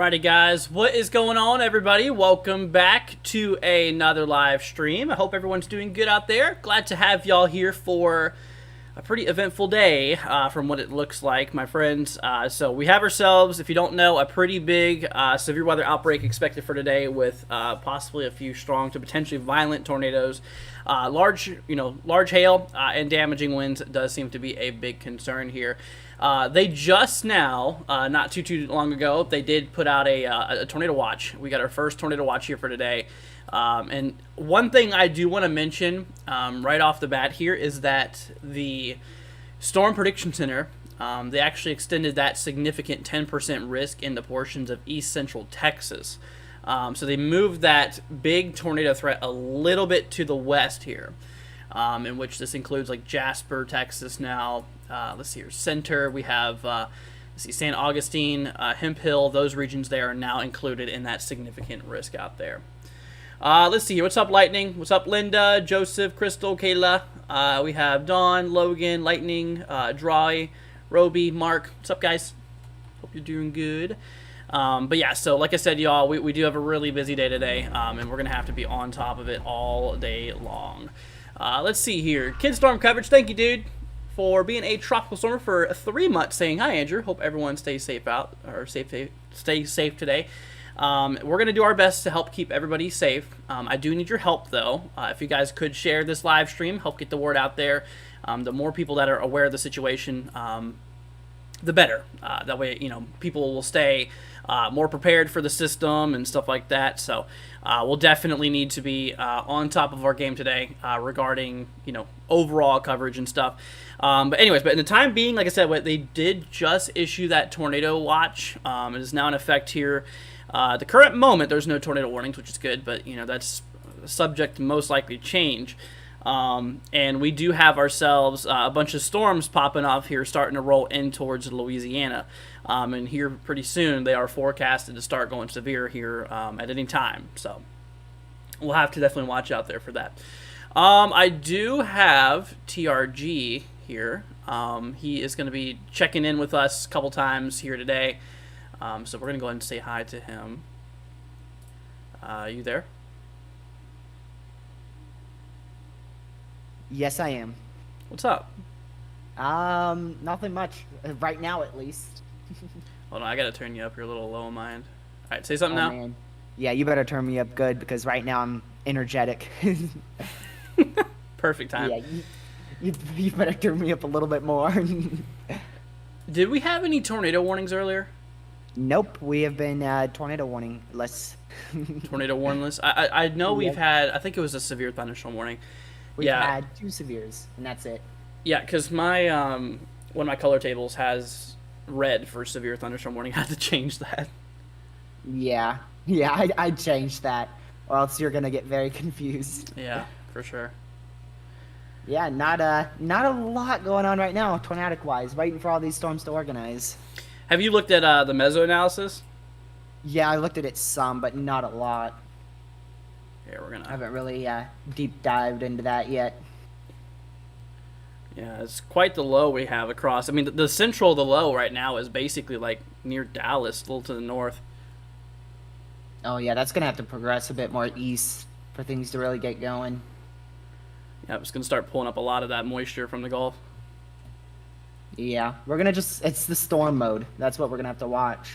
Alrighty guys, what is going on everybody? Welcome back to another live stream. I hope everyone's doing good out there. Glad to have y'all here for a pretty eventful day from what it looks like, my friends. So we have ourselves, if you don't know, a pretty big severe weather outbreak expected for today with possibly a few strong to potentially violent tornadoes. Large hail and damaging winds does seem to be a big concern here. They just now, not too long ago, they did put out a tornado watch. We got our first tornado watch here for today. And one thing I do want to mention right off the bat here is that the Storm Prediction Center, they actually extended that significant 10% risk into portions of east central Texas. So they moved that big tornado threat a little bit to the west here, in which this includes like Jasper, Texas now. Let's see here, Center. We have let's see, San Augustine, Hemp Hill. Those regions there are now included in that significant risk out there. Let's see here. What's up, Lightning? What's up, Linda, Joseph, Crystal, Kayla? We have Dawn, Logan, Lightning, Dry, Roby, Mark. What's up, guys? Hope you're doing good. But yeah, so like I said, y'all, we do have a really busy day today, and we're going to have to be on top of it all day long. Let's see here. Kid Storm coverage. Thank you, dude, for being a tropical stormer for 3 months. Saying hi, Andrew. Hope everyone stays safe out, or stay safe today. We're going to do our best to help keep everybody safe. I do need your help, though. If you guys could share this live stream, help get the word out there. The more people that are aware of the situation, the better. That way, people will stay more prepared for the system and stuff like that. So we'll definitely need to be on top of our game today regarding, overall coverage and stuff. But in the time being, like I said, they did just issue that tornado watch. It is now in effect here. The current moment, there's no tornado warnings, which is good, but, that's subject to most likely change. And we do have ourselves a bunch of storms popping off here, starting to roll in towards Louisiana. And here pretty soon they are forecasted to start going severe here at any time. So we'll have to definitely watch out there for that. I do have TRG here. He is going to be checking in with us a couple times here today. So we're going to go ahead and say hi to him. You there? Yes, I am. What's up? Nothing much. Right now, at least. Hold on, I gotta turn you up. You're a little low in mind. Alright, say something now. Man. Yeah, you better turn me up good, because right now I'm energetic. Perfect time. Yeah, you better turn me up a little bit more. Did we have any tornado warnings earlier? Nope, we have been tornado warning-less. Tornado warning-less? I know we've had, I think it was a severe thunderstorm warning. We've had 2 severes, and that's it. Yeah, because my one of my color tables has red for severe thunderstorm warning. I had to change that. Yeah, I changed that, or else you're gonna get very confused. Yeah, for sure. Yeah, not a lot going on right now, tornadic-wise. Waiting for all these storms to organize. Have you looked at the meso analysis? Yeah, I looked at it some, but not a lot. Yeah, we're gonna. I haven't really deep dived into that yet. Yeah, it's quite the low we have across. I mean, the central of the low right now is basically like near Dallas, a little to the north. Oh yeah, that's gonna have to progress a bit more east for things to really get going. Yeah, it's gonna start pulling up a lot of that moisture from the Gulf. Yeah, we're gonna it's the storm mode. That's what we're gonna have to watch.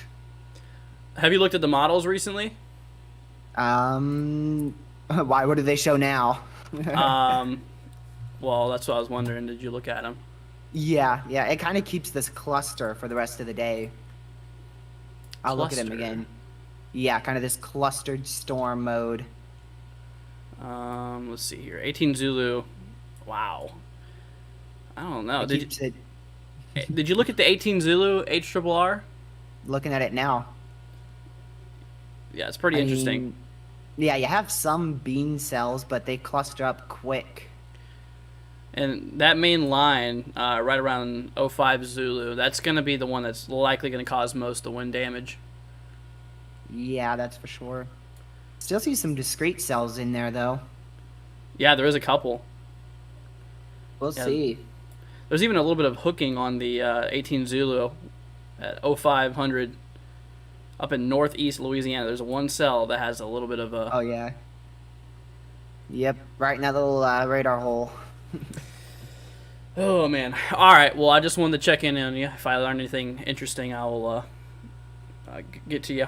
Have you looked at the models recently? Why? What do they show now? Well, that's what I was wondering. Did you look at them? Yeah. It kind of keeps this cluster for the rest of the day. I'll look at them again. Yeah, kind of this clustered storm mode. Let's see here. 18 Zulu. Wow. I don't know. Did you look at the 18 Zulu HRRR? Looking at it now. Yeah, it's pretty interesting. Yeah, you have some bean cells, but they cluster up quick. And that main line, right around 05 Zulu, that's going to be the one that's likely going to cause most of the wind damage. Yeah, that's for sure. Still see some discrete cells in there, though. Yeah, there is a couple. We'll see. There's even a little bit of hooking on the 18 Zulu at 0500. up in northeast Louisiana. There's one cell that has a little bit of a. Oh yeah. Yep, right in that little radar hole. Oh man! All right. Well, I just wanted to check in on you. If I learn anything interesting, I will get to you.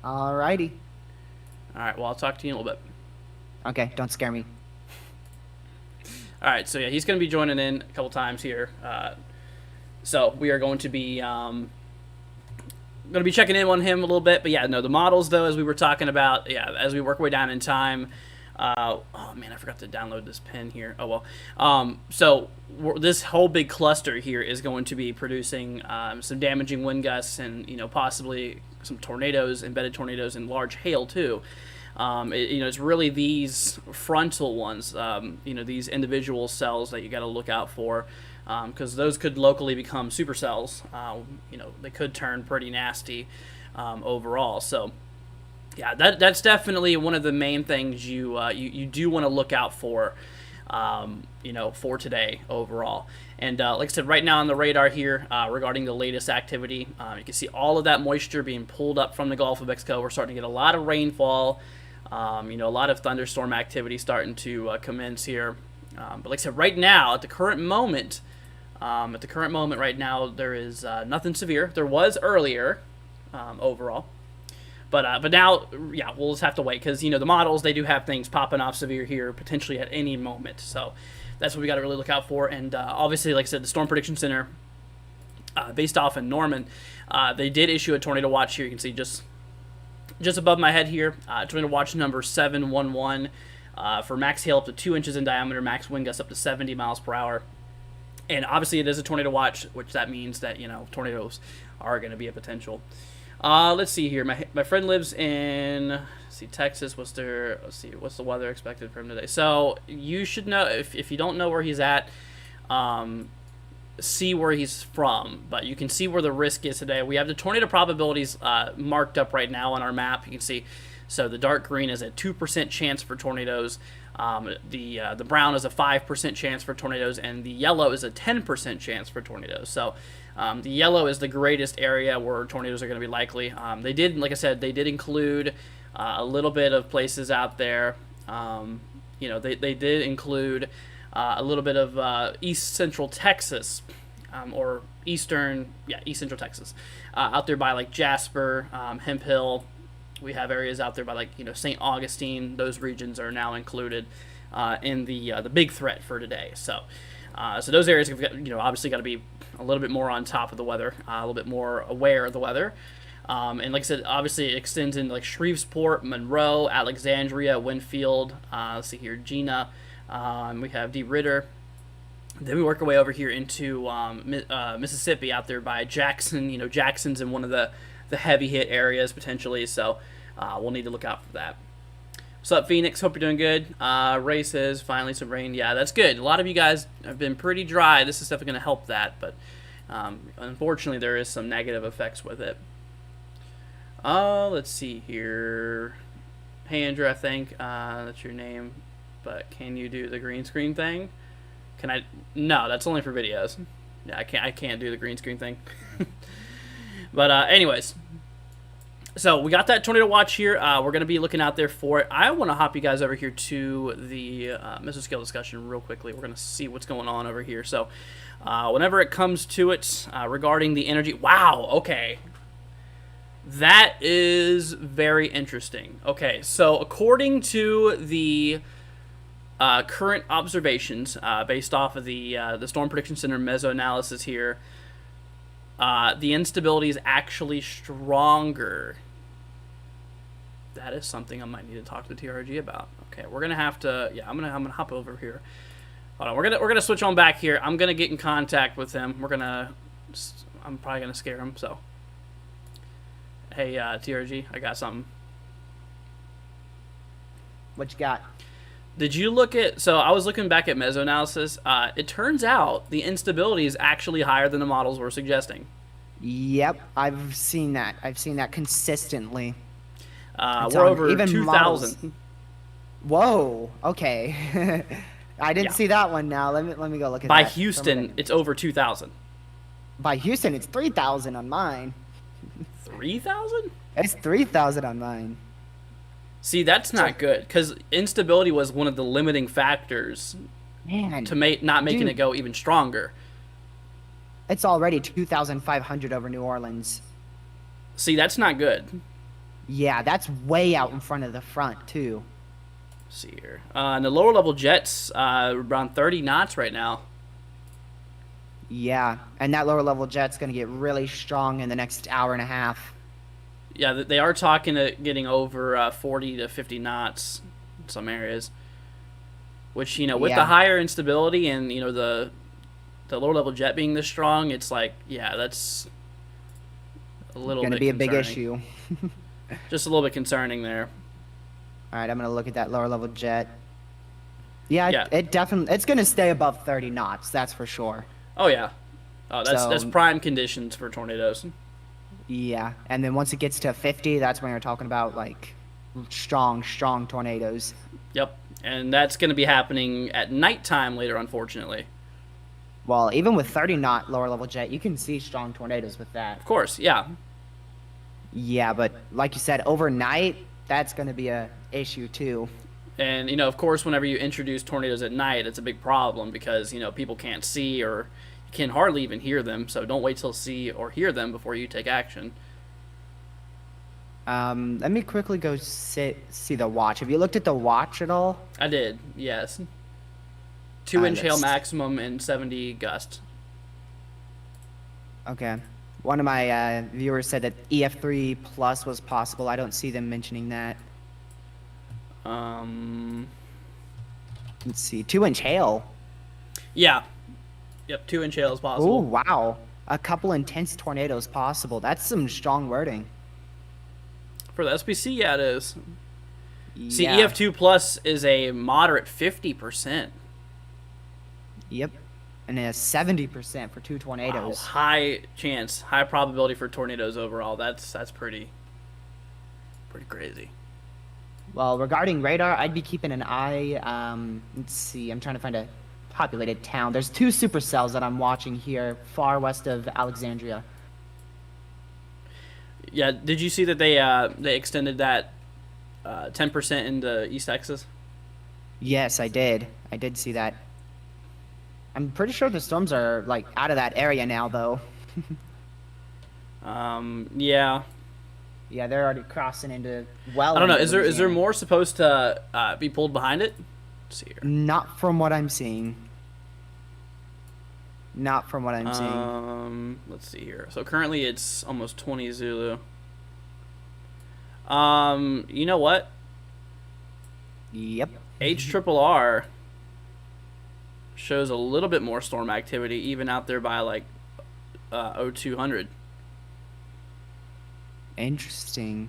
Alrighty. All right. Well, I'll talk to you in a little bit. Okay, don't scare me. All right. So yeah, he's going to be joining in a couple times here. So we are going to be checking in on him a little bit. But yeah, no, the models though, as we were talking about, yeah, as we work way down in time. Oh man, I forgot to download this pin here. Oh well. So this whole big cluster here is going to be producing some damaging wind gusts and possibly some tornadoes, embedded tornadoes, and large hail too. It's really these frontal ones, these individual cells that you got to look out for, because those could locally become supercells. They could turn pretty nasty overall. So. Yeah, that's definitely one of the main things you do want to look out for, for today overall. And like I said, right now on the radar here, regarding the latest activity, you can see all of that moisture being pulled up from the Gulf of Mexico. We're starting to get a lot of rainfall, a lot of thunderstorm activity starting to commence here. But like I said, right now, at the current moment right now, there is nothing severe. There was earlier, overall. But now, yeah, we'll just have to wait because, the models, they do have things popping off severe here potentially at any moment. So that's what we got to really look out for. And obviously, like I said, the Storm Prediction Center, based off in Norman, they did issue a tornado watch here. You can see just above my head here, tornado watch number 711 for max hail up to 2 inches in diameter, max wind gusts up to 70 miles per hour. And obviously, it is a tornado watch, which that means that, tornadoes are going to be a potential. Let's see here. My friend lives in Texas. What's the weather expected for him today? So you should know if you don't know where he's at, see where he's from. But you can see where the risk is today. We have the tornado probabilities marked up right now on our map. You can see. So the dark green is a 2% chance for tornadoes. The brown is a 5% chance for tornadoes, and the yellow is a 10% chance for tornadoes. So the yellow is the greatest area where tornadoes are going to be likely. They did, like I said, they did include a little bit of places out there. They did include a little bit of East Central Texas, or East Central Texas, out there by like Jasper, Hemp Hill. We have areas out there by St. Augustine. Those regions are now included in the big threat for today. So those areas have got, obviously got to be a little bit more on top of the weather, a little bit more aware of the weather. And like I said, obviously it extends into like Shreveport, Monroe, Alexandria, Winfield. Let's see here, Gina. We have D. Ritter. Then we work our way over here into Mississippi, out there by Jackson. Jackson's in one of the heavy hit areas potentially, so we'll need to look out for that. What's up, Phoenix? Hope you're doing good. Ray says finally some rain. Yeah, that's good. A lot of you guys have been pretty dry. This is definitely going to help that, but unfortunately there is some negative effects with it. Let's see here. Hey Andrew, I think that's your name, but can you do the green screen thing? Can I? No, that's only for videos. Yeah, I can't do the green screen thing. But anyways, so we got that tornado watch here. We're going to be looking out there for it. I want to hop you guys over here to the mesoscale discussion real quickly. We're going to see what's going on over here. So whenever it comes to it regarding the energy, wow, okay. That is very interesting. Okay, so according to the current observations based off of the Storm Prediction Center meso-analysis here, the instability is actually stronger. That is something I might need to talk to the TRG about. Okay, we're gonna have to. Yeah, I'm gonna hop over here. Hold on, we're gonna switch on back here. I'm gonna get in contact with him. I'm probably gonna scare him. So, hey, TRG, I got something. What you got? Did you look at? So I was looking back at meso-analysis. It turns out the instability is actually higher than the models were suggesting. Yep, I've seen that. I've seen that consistently. We're over 2,000. Whoa. Okay. I didn't see that one. Now let me go look at that. By Houston, it's over 2,000. By Houston, it's 3,000 on mine. 3,000? It's 3,000 on mine. See, that's not good because instability was one of the limiting factors Man, to not making dude, it go even stronger. it's already 2,500 over New Orleans. See, that's not good. Yeah, that's way out in front of the front, too. Let's see here. And the lower level jets, around 30 knots right now. Yeah, and that lower level jet's going to get really strong in the next hour and a half. Yeah, they are talking to getting over 40 to 50 knots in some areas. Which, with the higher instability and, the lower level jet being this strong, it's like, yeah, that's a little bit Going to be a big concerning. issue. Just a little bit concerning there. All right, I'm going to look at that lower level jet. Yeah, Yeah. it definitely, it's going to stay above 30 knots, that's for sure. Oh, yeah. Oh, that's So- prime conditions for tornadoes. Yeah, and then once it gets to 50, that's when you're talking about, like, strong tornadoes. Yep. And that's going to be happening at nighttime later, unfortunately. Well, even with 30 knot lower level jet, you can see strong tornadoes with that. Of course, yeah. Yeah, but like you said, overnight, that's going to be a issue too. And, of course, whenever you introduce tornadoes at night, it's a big problem because, people can't see or can hardly even hear them. So don't wait till see or hear them before you take action. Let me quickly go see the watch. Have you looked at the watch at all? I did, yes. 2-inch hail let's- maximum and 70 gust. Okay. One of my viewers said that EF3 plus was possible. I don't see them mentioning that. Let's see. 2-inch hail. Yeah. Yep, 2-inch hail is Oh, possible. wow. A couple intense tornadoes possible. That's some wording. For the SPC, yeah, it is. See, Yeah. EF2 plus is a moderate 50%. Yep. And a 70% for 2 Wow, tornadoes. high chance, high probability for tornadoes overall. That's pretty crazy. Well, regarding radar, I'd be keeping an eye. Let's see. I'm trying to find a populated town. There's 2 supercells that I'm watching here, far west of Alexandria. Yeah, did you see that they extended that 10% into East Texas? Yes, I did. I did see that. I'm pretty sure the storms are like out of that area now, though. Yeah. Yeah, they're already crossing into well. I don't know. into Is there Louisiana. more supposed to be pulled behind it? Let's see here. Not from what I'm seeing. Not from what I'm seeing. Let's see here. So currently it's almost 20 Zulu. You know what? Yep. HRRR shows a little bit more storm activity, even out there by like 0200. Interesting.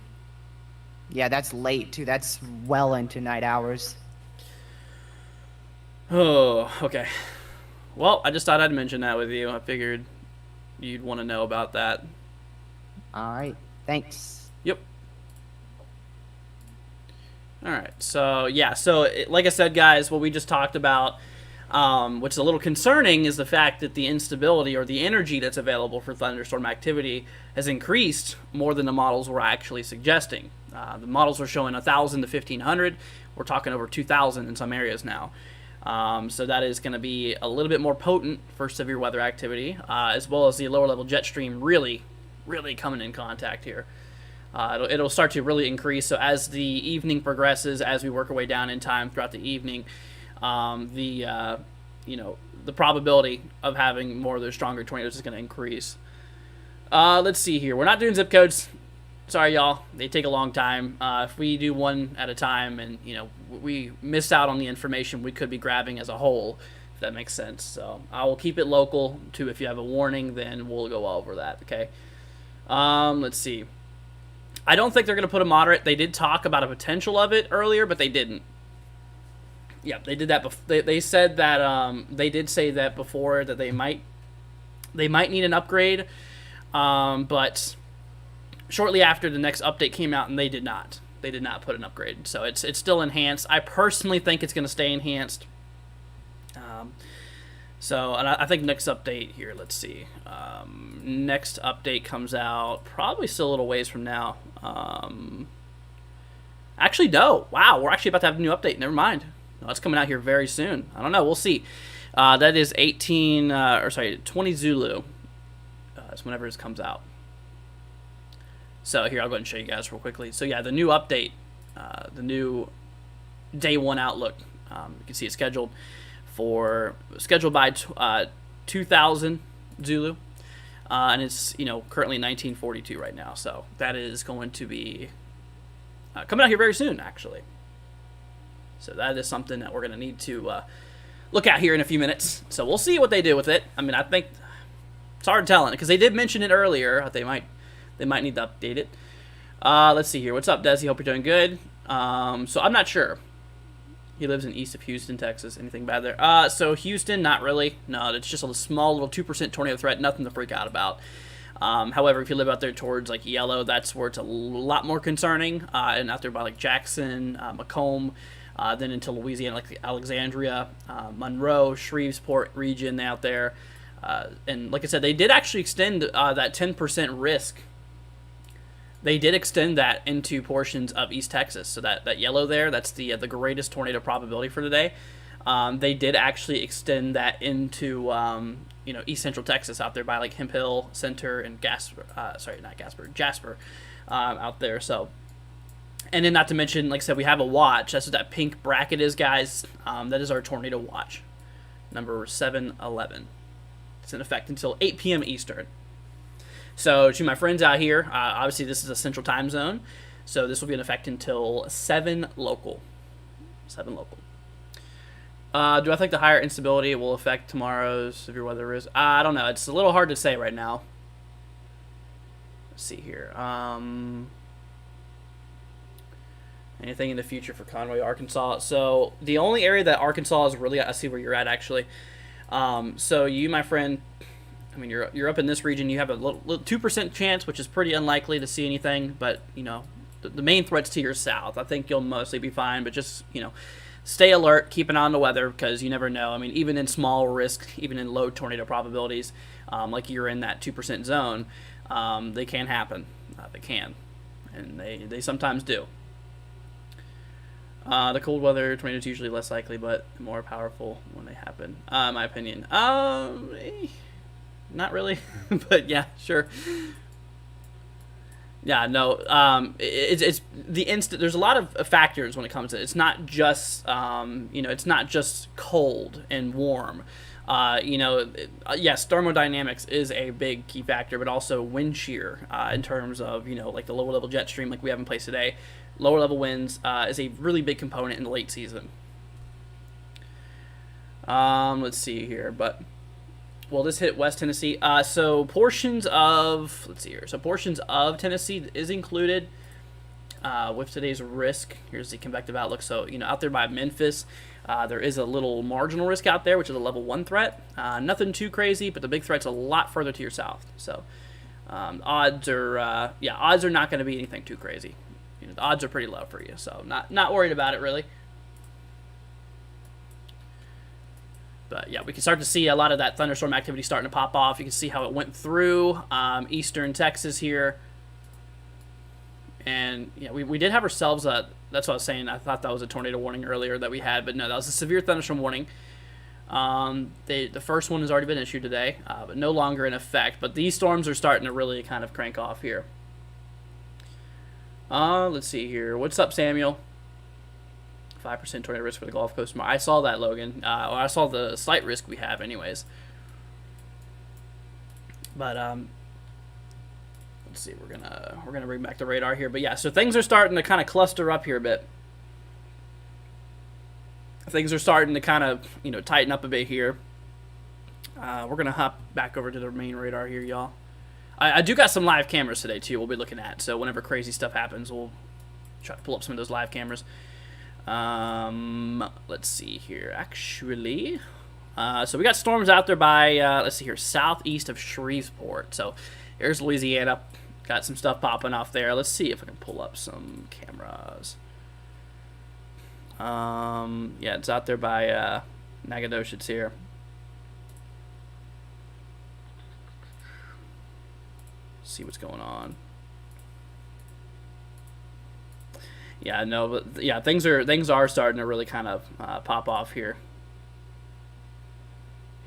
Yeah, that's late too. That's well into night hours. Oh, okay. Well, I just thought I'd mention that with you. I figured you'd want to know about that. All right. Thanks. Yep. All right. So, yeah. So, like I said, guys, what we just talked about, which is a little concerning, is the fact that the instability or the energy that's available for thunderstorm activity has increased more than the models were actually suggesting. The models are showing 1,000 to 1,500. We're talking over 2,000 in some areas now. So that is going to be a little bit more potent for severe weather activity, as well as the lower level jet stream really coming in contact here. It'll start to really increase. So as the evening progresses, as we work our way down in time throughout the evening, the probability of having more of those stronger tornadoes is going to increase. Let's see here. We're not doing zip codes. Sorry, y'all. They take a long time. If we do one at a time and, we miss out on the information we could be grabbing as a whole, if that makes sense. So I will keep it local to if you have a warning, then we'll go over that, okay? Let's see. I don't think they're going to put a moderate. They did talk about a potential of it earlier, but they didn't. Yeah, they did that. They said that they did say that before that they might need an upgrade, but shortly after the next update came out, and they did not put an upgrade. So it's still enhanced. I personally think it's going to stay enhanced. So, and I think next update here, let's see. Next update comes out probably still a little ways from now. Actually, no. Wow, we're actually about to have a new update. Never mind. No, it's coming out here very soon. I don't know. We'll see. That is 20 Zulu. It's whenever it comes out. So here, I'll go ahead and show you guys real quickly. So yeah, the new update, the new day one outlook. You can see it's scheduled by 2000 Zulu, and it's currently 1942 right now. So that is going to be coming out here very soon, actually. So that is something that we're going to need to look at here in a few minutes. So we'll see what they do with it. I mean, I think it's hard telling because they did mention it earlier. They might need to update it. Let's see here. What's up, Desi? Hope you're doing good. So I'm not sure. He lives in east of Houston, Texas. Anything bad there? So Houston, not really. No, it's just a small little 2% tornado threat. Nothing to freak out about. However, if you live out there towards like Yellow, that's where it's a lot more concerning. And out there by like Jackson, Macomb, then into Louisiana, like Alexandria, Monroe, Shreveport region out there. And like I said, they did actually extend that 10% risk. They did extend that into portions of East Texas. So that yellow there, that's the greatest tornado probability for today. They did actually extend that into East Central Texas out there by like Hemp Hill Center and Jasper out there. So, and then not to mention, like I said, we have a watch. That's what that pink bracket is, guys. That is our tornado watch, number 711. It's in effect until 8 p.m. Eastern. So to my friends out here, obviously this is a central time zone, so this will be in effect until 7 local. 7 local. Do I think the higher instability will affect tomorrow's severe weather risk? I don't know. It's a little hard to say right now. Let's see here. Anything in the future for Conway, Arkansas? So the only area that Arkansas is really, I see where you're at actually. So you, my friend, I mean, you're up in this region. You have a little 2% chance, which is pretty unlikely to see anything. But the main threat's to your south. I think you'll mostly be fine. But just stay alert, keep an eye on the weather because you never know. I mean, even in small risk, even in low tornado probabilities, like you're in that 2% zone, they can happen. They can, and they sometimes do. The cold weather tornadoes usually less likely, but more powerful when they happen. My opinion. Not really, but yeah, sure. Yeah, no. It's the instant. There's a lot of factors when it comes to it. It's not just it's not just cold and warm. Yes, thermodynamics is a big key factor, but also wind shear in terms of like the lower level jet stream like we have in place today. Lower level winds is a really big component in the late season. Let's see here, but will this hit West Tennessee? So portions of Tennessee is included with today's risk. Here's the convective outlook. So out there by Memphis, there is a little marginal risk out there, which is a level 1 threat. Nothing too crazy, but the big threat's a lot further to your south. So odds are not going to be anything too crazy. The odds are pretty low for you, so not worried about it really. But yeah, we can start to see a lot of that thunderstorm activity starting to pop off. You can see how it went through eastern Texas here. And yeah, we did have ourselves that's what I was saying. I thought that was a tornado warning earlier that we had, but no, that was a severe thunderstorm warning. The first one has already been issued today, but no longer in effect. But these storms are starting to really kind of crank off here. Let's see here. What's up, Samuel? 5% tornado risk for the Gulf Coast. I saw that, Logan. I saw the slight risk we have, anyways. But let's see. We're gonna bring back the radar here. But yeah, so things are starting to kind of cluster up here a bit. Things are starting to kind of tighten up a bit here. We're gonna hop back over to the main radar here, y'all. I do got some live cameras today too. We'll be looking at. So whenever crazy stuff happens, we'll try to pull up some of those live cameras. Let's see here. Actually, so we got storms out there by let's see here, southeast of Shreveport. So here's Louisiana. Got some stuff popping off there. Let's see if I can pull up some cameras. Yeah, it's out there by Nacogdoches here. see what's going on. Yeah, no, but yeah, things are starting to really kind of pop off here.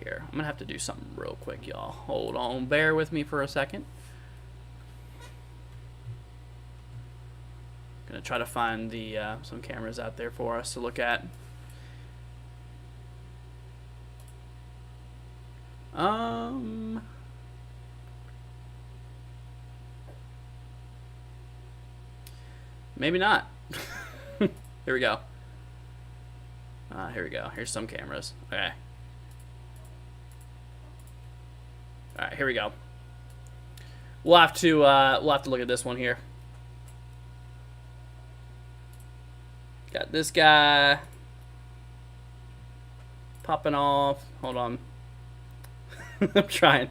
Here, I'm gonna have to do something real quick, y'all. Hold on, bear with me for a second. Gonna try to find the some cameras out there for us to look at. Maybe not. Here we go. Here we go. Here's some cameras. Okay. All right, here we go. We'll have to look at this one here. Got this guy popping off. Hold on. I'm trying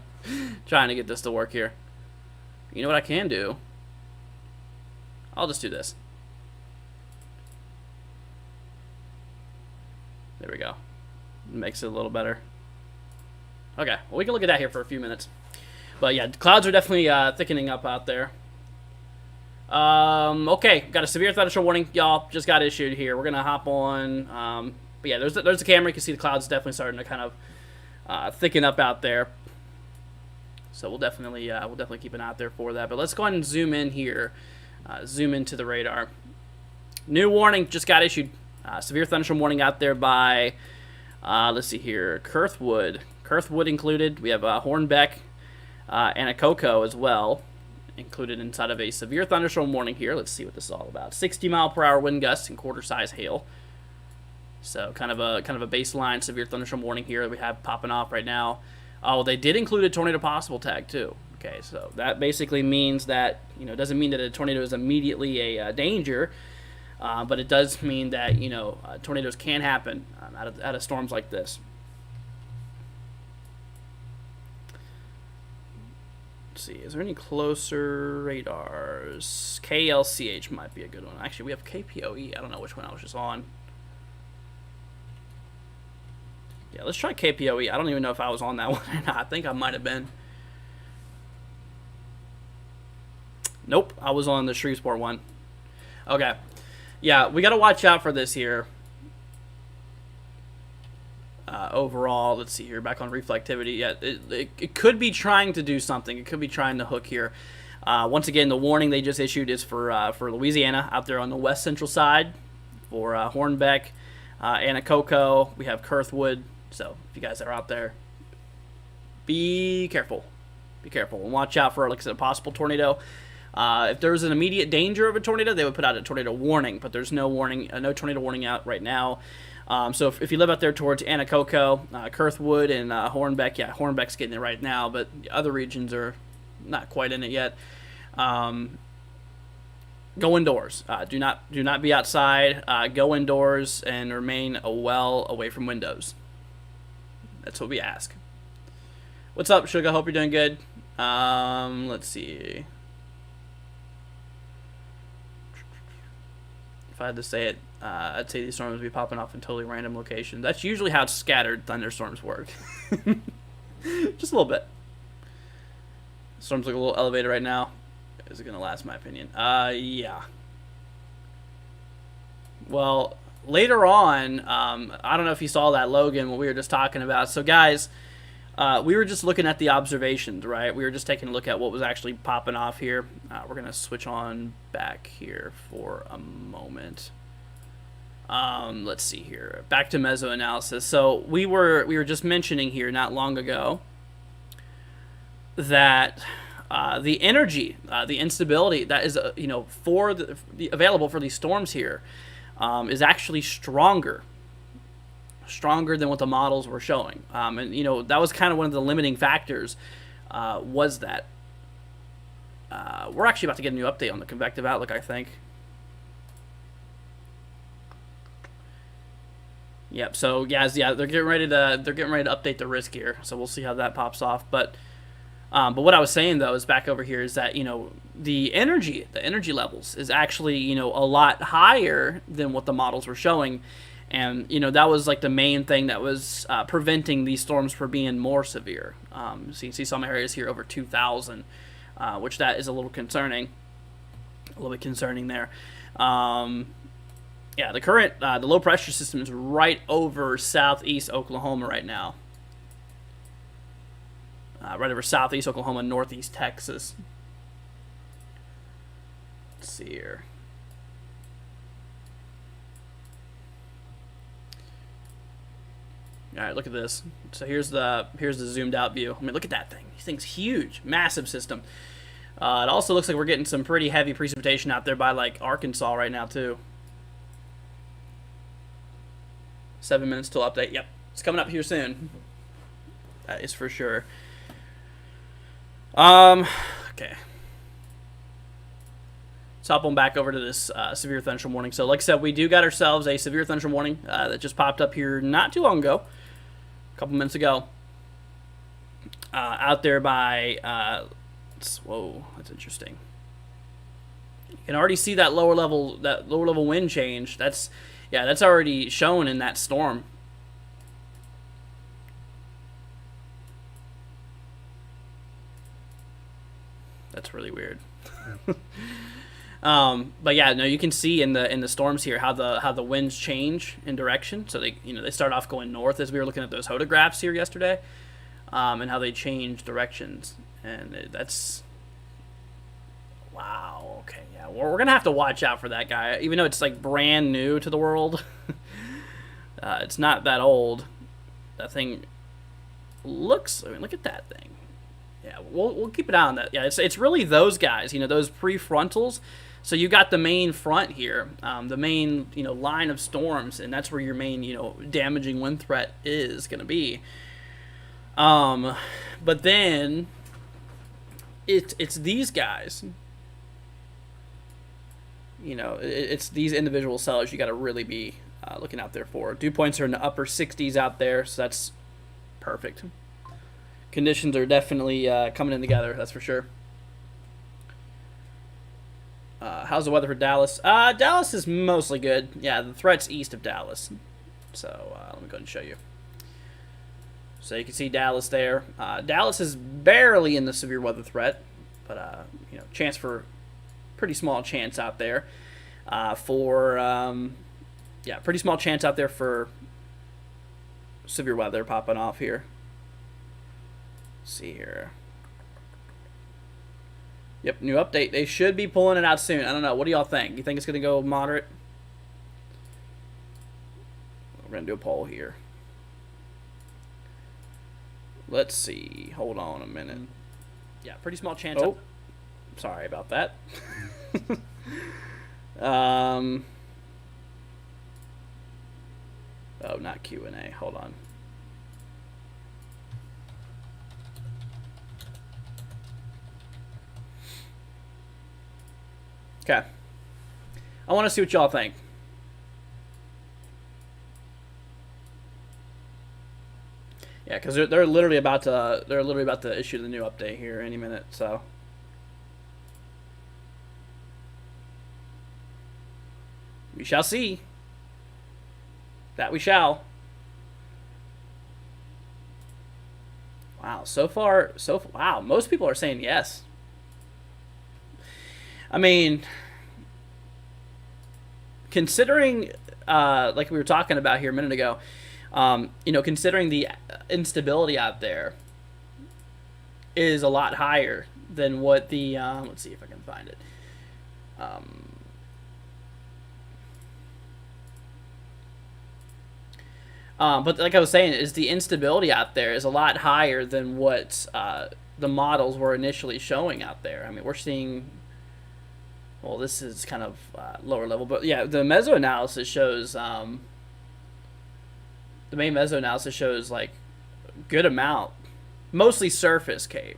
to get this to work here. You know what I can do? I'll just do this. There we go. Makes it a little better. Okay, well, we can look at that here for a few minutes. But yeah, clouds are definitely thickening up out there. Okay, got a severe thunderstorm warning, y'all. Just got issued here. We're gonna hop on. But yeah, there's the camera. You can see the clouds definitely starting to kind of thicken up out there. So we'll definitely keep an eye out there for that. But let's go ahead and zoom in here. Zoom into the radar. New warning just got issued. Severe thunderstorm warning out there by, let's see here, Kurthwood. Kurthwood included. We have Hornbeck and a Cocoa as well, included inside of a severe thunderstorm warning here. Let's see what this is all about. 60-mile-per-hour wind gusts and quarter-size hail. So kind of a baseline severe thunderstorm warning here that we have popping off right now. Oh, they did include a tornado possible tag too. Okay, so that basically means that, you know, it doesn't mean that a tornado is immediately a danger, but it does mean that, you know, tornadoes can happen out of storms like this. Let's see, is there any closer radars? KLCH might be a good one. Actually, we have KPOE. I don't know which one I was just on. Yeah, let's try KPOE. I don't even know if I was on that one or not. I think I might have been. Nope, I was on the Shreveport one. Okay. Yeah, we got to watch out for this here. Overall, let's see here, back on reflectivity. Yeah, it could be trying to do something. It could be trying to hook here. Once again, the warning they just issued is for Louisiana out there on the west central side, for Hornbeck, Anacoco. We have Kurthwood. So if you guys are out there, be careful. Be careful and watch out for, like I said, a possible tornado. If there was an immediate danger of a tornado, they would put out a tornado warning, but there's no warning, no tornado warning out right now. So if you live out there towards Anacoco, Kurthwood, and Hornbeck, yeah, Hornbeck's getting it right now, but the other regions are not quite in it yet. Go indoors. Do not be outside. Go indoors and remain well away from windows. That's what we ask. What's up, Sugar? Hope you're doing good. Let's see. If I had to say it, I'd say these storms would be popping off in totally random locations. That's usually how scattered thunderstorms work. Just a little bit. Storms look a little elevated right now. Is it going to last, my opinion? Yeah. Well, later on, I don't know if you saw that, Logan, what we were just talking about. So, guys, we were just looking at the observations, right? We were just taking a look at what was actually popping off here. We're going to switch on back here for a moment. Let's see here. Back to mesoanalysis. So we were just mentioning here not long ago that the energy, the instability that is for the available for these storms here is actually stronger than what the models were showing. And that was kind of one of the limiting factors, was that we're actually about to get a new update on the convective outlook, I think. Yep. So guys, yeah, they're getting ready to update the risk here. So we'll see how that pops off. But what I was saying though is back over here is that the energy levels is actually a lot higher than what the models were showing, and that was like the main thing that was preventing these storms from being more severe. So you can see some areas here over 2,000. which that is a little concerning. A little bit concerning there. Yeah, the current, the low pressure system is right over southeast Oklahoma right now. Right over southeast Oklahoma, northeast Texas. Let's see here. All right, look at this. So here's the zoomed out view. I mean, look at that thing. This thing's huge, massive system. It also looks like we're getting some pretty heavy precipitation out there by like Arkansas right now too. 7 minutes till update. Yep, it's coming up here soon. That is for sure. Okay. Let's hop on back over to this severe thunderstorm warning. So, like I said, we do got ourselves a severe thunderstorm warning that just popped up here not too long ago, a couple minutes ago. Out there by, whoa, that's interesting. You can already see that lower level wind change. That's already shown in that storm. That's really weird. But yeah, no, you can see in the storms here how the winds change in direction. So they start off going north as we were looking at those photographs here yesterday, and how they change directions, and that's wow. Okay, yeah, we're gonna have to watch out for that guy, even though it's like brand new to the world. It's not that old. That thing looks. I mean, look at that thing. Yeah, we'll keep an eye on that. Yeah, it's really those guys. Those prefrontals. So you got the main front here, the main line of storms, and that's where your main damaging wind threat is going to be. But then it's these guys. It's these individual sellers you got to really be looking out there for. Dew points are in the upper 60s out there, so that's perfect. Conditions are definitely coming in together, that's for sure. How's the weather for Dallas? Dallas is mostly good. Yeah, the threat's east of Dallas. So let me go ahead and show you. So you can see Dallas there. Dallas is barely in the severe weather threat, but chance for pretty small chance out there pretty small chance out there for severe weather popping off here. Let's see here. Yep, new update. They should be pulling it out soon. I don't know. What do y'all think? You think it's going to go moderate? We're going to do a poll here. Let's see. Hold on a minute. Yeah, pretty small chance. Oh, sorry about that. Oh, not Q&A. Hold on. Okay. I want to see what y'all think. Yeah, because they're literally about to issue the new update here any minute. So. We shall see. That we shall. Wow, wow, most people are saying yes. I mean, considering, like we were talking about here a minute ago, considering the instability out there is a lot higher than what the, let's see if I can find it. But like I was saying, is the instability out there is a lot higher than what the models were initially showing out there. I mean, we're seeing, well, this is kind of lower level, but yeah, the meso analysis shows, the main meso analysis shows like a good amount, mostly surface, Cape,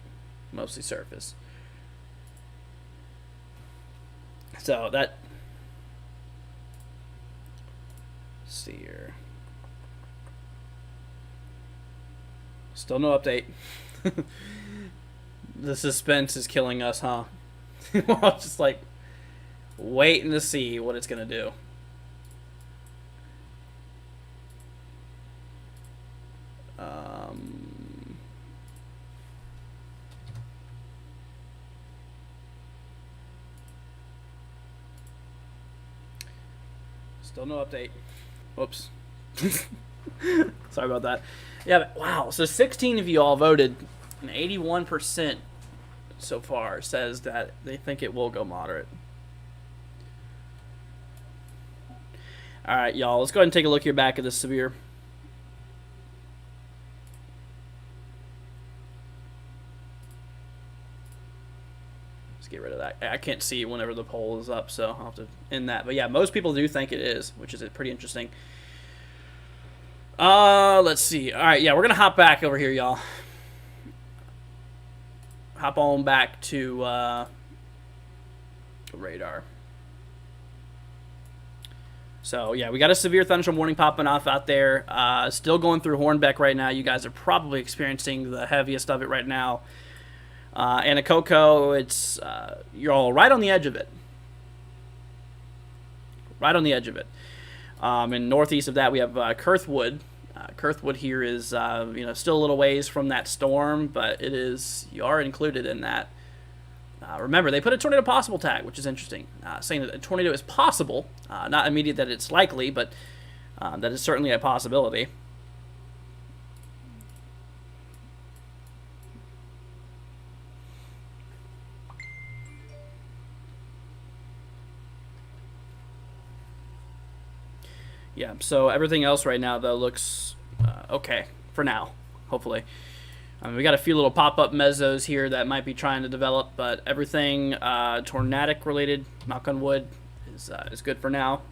mostly surface. So that, let's see here. Still no update. The suspense is killing us, huh? We're all just like waiting to see what it's gonna do. Still no update. Whoops. Sorry about that. Yeah, but wow. So 16 of you all voted, and 81% so far says that they think it will go moderate. All right, y'all. Let's go ahead and take a look here back at the severe. Get rid of that. I can't see whenever the poll is up, so I'll have to end that. But yeah, most people do think it is, which is pretty interesting. Let's see. All right, yeah, we're gonna hop back over here, y'all. Hop on back to radar. So yeah, we got a severe thunderstorm warning popping off out there. Still going through Hornbeck right now. You guys are probably experiencing the heaviest of it right now. Anacoco, it's you're all right on the edge of it. Right on the edge of it. And northeast of that, we have Kurthwood. Kurthwood here is still a little ways from that storm, but you are included in that. Remember, they put a tornado possible tag, which is interesting, saying that a tornado is possible, not immediate that it's likely, but that is certainly a possibility. Yeah, so everything else right now, though, looks okay for now, hopefully. We got a few little pop-up mesos here that might be trying to develop, but everything tornadic related, knock on wood, is good for now.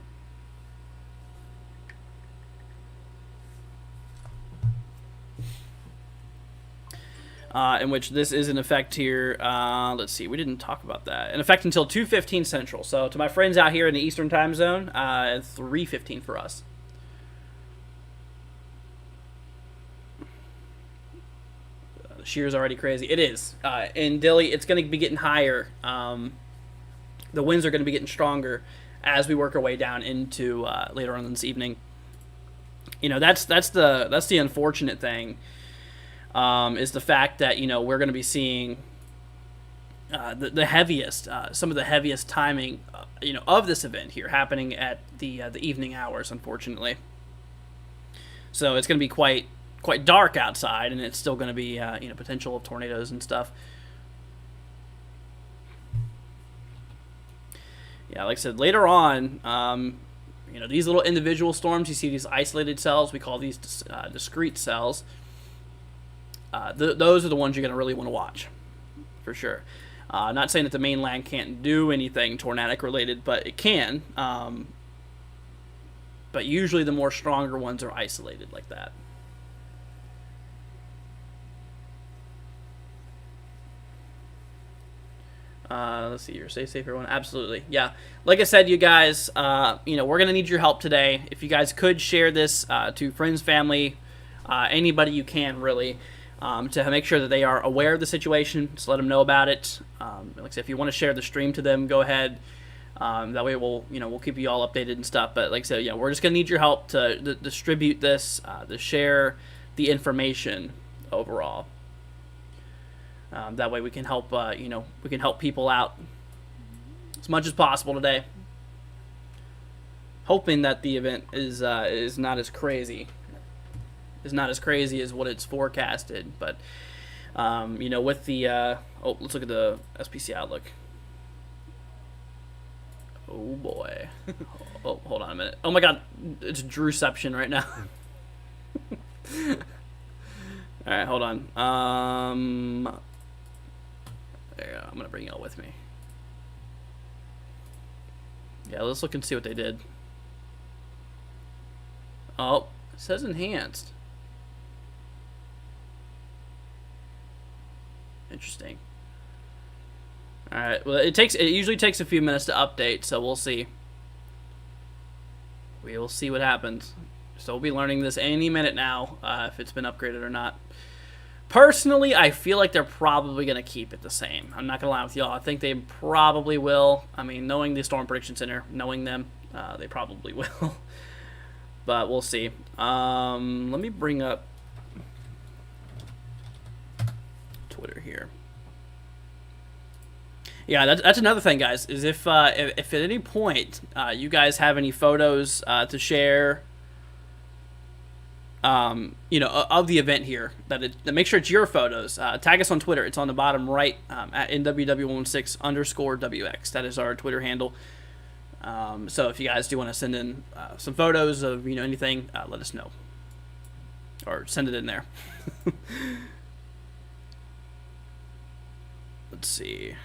In which this is in effect here. Let's see, we didn't talk about that. In effect until 2:15 Central. So to my friends out here in the Eastern Time Zone, 3:15 for us. The shear's already crazy. It is. In Dilley, it's going to be getting higher. The winds are going to be getting stronger as we work our way down into later on this evening. That's the unfortunate thing. Is the fact that we're going to be seeing the heaviest, some of the heaviest timing, of this event here happening at the evening hours, unfortunately. So it's going to be quite dark outside, and it's still going to be potential of tornadoes and stuff. Yeah, like I said, later on, these little individual storms, you see these isolated cells. We call these discrete cells. Those are the ones you're going to really want to watch, for sure. Not saying that the mainland can't do anything tornadic related, but it can. But usually the more stronger ones are isolated like that. Let's see here. Stay safe, everyone. Absolutely. Yeah. Like I said, you guys, we're going to need your help today. If you guys could share this to friends, family, anybody you can, really. To make sure that they are aware of the situation, just let them know about it. Like I said, if you want to share the stream to them, go ahead. That way we'll keep you all updated and stuff. But like I said, we're just gonna need your help to distribute this, to share the information overall. That way we can help we can help people out as much as possible today. Hoping that the event is not as crazy. Is not as crazy as what it's forecasted, but with the let's look at the SPC outlook. Oh boy. Oh, hold on a minute. Oh my god, it's Drewception right now. All right, hold on. There you go. I'm gonna bring y'all with me. Yeah, let's look and see what they did. Oh, it says enhanced. Interesting. All right. Well, it usually takes a few minutes to update, so we'll see. We will see what happens. So we'll be learning this any minute now, if it's been upgraded or not. Personally, I feel like they're probably going to keep it the same. I'm not going to lie with y'all. I think they probably will. I mean, knowing the Storm Prediction Center, knowing them, they probably will. But we'll see. Let me bring up Twitter here. Yeah, that's another thing, guys. Is if at any point you guys have any photos to share, of the event here, that make sure it's your photos. Tag us on Twitter. It's on the bottom right at NWW16_WX. That is our Twitter handle. So if you guys do want to send in some photos of anything, let us know, or send it in there. Let's see.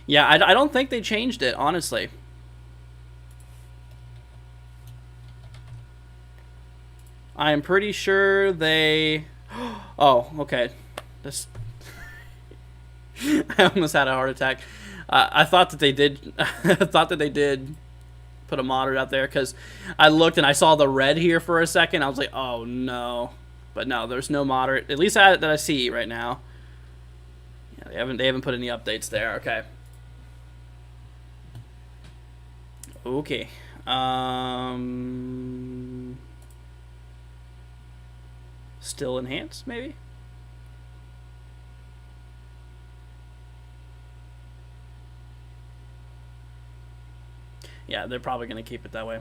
Yeah, I don't think they changed it, honestly. I am pretty sure they... Oh, okay. This... I almost had a heart attack. I thought that they did... I thought that they did put a moderate out there, because I looked and I saw the red here for a second. I was like, oh, no. But no, there's no moderate. At least that I see right now. Yeah, they haven't put any updates there. Okay. Okay. Still enhanced, maybe? Yeah, they're probably going to keep it that way.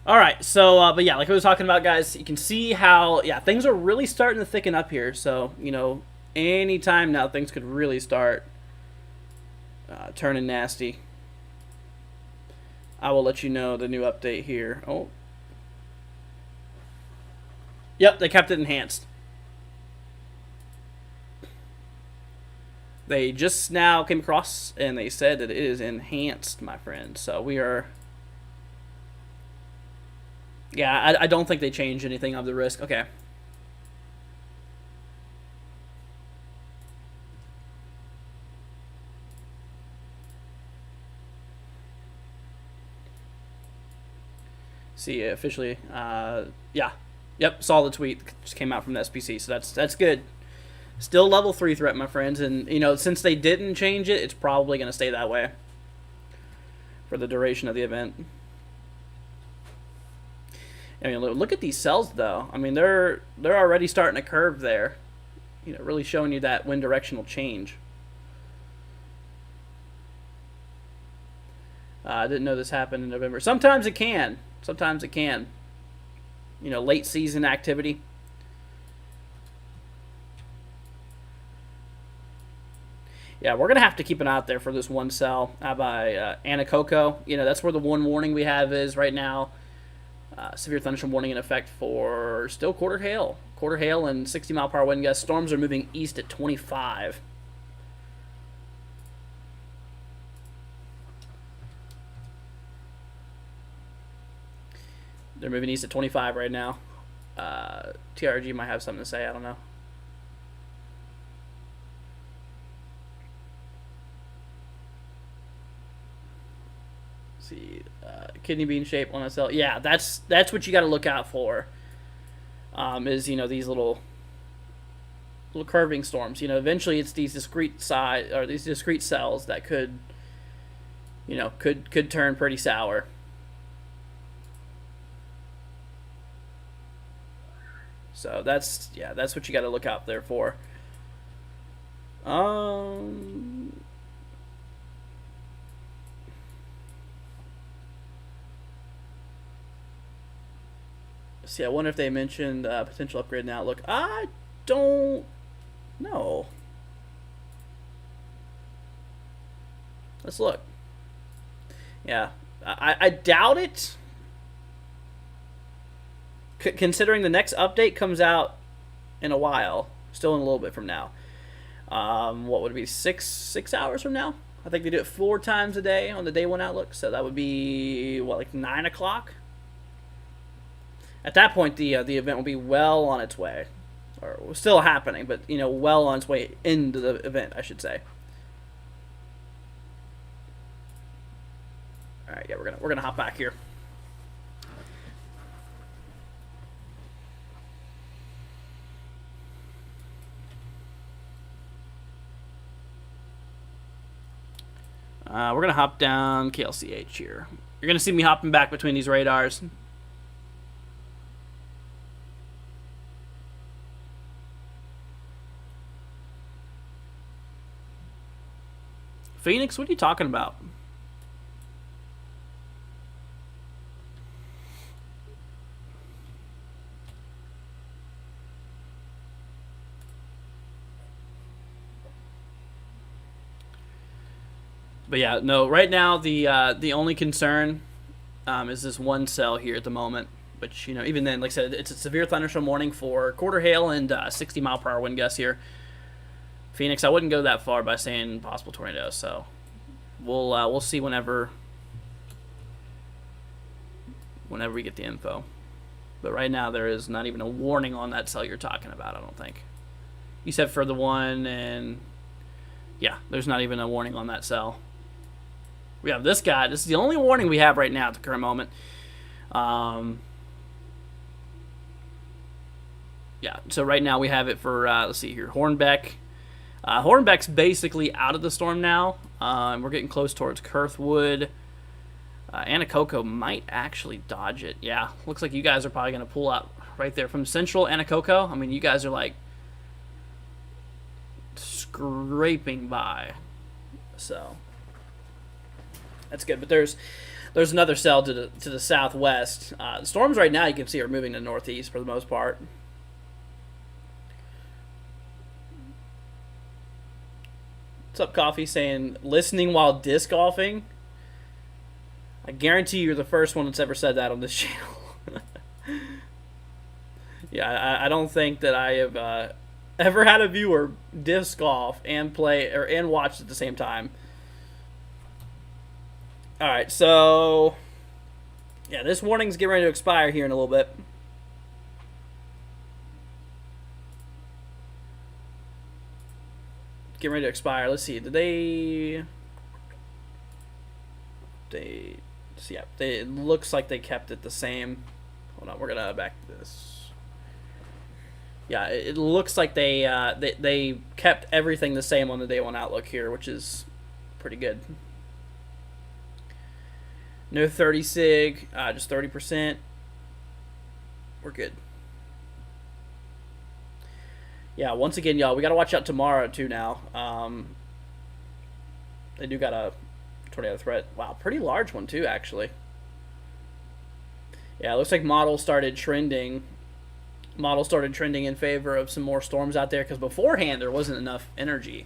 All right, so, but yeah, like I was talking about, guys, you can see how, yeah, things are really starting to thicken up here. So, anytime now, things could really start turning nasty. I will let you know the new update here. Oh. Yep, they kept it enhanced. They just now came across and they said that it is enhanced, my friend. So we are... Yeah, I don't think they changed anything of the risk. Okay. See, officially, yeah. Yep, saw the tweet. Just came out from the SPC, so that's good. Still level 3 threat, my friends, and, since they didn't change it, it's probably going to stay that way for the duration of the event. I mean, look at these cells, though. I mean, they're already starting a curve there. Really showing you that wind directional change. I didn't know this happened in November. Sometimes it can. Sometimes it can. Late season activity. Yeah, we're going to have to keep an eye out there for this one cell by Anacoco. That's where the one warning we have is right now. Severe thunderstorm warning in effect for still quarter hail. Quarter hail and 60-mile-per-hour wind gusts. Storms are moving east at 25. They're moving east at 25 right now. TRG might have something to say. I don't know. See, kidney bean shape on a cell. Yeah, that's what you got to look out for. Is these little curving storms. Eventually it's these discrete cells that could turn pretty sour. So that's what you got to look out there for. See, I wonder if they mentioned potential upgrade in Outlook. I don't know. Let's look. Yeah, I doubt it. Considering the next update comes out in a while, still in a little bit from now. What would it be, 6 hours from now? I think they do it 4 times a day on the day 1 Outlook, so that would be like 9 o'clock. At that point, the event will be well on its way, or still happening, but well on its way into the event, I should say. All right, yeah, we're gonna hop back here. We're going to hop down KLCH here. You're going to see me hopping back between these radars. Phoenix, what are you talking about? But yeah, no. Right now, the only concern is this one cell here at the moment. Which, you know, even then, like I said, it's a severe thunderstorm warning for quarter hail and 60-mile-per-hour wind gusts here. Phoenix, I wouldn't go that far by saying possible tornadoes. So we'll see whenever we get the info. But right now, there is not even a warning on that cell you're talking about. I don't think. You said for the one, and yeah, there's not even a warning on that cell. We have this guy. This is the only warning we have right now at the current moment. Yeah, so right now we have it for, let's see here, Hornbeck. Hornbeck's basically out of the storm now. We're getting close towards Kurthwood. Anacoco might actually dodge it. Yeah, looks like you guys are probably going to pull out right there from central Anacoco. I mean, you guys are like scraping by. So that's good. But there's another cell to the southwest. The storms right now you can see are moving to northeast for the most part. What's up, Coffee? Saying listening while disc golfing. I guarantee you're the first one that's ever said that on this channel. Yeah, I don't think that I have ever had a viewer disc golf and play and watch at the same time. All right, so yeah, this warning's getting ready to expire here in a little bit. Getting ready to expire. Let's see. Did they? Yeah. It looks like they kept it the same. Hold on. We're gonna back this. Yeah. It looks like they kept everything the same on the day one outlook here, which is pretty good. No 30 sig. Just 30%. We're good. Yeah, once again, y'all, we got to watch out tomorrow, too, now. They do got a tornado threat. Wow, pretty large one, too, actually. Yeah, it looks like model started trending. Model started trending in favor of some more storms out there, because beforehand there wasn't enough energy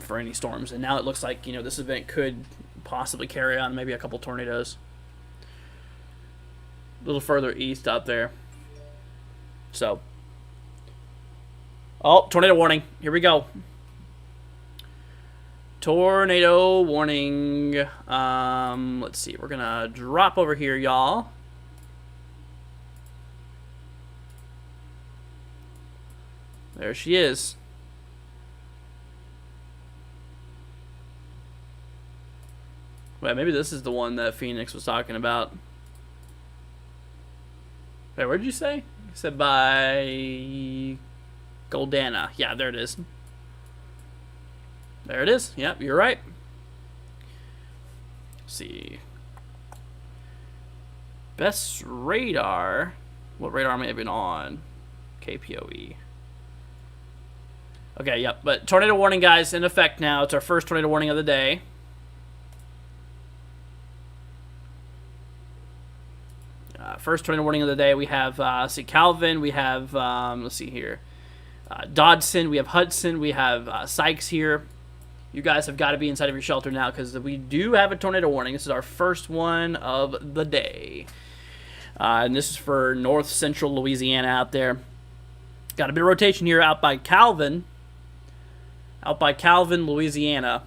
for any storms. And now it looks like, you know, this event could possibly carry on maybe a couple tornadoes. A little further east out there. So... oh, tornado warning. Here we go. Tornado warning. Let's see. We're going to drop over here, y'all. There she is. Wait, maybe this is the one that Phoenix was talking about. Wait, what did you say? You said by... Goldana. Yeah, there it is. There it is. Yep, you're right. Let's see. Best radar. What radar may have been on? KPOE. Okay, yep. But tornado warning, guys, in effect now. It's our first tornado warning of the day. First tornado warning of the day. We have, let's see, Calvin. We have, let's see here. Dodson, we have Hudson, we have Sykes here. You guys have got to be inside of your shelter now because we do have a tornado warning. This is our first one of the day. And this is for north central Louisiana out there. Got a bit of rotation here out by Calvin. Out by Calvin, Louisiana.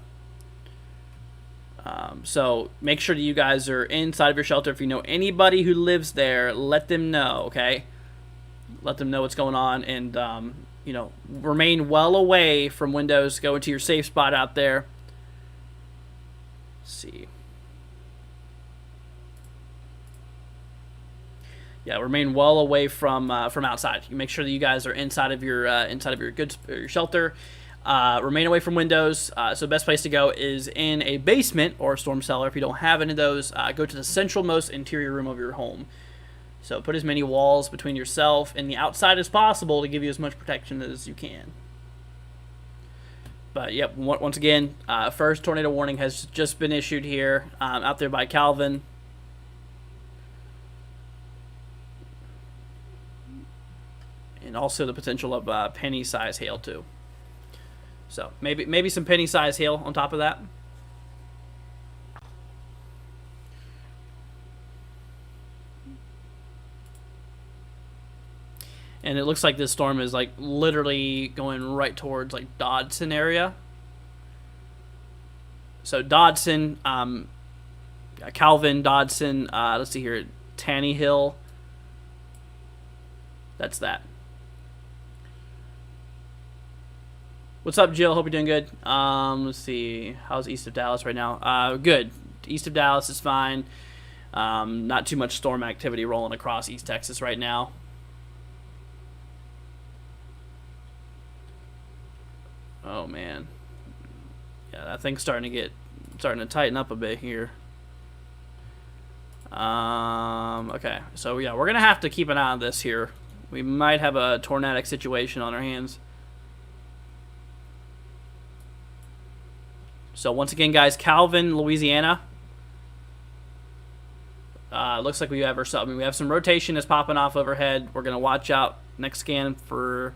So make sure that you guys are inside of your shelter. If you know anybody who lives there, let them know, okay? Let them know what's going on and... you know, remain well away from windows. Go into your safe spot out there. Let's see. Yeah, remain well away from outside. You make sure that you guys are inside of your your shelter. Remain away from windows. So the best place to go is in a basement or a storm cellar. If you don't have any of those, go to the centralmost interior room of your home. So put as many walls between yourself and the outside as possible to give you as much protection as you can. But yep, once again, first tornado warning has just been issued here out there by Calvin. And also the potential of penny-size hail too. So maybe some penny-size hail on top of that. And it looks like this storm is like literally going right towards like Dodson area. So Dodson, Calvin, Dodson, let's see here, Tanny Hill. That's that. What's up, Jill? Hope you're doing good. Let's see. How's east of Dallas right now? Good. East of Dallas is fine. Not too much storm activity rolling across East Texas right now. Oh man, yeah, that thing's starting to tighten up a bit here. Okay, so yeah, we're gonna have to keep an eye on this here. We might have a tornadic situation on our hands. So once again, guys, Calvin, Louisiana. Looks like we have we have some rotation that's popping off overhead. We're gonna watch out next scan for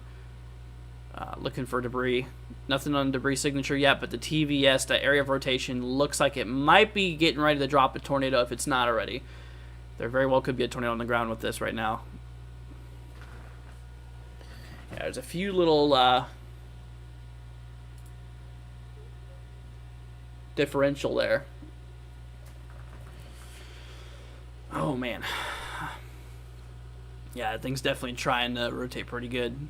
looking for debris. Nothing on debris signature yet, but the TVS, the area of rotation, looks like it might be getting ready to drop a tornado if it's not already. There very well could be a tornado on the ground with this right now. Yeah, there's a few little differential there. Oh man. Yeah, that thing's definitely trying to rotate pretty good.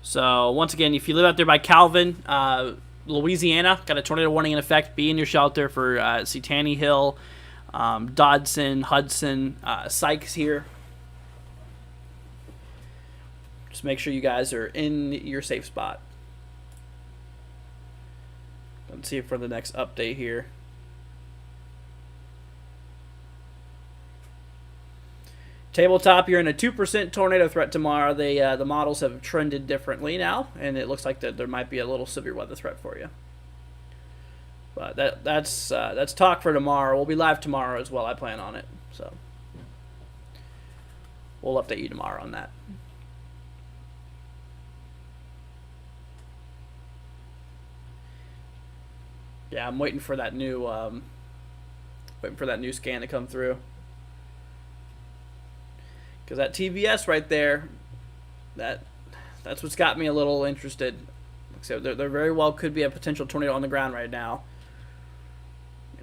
So once again, if you live out there by Calvin, Louisiana, got a tornado warning in effect. Be in your shelter for Tanny Hill, Dodson, Hudson, Sykes here. Just make sure you guys are in your safe spot. Let's see for the next update here. Tabletop, you're in a 2% tornado threat tomorrow. The models have trended differently now, and it looks like that there might be a little severe weather threat for you. But that's talk for tomorrow. We'll be live tomorrow as well. I plan on it, so we'll update you tomorrow on that. Yeah, I'm waiting for that new scan to come through. Because that TVS right there, that's what's got me a little interested. So there very well could be a potential tornado on the ground right now.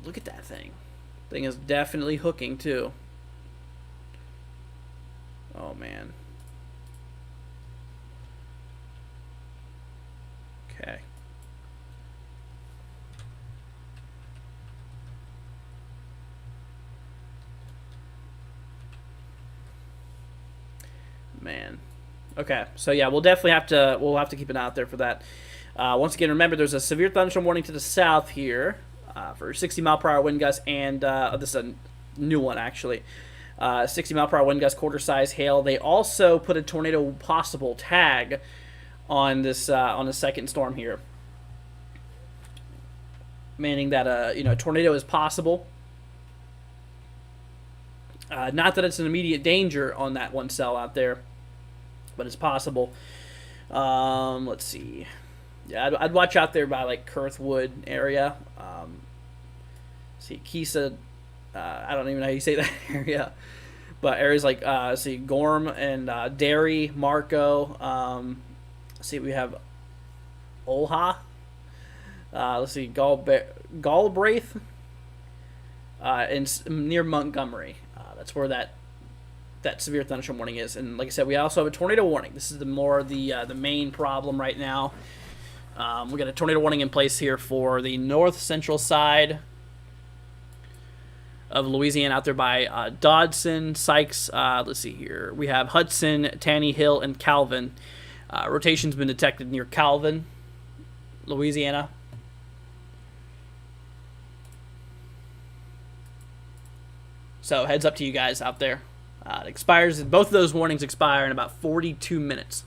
Look at that thing. Thing is definitely hooking too. Oh man. Okay. Man. Okay, so yeah, we'll definitely have to keep an eye out there for that. Once again, remember there's a severe thunderstorm warning to the south here for 60-mile-per-hour wind gusts, and this is a new one actually. 60-mile-per-hour wind gusts, quarter-size hail. They also put a tornado possible tag on this on the second storm here, meaning that a tornado is possible. Not that it's an immediate danger on that one cell out there, but it's possible. Let's see. Yeah, I'd watch out there by like Kurthwood area. See Kisa. I don't even know how you say that area, but areas like see Gorm and Derry, Marco. See we have Olha. Let's see Galbraith. And near Montgomery. That's where that severe thunderstorm warning is. And like I said, we also have a tornado warning. This is the main problem right now. We got a tornado warning in place here for the north central side of Louisiana out there by Dodson, Sykes. Let's see here. We have Hudson, Tanny Hill, and Calvin. Rotation's been detected near Calvin, Louisiana. So heads up to you guys out there. It expires. Both of those warnings expire in about 42 minutes.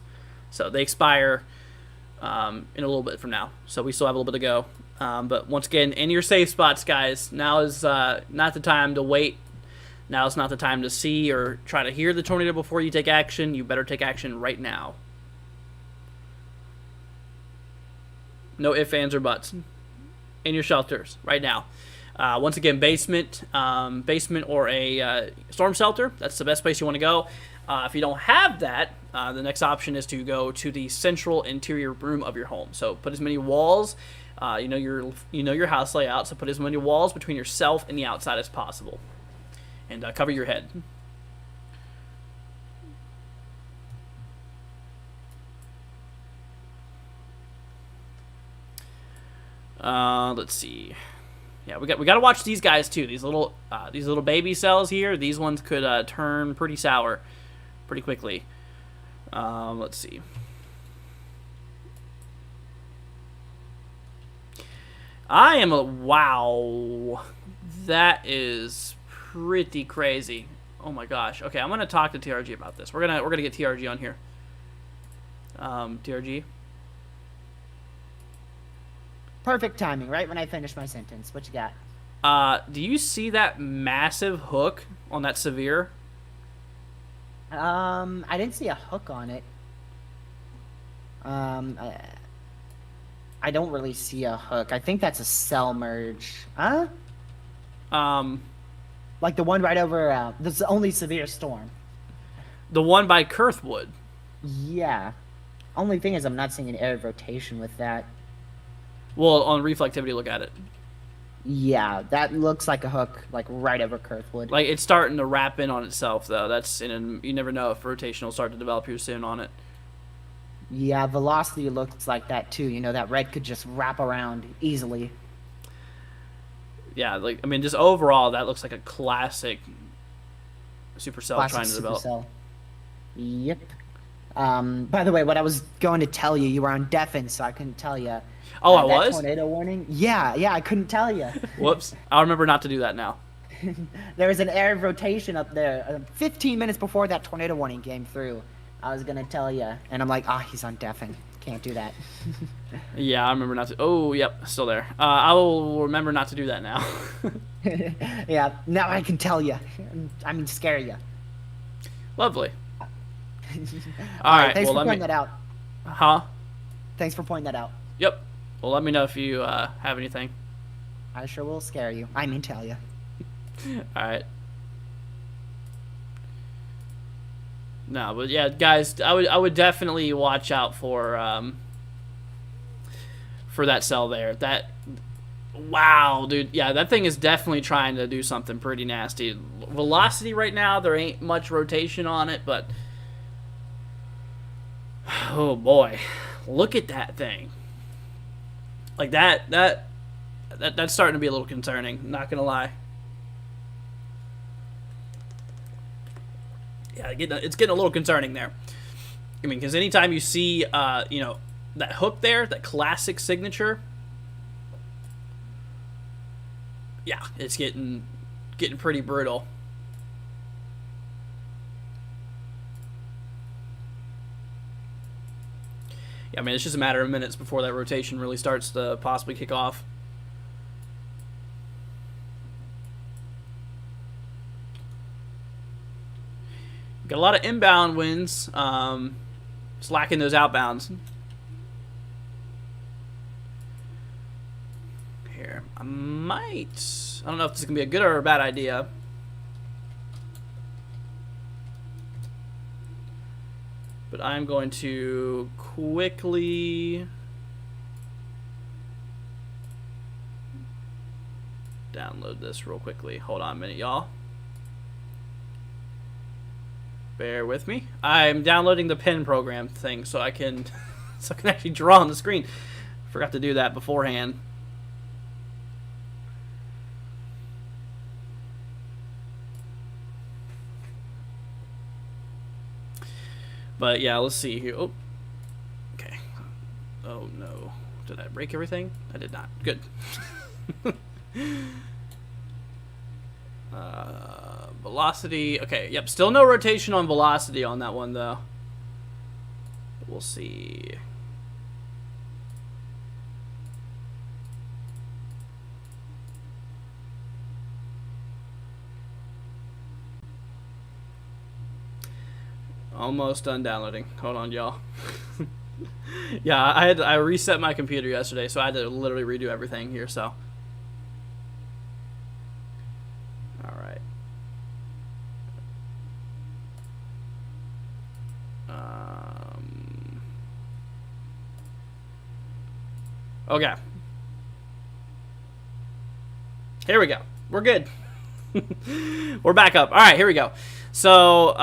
So they expire in a little bit from now. So we still have a little bit to go. But once again, in your safe spots, guys. Now is not the time to wait. Now is not the time to see or try to hear the tornado before you take action. You better take action right now. No ifs, ands, or buts. In your shelters right now. Once again, basement or a storm shelter. That's the best place you want to go. If you don't have that, the next option is to go to the central interior room of your home. So put as many walls, you know your house layout. So put as many walls between yourself and the outside as possible, and cover your head. Let's see. Yeah, we got to watch these guys too. These little baby cells here. These ones could turn pretty sour, pretty quickly. Let's see. Wow. That is pretty crazy. Oh my gosh. Okay, I'm gonna talk to TRG about this. We're gonna get TRG on here. TRG. Perfect timing, right when I finish my sentence. What you got? Do you see that massive hook on that severe? I didn't see a hook on it. I don't really see a hook. I think that's a cell merge. Huh? Like the one right over, this is the only severe storm. The one by Kurthwood. Yeah. Only thing is I'm not seeing an air rotation with that. Well, on reflectivity, look at it. Yeah, that looks like a hook, like right over Kurthwood. Like it's starting to wrap in on itself, though. You never know if rotation will start to develop here soon on it. Yeah, velocity looks like that too. You know, that red could just wrap around easily. Yeah, like I mean, just overall, that looks like a classic supercell trying to develop. Supercell. Yep. By the way, what I was going to tell you, you were on deafen, so I couldn't tell you. Oh, I that was? Tornado warning? Yeah, I couldn't tell you. Whoops. I'll remember not to do that now. There was an air rotation up there 15 minutes before that tornado warning came through. I was going to tell you, and I'm like, he's on deafen. Can't do that. Yeah, I remember not to. Oh, yep, still there. I will remember not to do that now. Yeah, now I can tell you. I mean, scare you. Lovely. All right, thanks well, for pointing that out. Huh? Thanks for pointing that out. Yep. Well, let me know if you have anything. I sure will scare you. I mean, tell you. All right. No, but yeah, guys, I would definitely watch out for that cell there. Wow, dude. Yeah, that thing is definitely trying to do something pretty nasty. Velocity right now, there ain't much rotation on it, but oh boy, look at that thing. Like that's starting to be a little concerning, not gonna lie. Yeah, it's getting a little concerning there. I mean, because anytime you see, that hook there, that classic signature, yeah, it's getting pretty brutal. Yeah, I mean, it's just a matter of minutes before that rotation really starts to possibly kick off. Got a lot of inbound winds, just lacking those outbounds. Here, I don't know if this is going to be a good or a bad idea. But I'm going to quickly download this real quickly. Hold on a minute, y'all. Bear with me. I'm downloading the pen program thing so I can actually draw on the screen. Forgot to do that beforehand. But yeah, let's see here. Oh, okay. Oh no, did I break everything? I did not. Good. Velocity. Okay, yep. Still no rotation on velocity on that one, though. We'll see. Almost done downloading. Hold on, y'all. Yeah, I reset my computer yesterday, so I had to literally redo everything here, so. Alright. Okay. Here we go. We're good. We're back up. Alright, here we go. So,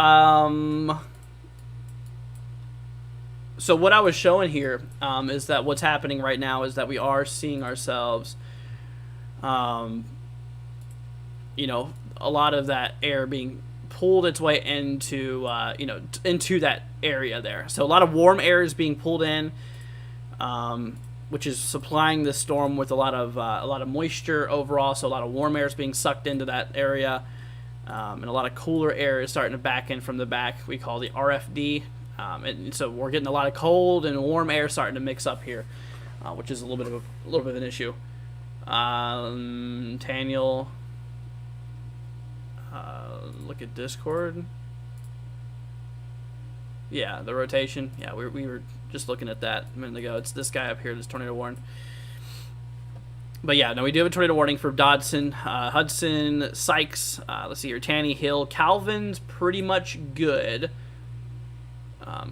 so what I was showing here is that what's happening right now is that we are seeing ourselves, you know, a lot of that air being pulled its way into, you know, into that area there. So a lot of warm air is being pulled in, which is supplying the storm with a lot of moisture overall. So a lot of warm air is being sucked into that area, and a lot of cooler air is starting to back in from the back. We call the RFD. And so we're getting a lot of cold and warm air starting to mix up here, which is a little bit of an issue. Daniel, look at Discord. Yeah, the rotation. Yeah, we were just looking at that a minute ago. It's this guy up here, this tornado warning. But yeah, no, we do have a tornado warning for Dodson, Hudson, Sykes. Let's see here, Tanny, Hill, Calvin's pretty much good.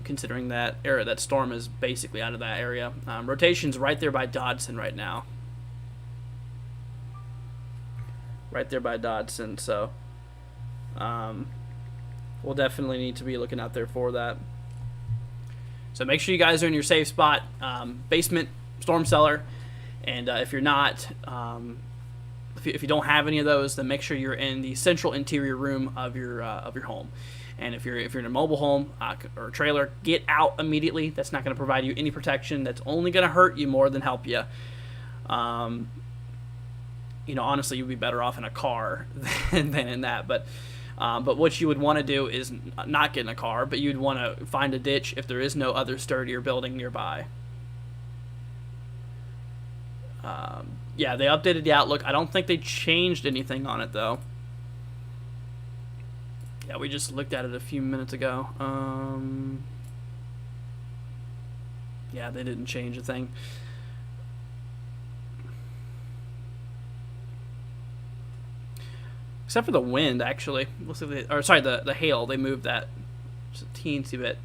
Considering that area, that storm is basically out of that area. Rotation's right there by Dodson right now. Right there by Dodson, so we'll definitely need to be looking out there for that. So make sure you guys are in your safe spot, basement, storm cellar, and if you're not, if you don't have any of those, then make sure you're in the central interior room of your home. And if you're in a mobile home or a trailer, get out immediately. That's not going to provide you any protection. That's only going to hurt you more than help you. You know, honestly, you'd be better off in a car than in that. But what you would want to do is not get in a car, but you'd want to find a ditch if there is no other sturdier building nearby. Yeah, they updated the Outlook. I don't think they changed anything on it, though. Yeah, we just looked at it a few minutes ago. Yeah, they didn't change a thing. Except for the wind, actually. Looks like or sorry, the hail. They moved that just a teensy bit.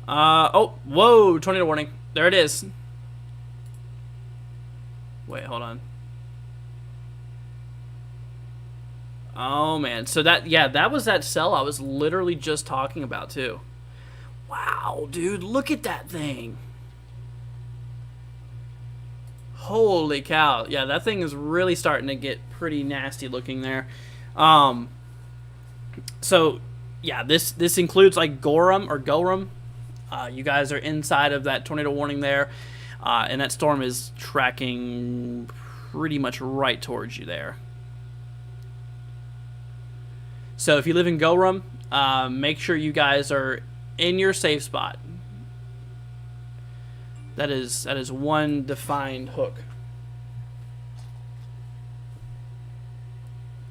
Oh, whoa, tornado warning. There it is. Wait, hold on. Oh, man. So that was that cell I was literally just talking about, too. Wow, dude, look at that thing. Holy cow. Yeah, that thing is really starting to get pretty nasty looking there. So, yeah, this includes, like, Gorham. You guys are inside of that tornado warning there, and that storm is tracking pretty much right towards you there. So if you live in Gorham, make sure you guys are in your safe spot. That is one defined hook.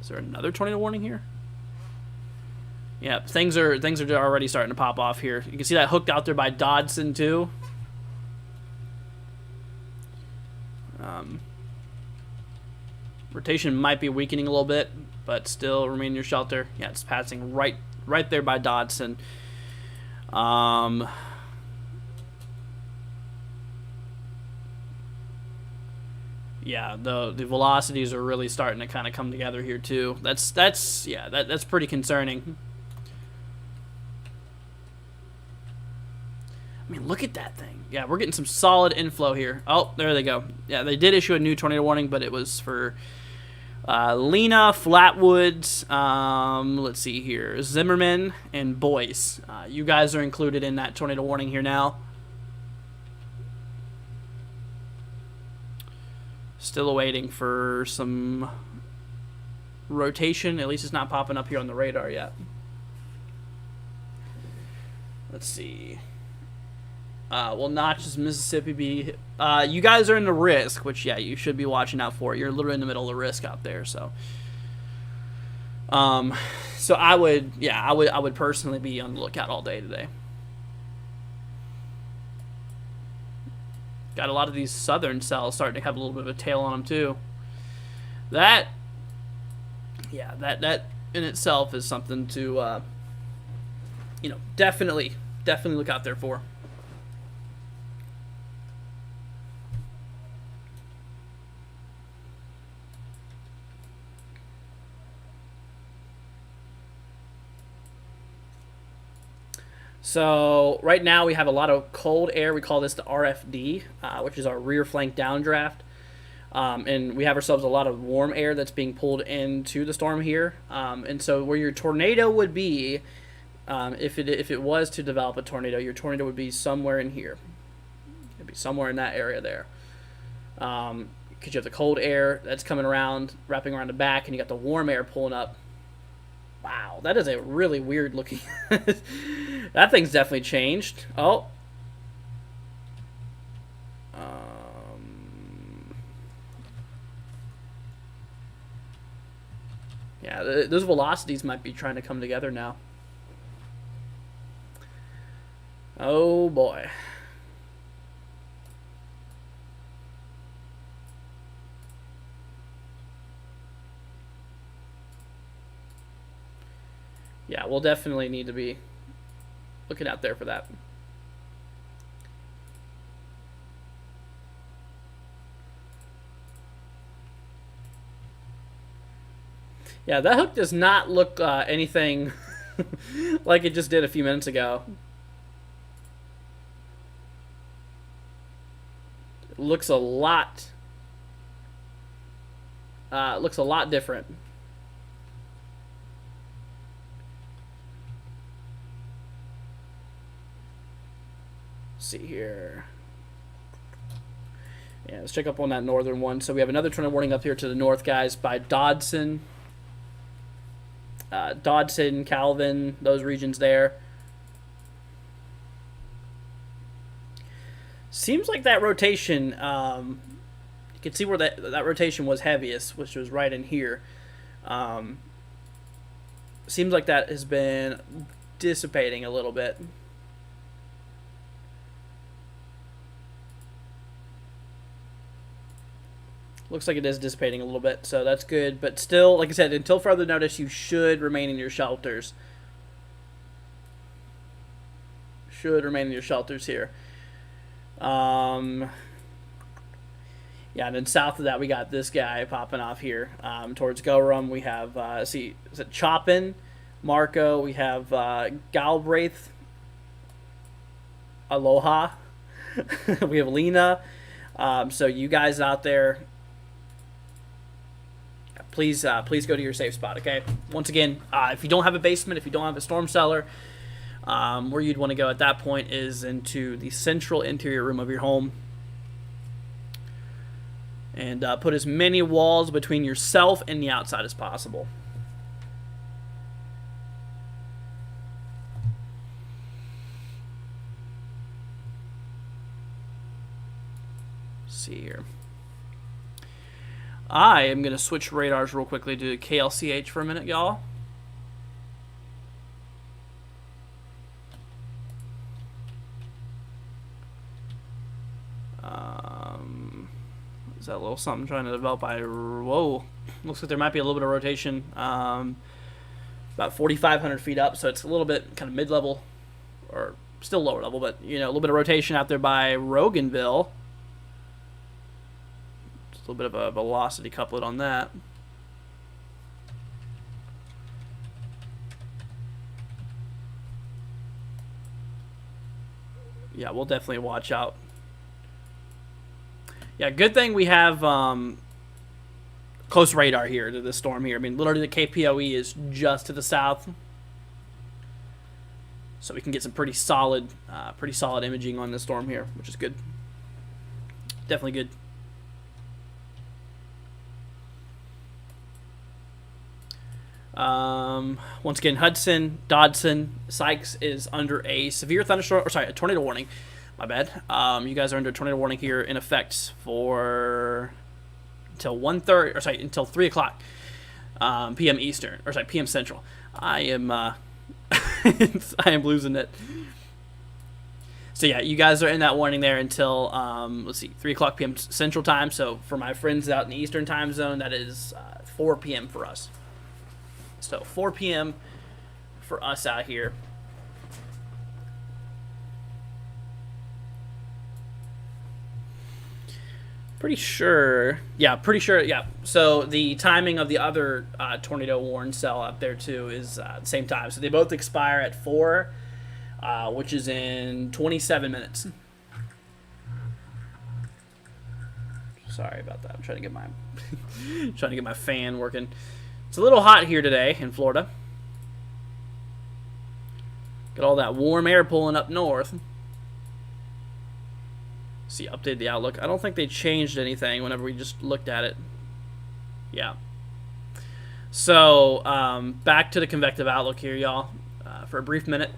Is there another tornado warning here? Yeah, things are already starting to pop off here. You can see that hooked out there by Dodson too. Rotation might be weakening a little bit, but still remain in your shelter. Yeah, it's passing right there by Dodson. Yeah, the velocities are really starting to kind of come together here too. That's pretty concerning. I mean, look at that thing. Yeah, we're getting some solid inflow here. Oh, there they go. Yeah, they did issue a new tornado warning, but it was for Lena, Flatwoods, let's see here, Zimmerman, and Boyce. You guys are included in that tornado warning here now. Still awaiting for some rotation. At least it's not popping up here on the radar yet. Let's see. Well, Notches, Mississippi be. You guys are in the risk, which yeah, you should be watching out for. You're literally in the middle of the risk out there, so. So I would personally be on the lookout all day today. Got a lot of these southern cells starting to have a little bit of a tail on them too. That in itself is something to, definitely look out there for. So right now we have a lot of cold air. We call this the RFD, which is our rear flank downdraft. And we have ourselves a lot of warm air that's being pulled into the storm here. And so where your tornado would be, if it was to develop a tornado, your tornado would be somewhere in here. It'd be somewhere in that area there. Because you have the cold air that's coming around, wrapping around the back, and you got the warm air pulling up. Wow, that is a really weird looking... That thing's definitely changed. Oh. Yeah, those velocities might be trying to come together now. Oh, boy. Yeah, we'll definitely need to be looking out there for that. Yeah, that hook does not look anything like it just did a few minutes ago. It looks a lot different. See here. Yeah, let's check up on that northern one. So we have another tornado warning up here to the north, guys, by Dodson, Calvin, those regions there. Seems like that rotation, you can see where that rotation was heaviest, which was right in here. Seems like that has been dissipating a little bit. Looks like it is dissipating a little bit, so that's good. But still, like I said, until further notice, you should remain in your shelters. Should remain in your shelters here. Yeah, and then south of that, we got this guy popping off here. Towards Gorham, we have, is it Chopin, Marco, we have Galbraith, Aloha. We have Lena. So you guys out there, please go to your safe spot, okay? Once again, if you don't have a basement, if you don't have a storm cellar, where you'd want to go at that point is into the central interior room of your home. And put as many walls between yourself and the outside as possible. Let's see here. I am going to switch radars real quickly to KLCH for a minute, y'all. Is that a little something trying to develop? Whoa. Looks like there might be a little bit of rotation. About 4,500 feet up, so it's a little bit kind of mid-level, or still lower level, but, you know, a little bit of rotation out there by Roganville. Just a little bit of a velocity couplet on that. Yeah, we'll definitely watch out. Yeah, good thing we have close radar here to this storm here. I mean, literally the KPOE is just to the south, so we can get some pretty solid imaging on this storm here, which is good. Definitely good. Once again, Hudson, Dodson, Sykes is under a severe thunderstorm, or sorry, a tornado warning. My bad. You guys are under a tornado warning here in effect for until 1:30, or sorry, until 3 o'clock p.m. Eastern, or sorry, p.m. Central. I am I am losing it. So yeah, you guys are in that warning there until let's see, 3 o'clock p.m. Central time. So for my friends out in the Eastern time zone, that is 4 p.m. for us. So 4 p.m. for us out here. Pretty sure. Yeah. So the timing of the other tornado warn cell up there too is the same time. So they both expire at 4, which is in 27 minutes. Sorry about that. I'm trying to get my fan working. It's a little hot here today in Florida. Got all that warm air pulling up north. See, update the outlook. I don't think they changed anything whenever we just looked at it. Yeah. So, back to the convective outlook here, y'all, for a brief minute.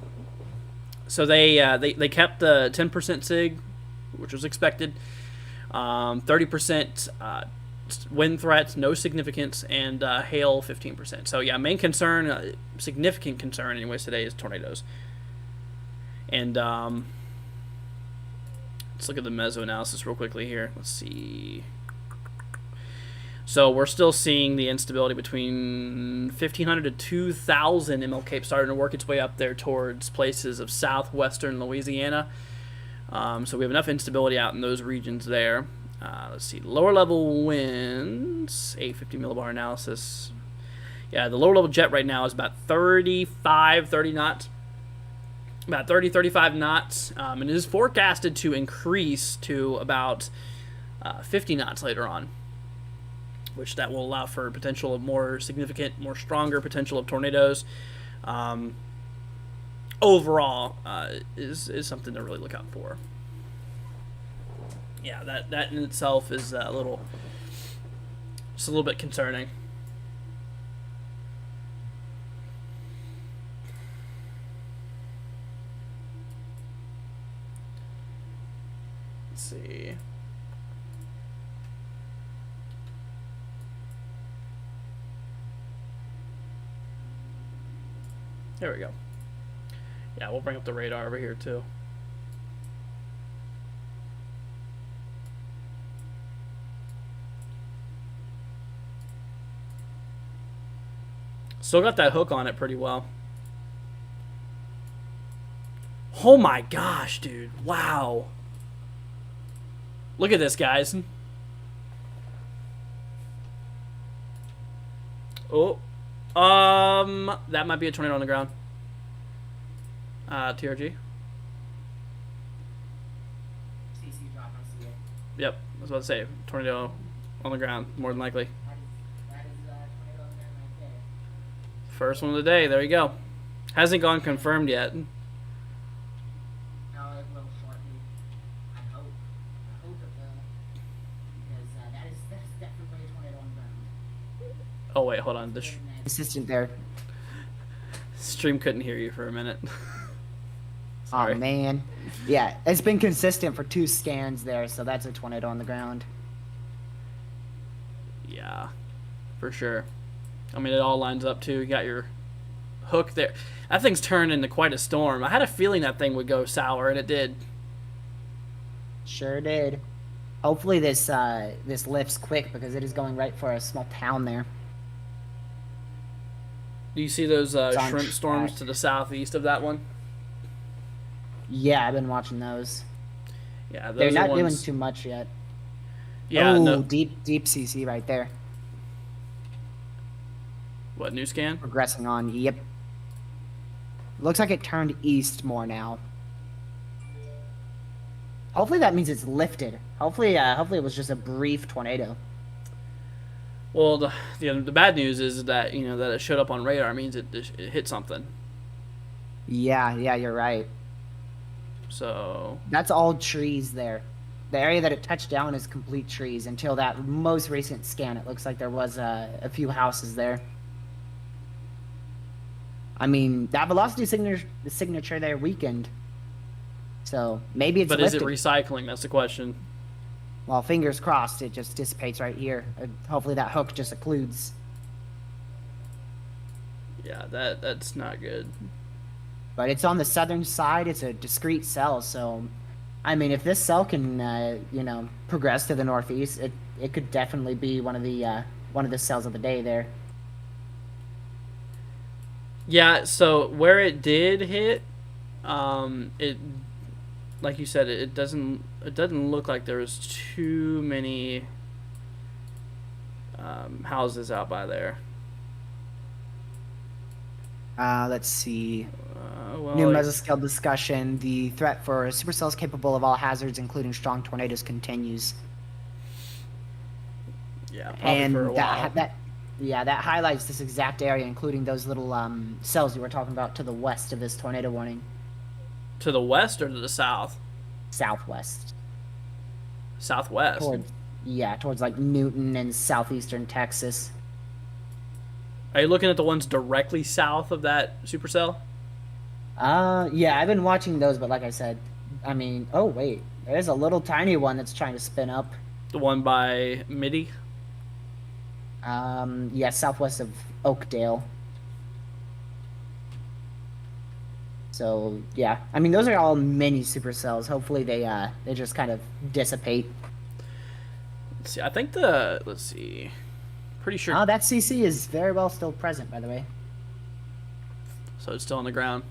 So they kept the 10% SIG, which was expected. 30% wind threats, no significance, and hail 15%. So yeah, main concern, significant concern anyways today is tornadoes. And let's look at the meso analysis real quickly here. Let's see. So we're still seeing the instability between 1,500 to 2,000 MLK starting to work its way up there towards places of southwestern Louisiana. So we have enough instability out in those regions there. Let's see, lower level winds, 850 millibar analysis. Yeah, the lower level jet right now is about 30 knots. About 35 knots. And it is forecasted to increase to about 50 knots later on, which that will allow for potential of more significant, more stronger potential of tornadoes. Overall, is something to really look out for. Yeah, that in itself is just a little bit concerning. Let's see. There we go. Yeah, we'll bring up the radar over here too. Still got that hook on it pretty well. Oh my gosh, dude. Wow. Look at this, guys. Oh. That might be a tornado on the ground. TRG. Yep, I was about to say, tornado on the ground, more than likely. First one of the day, there you go. Hasn't gone confirmed yet. No, it will shortly. I hope it will. Because that's definitely a tornado on the ground. Oh wait, hold on. The Assistant there. stream couldn't hear you for a minute. Oh man. Yeah, it's been consistent for 2 scans there, so that's a tornado on the ground. Yeah, for sure. I mean, it all lines up too. You got your hook there. That thing's turned into quite a storm. I had a feeling that thing would go sour, and it did. Sure did. Hopefully this lifts quick because it is going right for a small town there. Do you see those shrimp storms to the southeast of that one? Yeah, I've been watching those. Yeah, those they're not are doing ones... too much yet. Yeah, oh, no. deep CC right there. What, new scan? Progressing on. Yep. Looks like it turned east more now. Hopefully that means it's lifted. Hopefully it was just a brief tornado. Well, the bad news is that that it showed up on radar means it hit something. Yeah, yeah, you're right. So That's all trees there. The area that it touched down is complete trees until that most recent scan. It looks like there was a few houses there. I mean, that velocity signature there weakened. So maybe it's but lifted. is it recycling? That's the question. Well, fingers crossed, it just dissipates right here. Hopefully that hook just occludes. Yeah, that's not good. But it's on the southern side. It's a discrete cell, so I mean, if this cell can, progress to the northeast, it could definitely be one of the cells of the day there. Yeah, so where it did hit, it like you said, it doesn't look like there was too many houses out by there. Let's see. Well, New like, mesoscale discussion. The threat for supercells capable of all hazards, including strong tornadoes, continues. yeah, probably for a while. That highlights this exact area, including those little cells you were talking about to the west of this tornado warning. To the west or to the south? Southwest. Southwest. Towards like Newton and southeastern Texas. Are you looking at the ones directly south of that supercell? Yeah, I've been watching those, but like I said, I mean, oh wait, there's a little tiny one that's trying to spin up. The one by Midi? Yeah, southwest of Oakdale. So yeah, I mean those are all mini supercells. Hopefully they just kind of dissipate. Let's see. I think let's see. Pretty sure. Oh, that CC is very well still present, by the way. So it's still on the ground.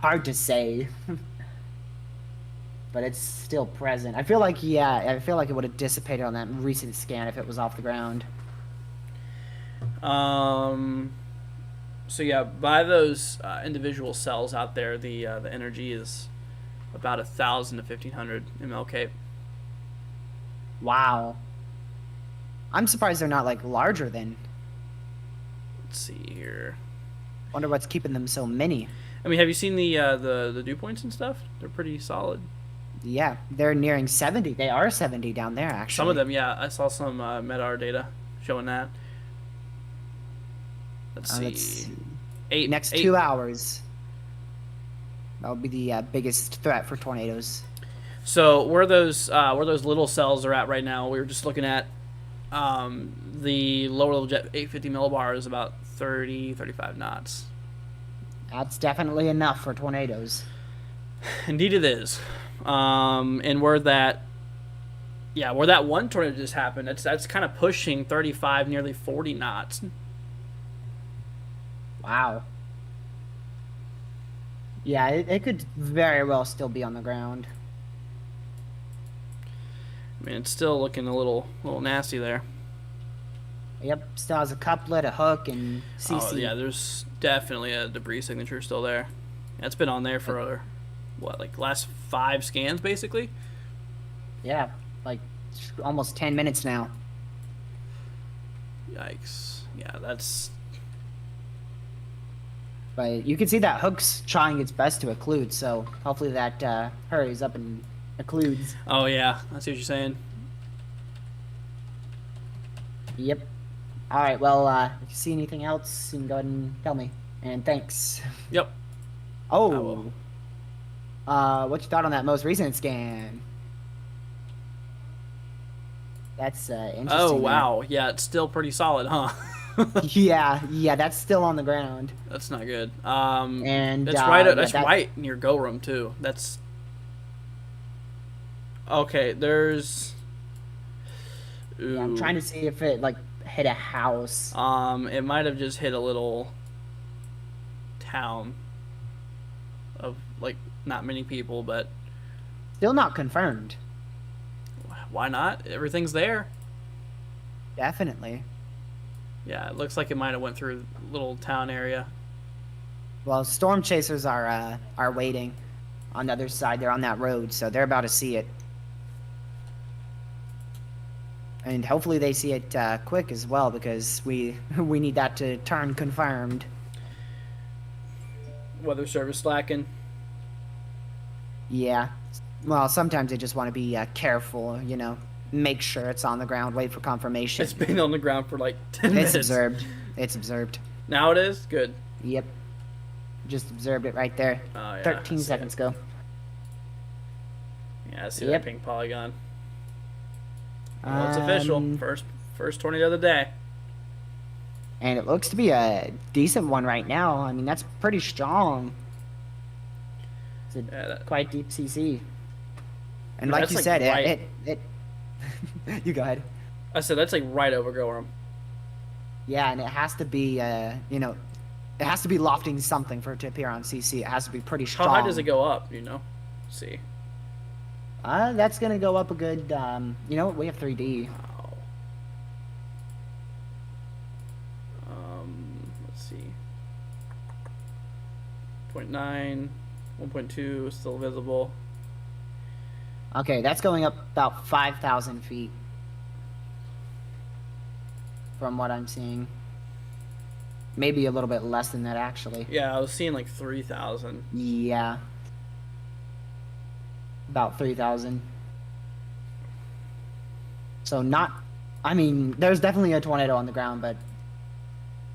Hard to say. But it's still present. I feel like it would have dissipated on that recent scan if it was off the ground. So yeah, by those individual cells out there, the energy is about 1,000 to 1,500 mLK. Wow. I'm surprised they're not like larger than. Let's see here. Wonder what's keeping them so mini. I mean, have you seen the dew points and stuff? They're pretty solid. Yeah, they're nearing 70. They are 70 down there, actually. Some of them, yeah. I saw some MEDAR data showing that. Let's see. Next 2 hours. That would be the biggest threat for tornadoes. So where those little cells are at right now, we were just looking at the lower level jet 850 millibar is about 35 knots. That's definitely enough for tornadoes. Indeed it is. And where that one tornado just happened, that's kind of pushing 35, nearly 40 knots. Wow. Yeah, it could very well still be on the ground. I mean, it's still looking a little nasty there. Yep, still has a couplet, a hook, and CC. Oh yeah, there's definitely a debris signature still there. It's been on there for last 5 scans basically. Yeah, like almost 10 minutes now. Yikes! Yeah, that's. But you can see that hook's trying its best to occlude, so hopefully that hurries up and occludes. Oh yeah, I see what you're saying. Yep. All right. Well, if you see anything else, you can go ahead and tell me. And thanks. Yep. Oh. What you thought on that most recent scan? That's interesting. Oh wow, yeah, it's still pretty solid, huh? yeah, that's still on the ground. That's not good. And that's right near Go Room too. That's okay. There's. Ooh. Yeah, I'm trying to see if it like hit a house. It might have just hit a little town of like not many people, but still not confirmed. Why not? Everything's there. Definitely. Yeah, it looks like it might have went through a little town area. Well, storm chasers are waiting on the other side. They're on that road, so they're about to see it. And hopefully they see it quick as well, because we we need that to turn confirmed. Weather service slacking. Yeah. Well, sometimes they just want to be careful, make sure it's on the ground, wait for confirmation. It's been on the ground for like 10 It's minutes. observed. It's observed. Now it is? Good. Yep. Just observed it right there. Oh, yeah, 13 I see seconds it. ago. Yeah, I see Yep. that pink polygon. Well, it's official. First tornado of the day. And it looks to be a decent one right now. I mean, that's pretty strong. It's a Yeah, quite deep CC. And Yeah, like that's you like said, right- it you go ahead. I said that's like right over Gorham. Yeah, and it has to be, it has to be lofting something for it to appear on CC. It has to be pretty How strong. high does it go up, See. That's gonna go up a good, we have 3D. Wow. Let's see. 0.9, 1.2 is still visible. Okay, that's going up about 5,000 feet. From what I'm seeing. Maybe a little bit less than that, actually. Yeah, I was seeing like 3,000. Yeah. About 3,000. So there's definitely a tornado on the ground, but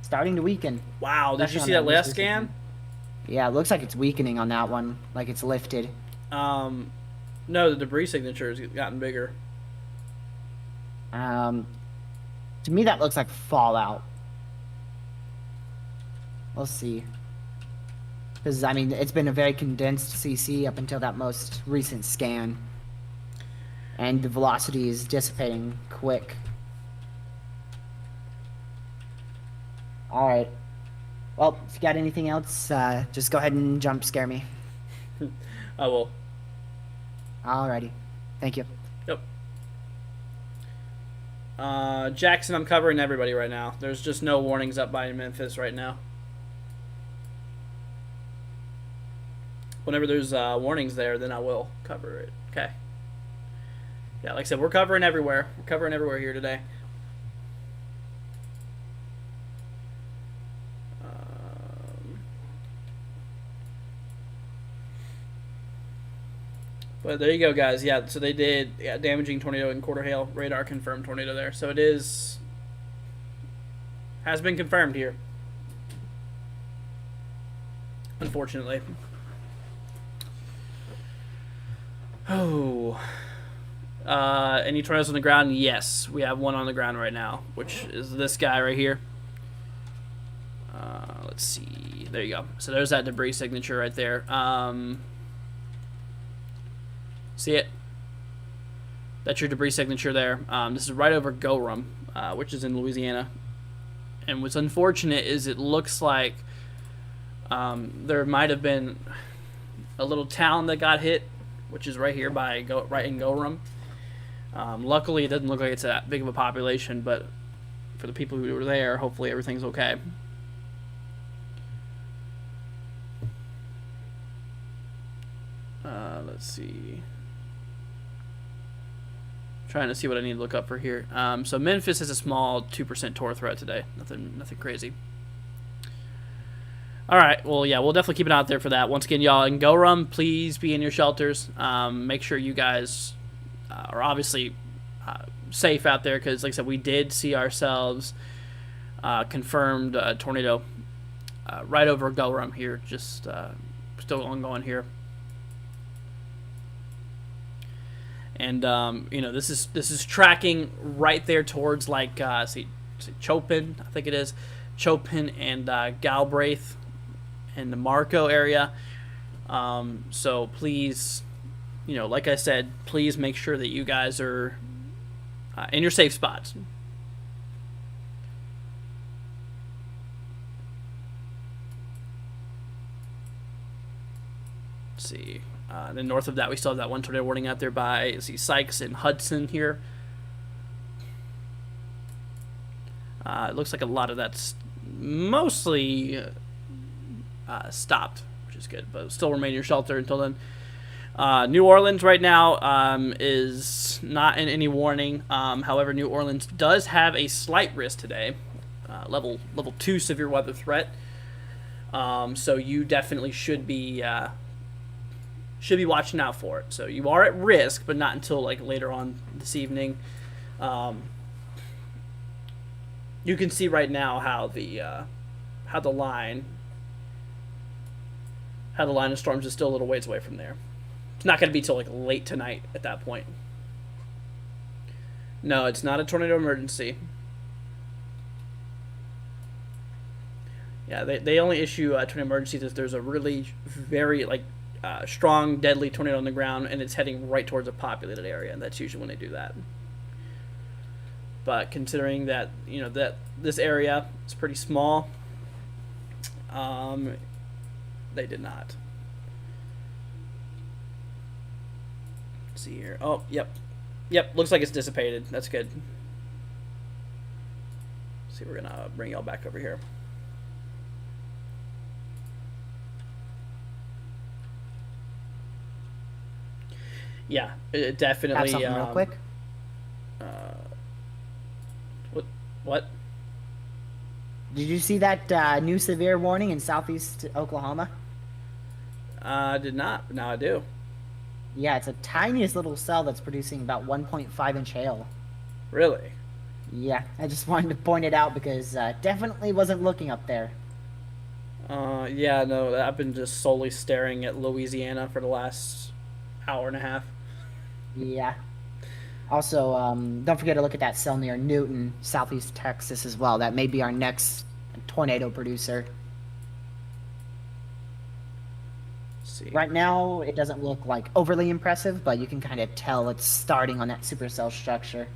starting to weaken. Wow, did you Especially see on that that last most scan? recent Yeah, it looks like it's weakening on that one. Like it's lifted. No, the debris signature has gotten bigger. To me, that looks like fallout. We'll see. Because, it's been a very condensed CC up until that most recent scan. And the velocity is dissipating quick. Alright. Well, if you got anything else, just go ahead and jump scare me. I will. Alrighty. Thank you. Yep. Jackson, I'm covering everybody right now. There's just no warnings up by Memphis right now. Whenever there's warnings there, then I will cover it. Okay. Yeah, like I said, we're covering everywhere. We're covering everywhere here today. But there you go, guys. Yeah, so they did damaging tornado in quarter hail. Radar confirmed tornado there. So it has been confirmed here. Unfortunately. Oh. Any tornadoes on the ground? Yes, we have one on the ground right now, which is this guy right here. Let's see. There you go. So there's that debris signature right there. See it? That's your debris signature there. This is right over Gorham, which is in Louisiana. And what's unfortunate is it looks like there might have been a little town that got hit, which is right here right in Gorham. Luckily, it doesn't look like it's that big of a population, but for the people who were there, hopefully everything's okay. Let's see. Trying to see what I need to look up for here. So Memphis is a small 2% tor threat today. Nothing crazy. All right. Well, yeah, we'll definitely keep it out there for that. Once again, y'all, in Gorham, please be in your shelters. Make sure you guys are obviously safe out there because, like I said, we did see ourselves confirmed tornado right over Gorham here. Just still ongoing here. And this is tracking right there towards see Chopin, I think it is, Chopin and Galbraith and the Marco area. So please, like I said, please make sure that you guys are in your safe spots. Let's see. Then north of that, we still have that one tornado warning out there by Sykes and Hudson here. It looks like a lot of that's mostly stopped, which is good, but still remain in your shelter until then. New Orleans right now is not in any warning. However, New Orleans does have a slight risk today, level 2 severe weather threat. So you definitely should be watching out for it. So you are at risk, but not until like later on this evening. You can see right now how the line of storms is still a little ways away from there. It's not going to be till like late tonight at that point. No, it's not a tornado emergency. Yeah, they only issue tornado emergencies if there's a really very strong, deadly tornado on the ground and it's heading right towards a populated area. And that's usually when they do that. But considering that that this area is pretty small, they did not. Let's see here. Oh, yep. Looks like it's dissipated. That's good. Let's see, we're gonna bring y'all back over here. Yeah, it definitely. Have something real quick. What? Did you see that new severe warning in southeast Oklahoma? I did not, but now I do. Yeah, it's a tiniest little cell that's producing about 1.5-inch hail. Really? Yeah, I just wanted to point it out because definitely wasn't looking up there. Yeah, no, I've been just solely staring at Louisiana for the last hour and a half. Yeah. Also, don't forget to look at that cell near Newton, southeast Texas as well. That may be our next tornado producer. Let's see. Right now, it doesn't look like overly impressive, but you can kind of tell it's starting on that supercell structure.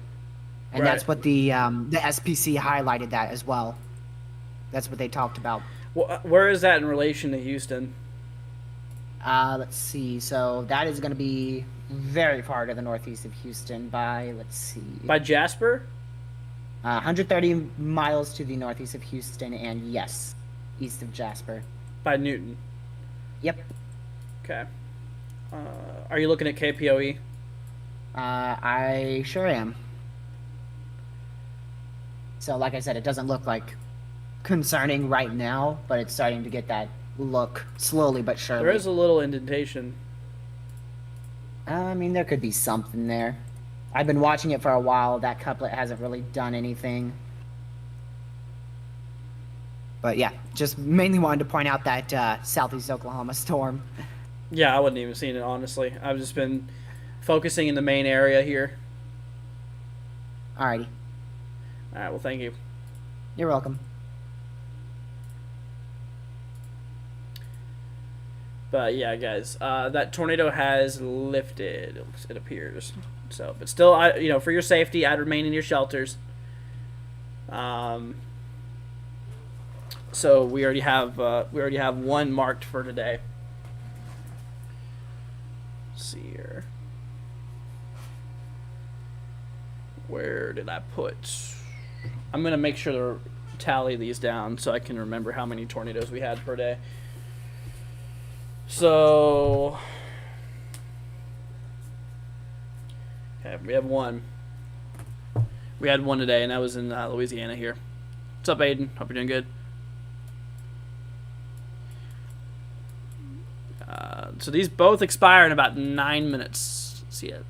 And Right. that's what the SPC highlighted that as well. That's what they talked about. Well, where is that in relation to Houston? Let's see. So that is going to be very far to the northeast of Houston by, let's see. By Jasper? 130 miles to the northeast of Houston, and yes, east of Jasper. By Newton. Yep. Okay. Are you looking at KPOE? I sure am. So, like I said, it doesn't look like concerning right now, but it's starting to get that look slowly but surely. There is a little indentation. I mean, there could be something there. I've been watching it for a while. That couplet hasn't really done anything. But yeah, just mainly wanted to point out that southeast Oklahoma storm. Yeah, I wouldn't even seen it, honestly. I've just been focusing in the main area here. Alrighty. All right, well, thank you. You're welcome. But yeah, guys, that tornado has lifted. It appears. So, but still, for your safety, I'd remain in your shelters. So we already have one marked for today. Let's see here. Where did I put? I'm gonna make sure to tally these down so I can remember how many tornadoes we had per day. So, okay, we have one. We had one today, and that was in Louisiana here. What's up, Aiden? Hope you're doing good. So these both expire in about 9 minutes. Let's see it.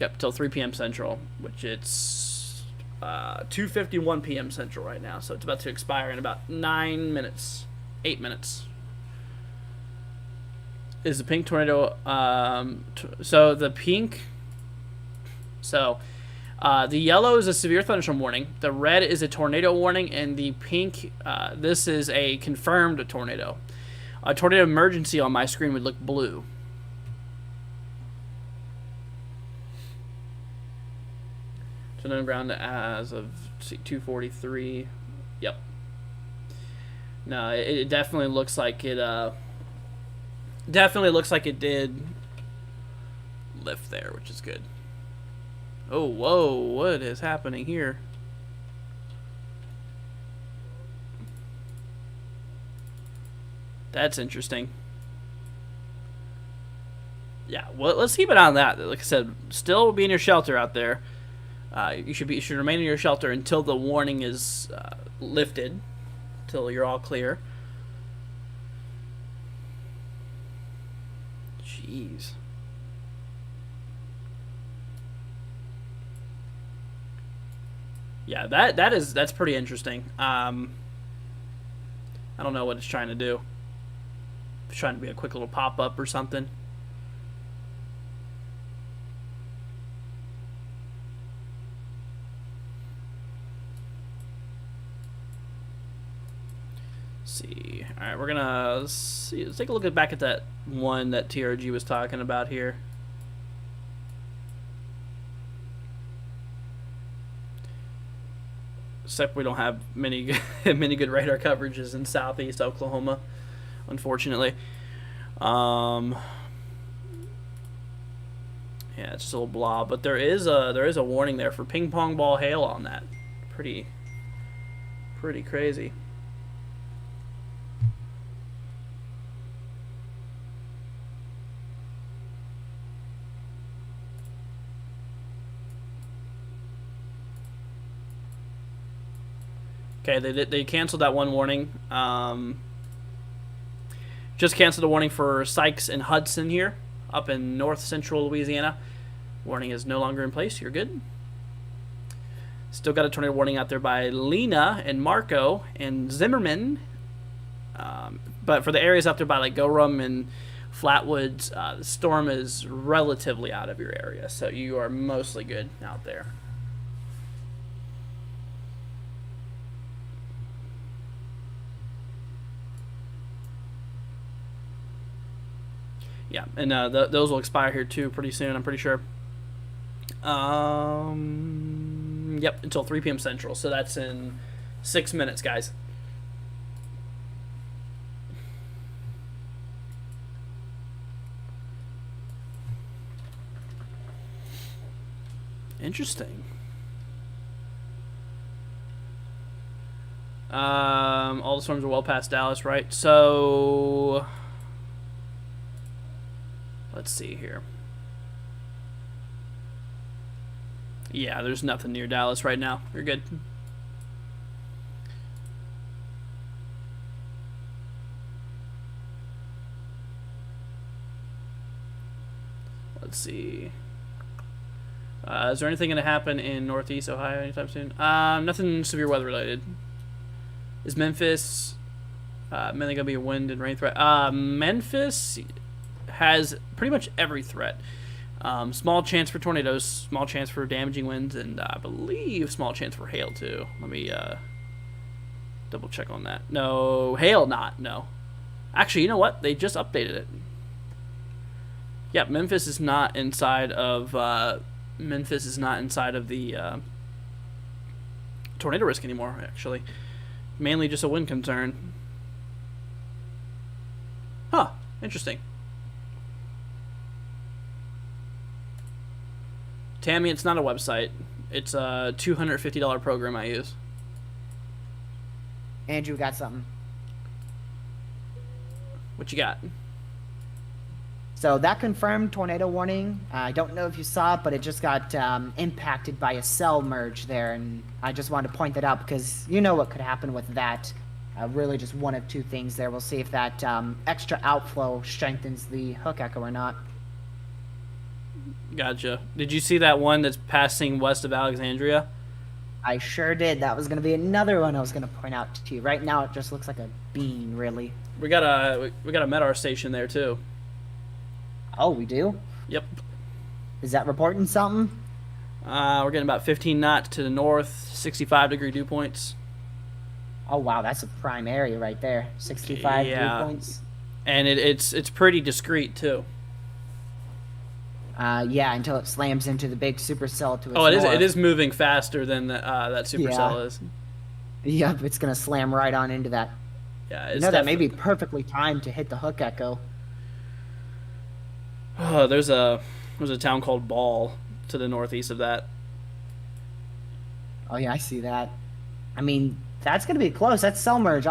Yep, till 3 p.m. Central, which it's 2:51 p.m. Central right now. So it's about to expire in about 9 minutes, 8 minutes. Is the pink tornado? So the pink. So the yellow is a severe thunderstorm warning. The red is a tornado warning, and the pink. This is a confirmed tornado. A tornado emergency on my screen would look blue. Tornado ground as of 2:43. Yep. No, it definitely looks like it. Definitely looks like it did lift there, which is good. Oh, whoa! What is happening here? That's interesting. Yeah, well, let's keep it on that. Like I said, still be in your shelter out there. You should remain in your shelter until the warning is lifted, until you're all clear. Jeez. Yeah, that's pretty interesting. I don't know what it's trying to do. It's trying to be a quick little pop up or something. See. All right, we're gonna see. Let's take a look back at that one that TRG was talking about here. Except we don't have many good radar coverages in southeast Oklahoma, unfortunately. Yeah, it's just a little blob, but there is a warning there for ping pong ball hail on that. Pretty crazy. Okay, they canceled that one warning. Just canceled a warning for Sykes and Hudson here, up in north central Louisiana. Warning is no longer in place. You're good. Still got a tornado warning out there by Lena and Marco and Zimmerman. But for the areas out there by like Gorham and Flatwoods, the storm is relatively out of your area, so you are mostly good out there. Yeah, and those will expire here too pretty soon, I'm pretty sure. Yep, until 3 p.m. Central, so that's in 6 minutes, guys. Interesting. All the storms are well past Dallas, right? So let's see here. Yeah, there's nothing near Dallas right now. You're good. Let's see. Is there anything going to happen in Northeast Ohio anytime soon? Nothing severe weather related. Is Memphis mainly going to be a wind and rain threat? Memphis has pretty much every threat. Small chance for tornadoes, small chance for damaging winds, and I believe small chance for hail too. Let me double check on that. No, hail not, no. Actually, you know what? They just updated it. Yeah, Memphis is not inside of the tornado risk anymore, actually. Mainly just a wind concern. Huh, interesting. Tammy, it's not a website. It's a $250 program I use. Andrew got something. What you got? So that confirmed tornado warning. I don't know if you saw it, but it just got impacted by a cell merge there, and I just wanted to point that out because you know what could happen with that. Really just one of two things there. We'll see if that extra outflow strengthens the hook echo or not. Gotcha. Did you see that one that's passing west of Alexandria? I sure did. That was going to be another one I was going to point out to you. Right now, it just looks like a bean, really. We got a MEDAR station there too. Oh, we do? Yep. Is that reporting something? We're getting about 15 knots to the north, 65-degree dew points. Oh wow, that's a prime area right there. 65 dew points. And it's pretty discreet too. Yeah, until it slams into the big supercell to its north. north. It is moving faster than that supercell is. Yep, it's gonna slam right on into that. Yeah, it's that may be perfectly timed to hit the hook echo. Oh, there's a town called Ball to the northeast of that. Oh yeah, I see that. I mean, that's gonna be close. That's cell merge.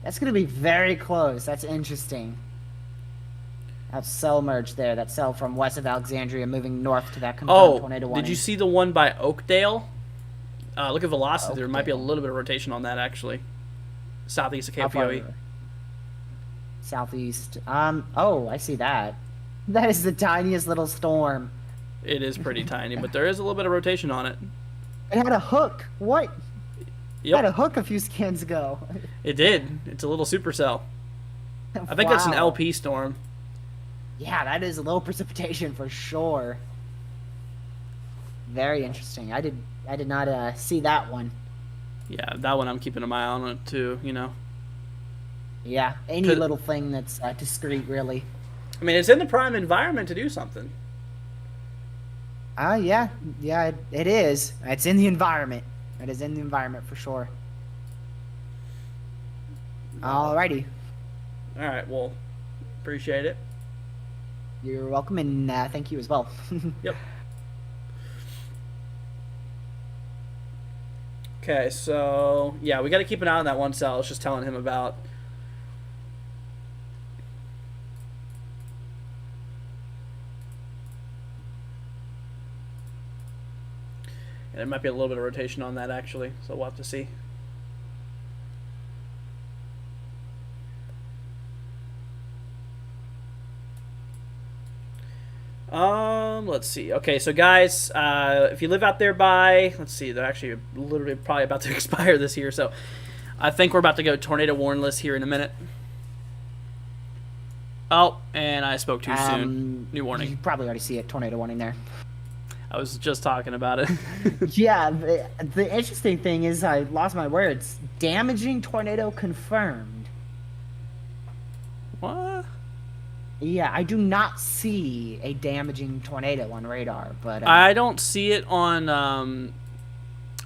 That's going to be very close. That's interesting. That cell merge there. That cell from west of Alexandria moving north to that confirmed Oh, tornado warning. did you see the one by Oakdale? Look at velocity. There might be a Oakdale. little bit of rotation on that, actually. Southeast of How far? KPOE. Southeast. Oh, I see that. That is the tiniest little storm. It is pretty tiny, but there is a little bit of rotation on it. It had a hook. What? It had a Yep, hook a few scans ago. it did. It's a little supercell. I think that's an Wow. LP storm. Yeah, that is low precipitation for sure. Very interesting. I did not see that one. Yeah, that one I'm keeping an eye on it too, you know. Yeah, any Could- little thing that's discreet, really. I mean, it's in the prime environment to do something. Yeah, it is. It's in the environment. It is in the environment for sure. Alrighty, All right, well, appreciate it. you're welcome, and thank you as well. Yep. Okay, so yeah, we got to keep an eye on that one cell. I was just telling him about. And it might be a little bit of rotation on that actually, so we'll have to see. Let's see. Okay, so guys, if you live out there by, let's see, they're actually literally probably about to expire this year, so I think we're about to go tornado warn list here in a minute. Oh, and I spoke too soon. New You warning. probably already see it. Tornado warning there. I was just talking about it. Yeah, the interesting thing is I lost my words. Damaging tornado confirmed. What? Yeah, I do not see a damaging tornado on radar, but I don't see it on.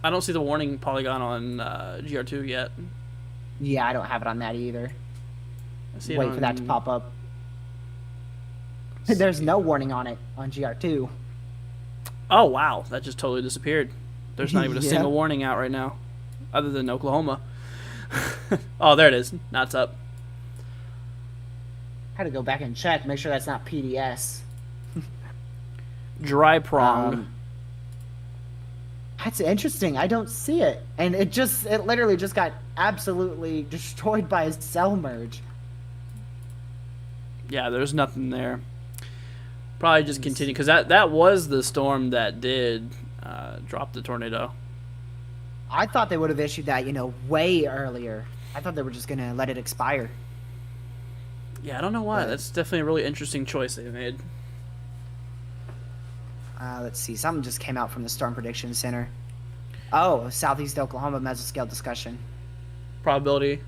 I don't see the warning polygon on GR2 yet. yeah, I don't have it on that either. I see it Wait for that to on- pop up. There's no warning on it on GR2. Oh wow, that just totally disappeared. There's not even a Yeah. single warning out right now, other than Oklahoma. Oh, there it is. Now it's up. Had to go back and check, make sure that's not PDS. Dry prong. That's interesting. I don't see it, and it literally just got absolutely destroyed by a cell merge. Yeah, there's nothing there. Probably just continue because that was the storm that did drop the tornado. I thought they would have issued that, way earlier. I thought they were just gonna let it expire. Yeah, I don't know why. But- That's definitely a really interesting choice they made. Let's see. Something just came out from the Storm Prediction Center. Oh, Southeast Oklahoma mesoscale discussion. Probability.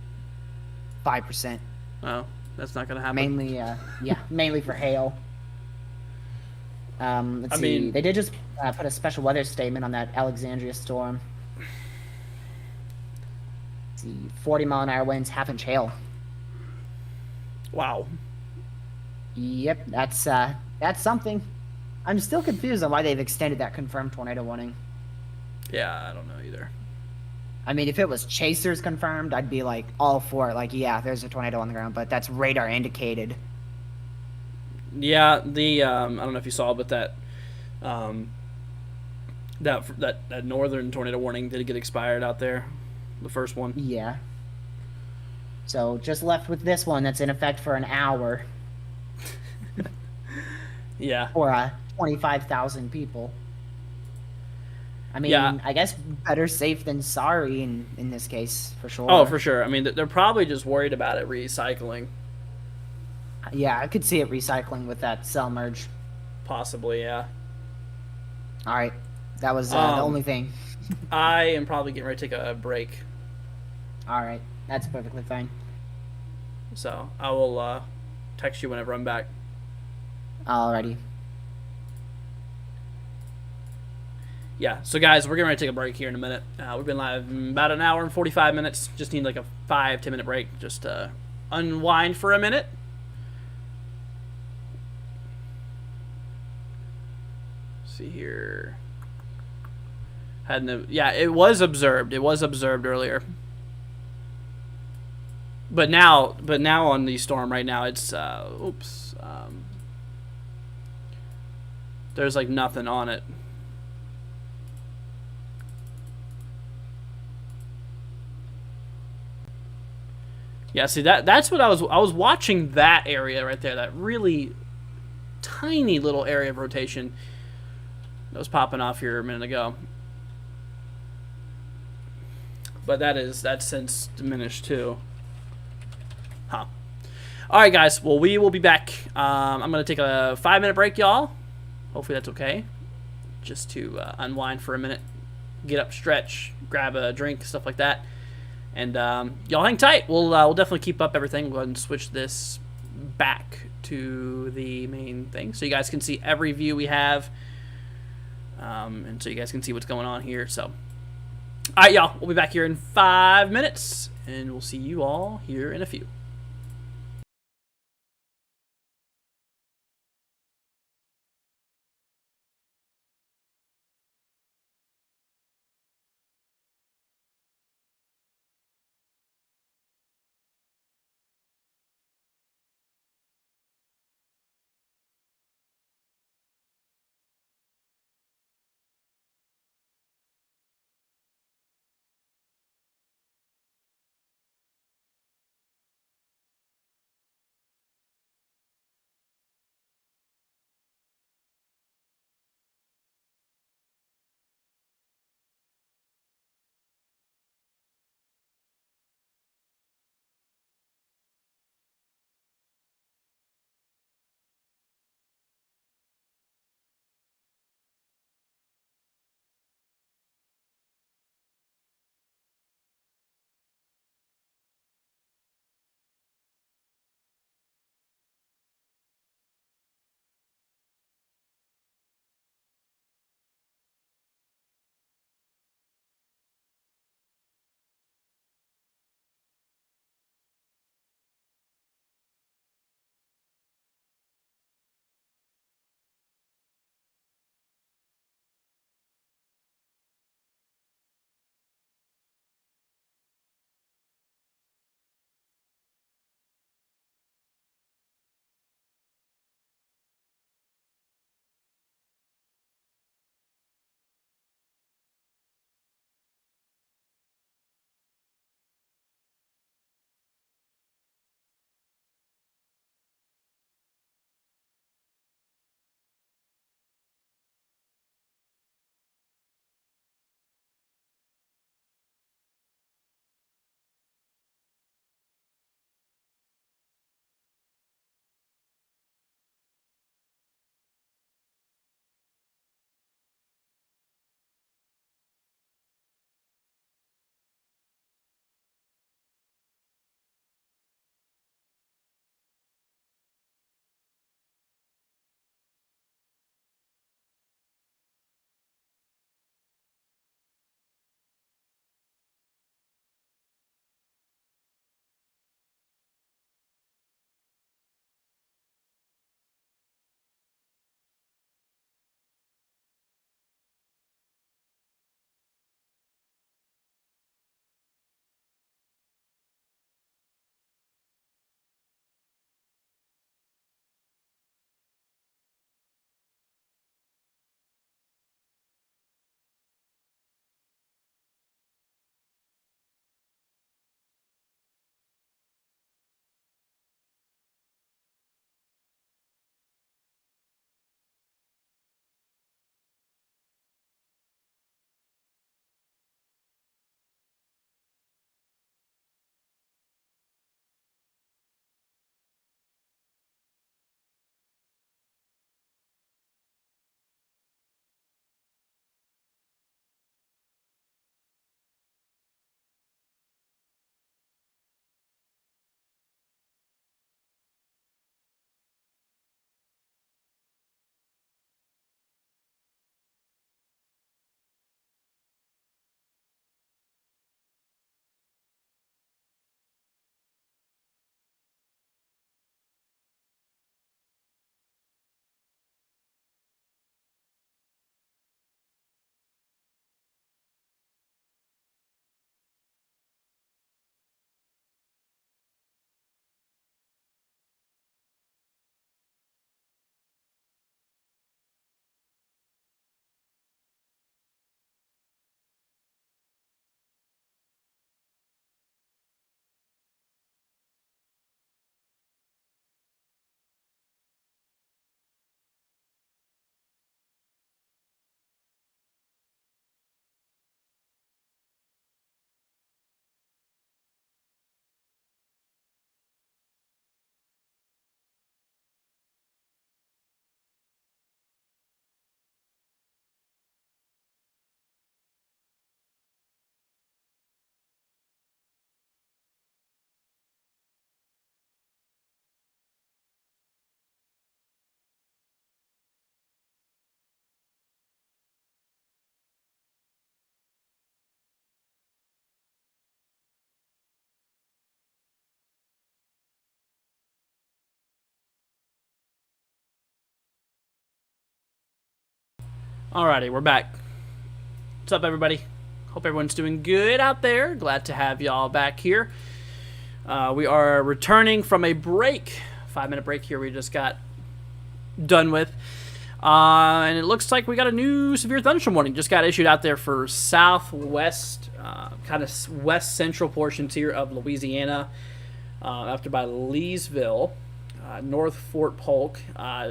5%. Oh, that's not gonna happen. Mainly, mainly for hail. Let's I see. mean- They did just put a special weather statement on that Alexandria storm. Let's see, 40-mile-an-hour winds, half-inch hail. Wow. Yep, that's something. I'm still confused on why they've extended that confirmed tornado warning. Yeah, I don't know either. I mean, if it was chasers confirmed, I'd be like all for it. Like, yeah, there's a tornado on the ground, but that's radar indicated. Yeah, the I don't know if you saw, but that that northern tornado warning did get expired out there, the first one. Yeah. So just left with this one that's in effect for an hour Yeah. for 25,000 people. I mean, Yeah. I guess better safe than sorry in this case, for sure. Oh, for sure. I mean, they're probably just worried about it recycling, Yeah, I could see it recycling with that cell merge. possibly. Yeah. All right. That was the only thing. I am probably getting ready to take a break, All right. That's perfectly fine. so I will text you whenever I'm back. Alrighty. Yeah. So guys, we're getting ready to take a break here in a minute. We've been live about an hour and 45 minutes. Just need like a 5-10 minute break, just to unwind for a minute. See here. Yeah, it was observed. It was observed earlier. But now on the storm right now, it's oops. There's like nothing on it. Yeah, see that's what I was watching that area right there, that really tiny little area of rotation that was popping off here a minute ago. But that's since diminished too. Huh. All right, guys. Well, we will be back. I'm gonna take a 5-minute break, y'all. Hopefully that's okay. Just to unwind for a minute, get up, stretch, grab a drink, stuff like that. And y'all hang tight. We'll definitely keep up everything. We'll go ahead and switch this back to the main thing so you guys can see every view we have, and so you guys can see what's going on here. So, all right, y'all. We'll be back here in 5 minutes, and we'll see you all here in a few. Alrighty, we're back. What's up, everybody? Hope everyone's doing good out there. Glad to have y'all back here. We are returning from a break, 5-minute break here we just got done with. And it looks like we got a new severe thunderstorm warning. Just got issued out there for southwest, kind of west central portions here of Louisiana, after by Leesville, North Fort Polk,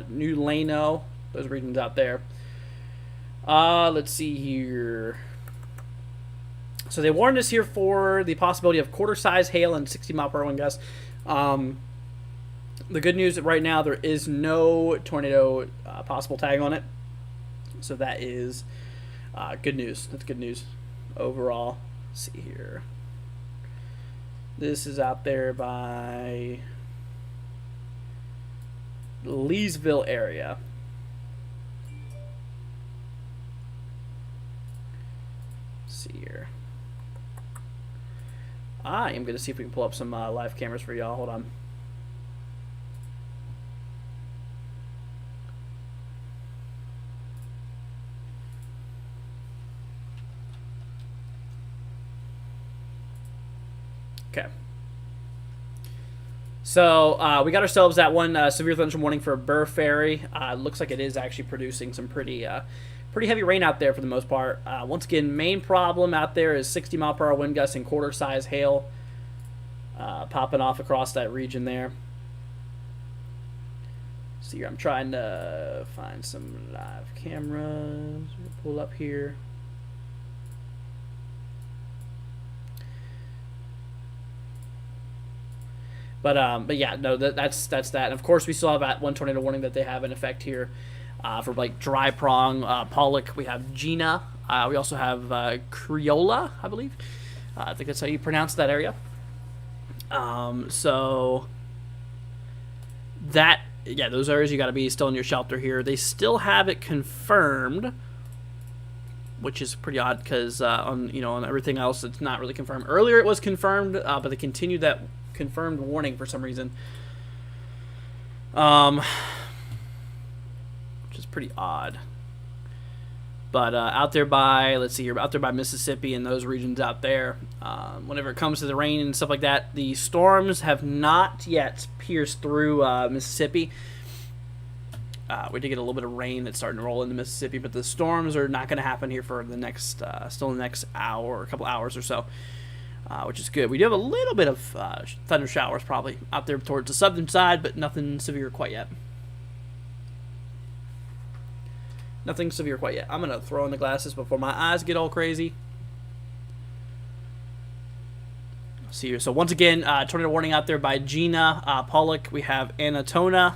New Lano, those regions out there. Let's see here. So they warned us here for the possibility of quarter-size hail and 60-mile-per-hour wind gusts. The good news right now, there is no tornado possible tag on it. So that is good news. That's good news overall. Let's see here. This is out there by Leesville area. Let's see here. I am going to see if we can pull up some live cameras for y'all. Hold on. Okay. So we got ourselves that one severe thunderstorm warning for Burr Ferry. Looks like it is actually producing some pretty heavy rain out there for the most part. Once again, main problem out there is 60-mile-per-hour wind gusts and quarter-size hail popping off across that region there. See here, I'm trying to find some live cameras. Pull up here. But yeah, no, that's that. And of course, we still have that one tornado warning that they have in effect here for like Dry Prong, Pollock. We have Gina. We also have Creola, I believe. I think that's how you pronounce that area. So that, yeah, those areas you got to be still in your shelter here. They still have it confirmed, which is pretty odd because on everything else it's not really confirmed. Earlier it was confirmed, but they continued that confirmed warning for some reason, which is pretty odd. But out there by, let's see here, out there by Mississippi and those regions out there, whenever it comes to the rain and stuff like that, the storms have not yet pierced through Mississippi. We did get a little bit of rain that's starting to roll into Mississippi, but the storms are not going to happen here for the next, still in the next hour or a couple hours or so. Which is good. We do have a little bit of thunder showers probably out there towards the southern side, but nothing severe quite yet. Nothing severe quite yet. I'm going to throw in the glasses before my eyes get all crazy. See here. So once again, tornado warning out there by Gina, Pollock. We have Antonia,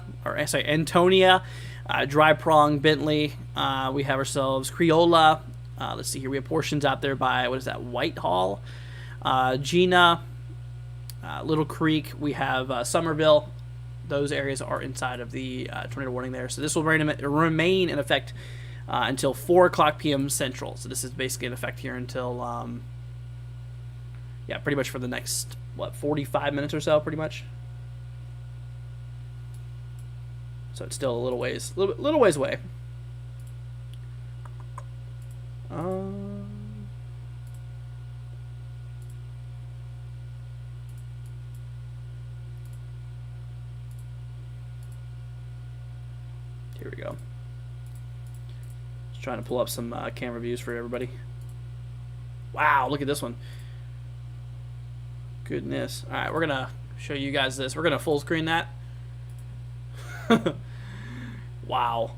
Dry Prong, Bentley. We have ourselves Creola. Let's see here. We have portions out there by, what is that, Whitehall. Gina, Little Creek, we have Somerville. Those areas are inside of the tornado warning there. So this will remain in effect until 4 o'clock p.m. Central. So this is basically in effect here until, yeah, pretty much for the next, 45 minutes or so, pretty much. So it's still a little ways away. Here we go. Just trying to pull up some camera views for everybody. Wow, look at this one. Goodness. All right, we're going to show you guys this. We're going to full screen that. Wow.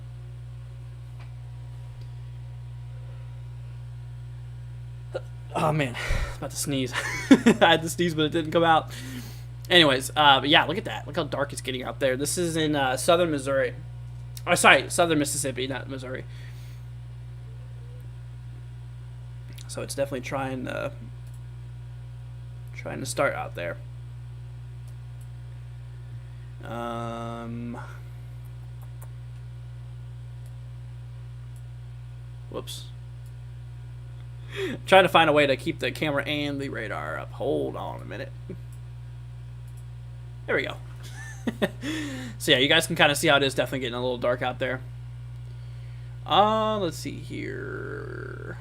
Oh, man. I'm about to sneeze. I had to sneeze, but it didn't come out. Anyways, but yeah, look at that. Look how dark it's getting out there. This is in southern Missouri. Oh, sorry, southern Mississippi, not Missouri. So it's definitely trying to start out there. Whoops. Trying to find a way to keep the camera and the radar up. Hold on a minute. There we go. So yeah, you guys can kind of see how it is definitely getting a little dark out there. Let's see here.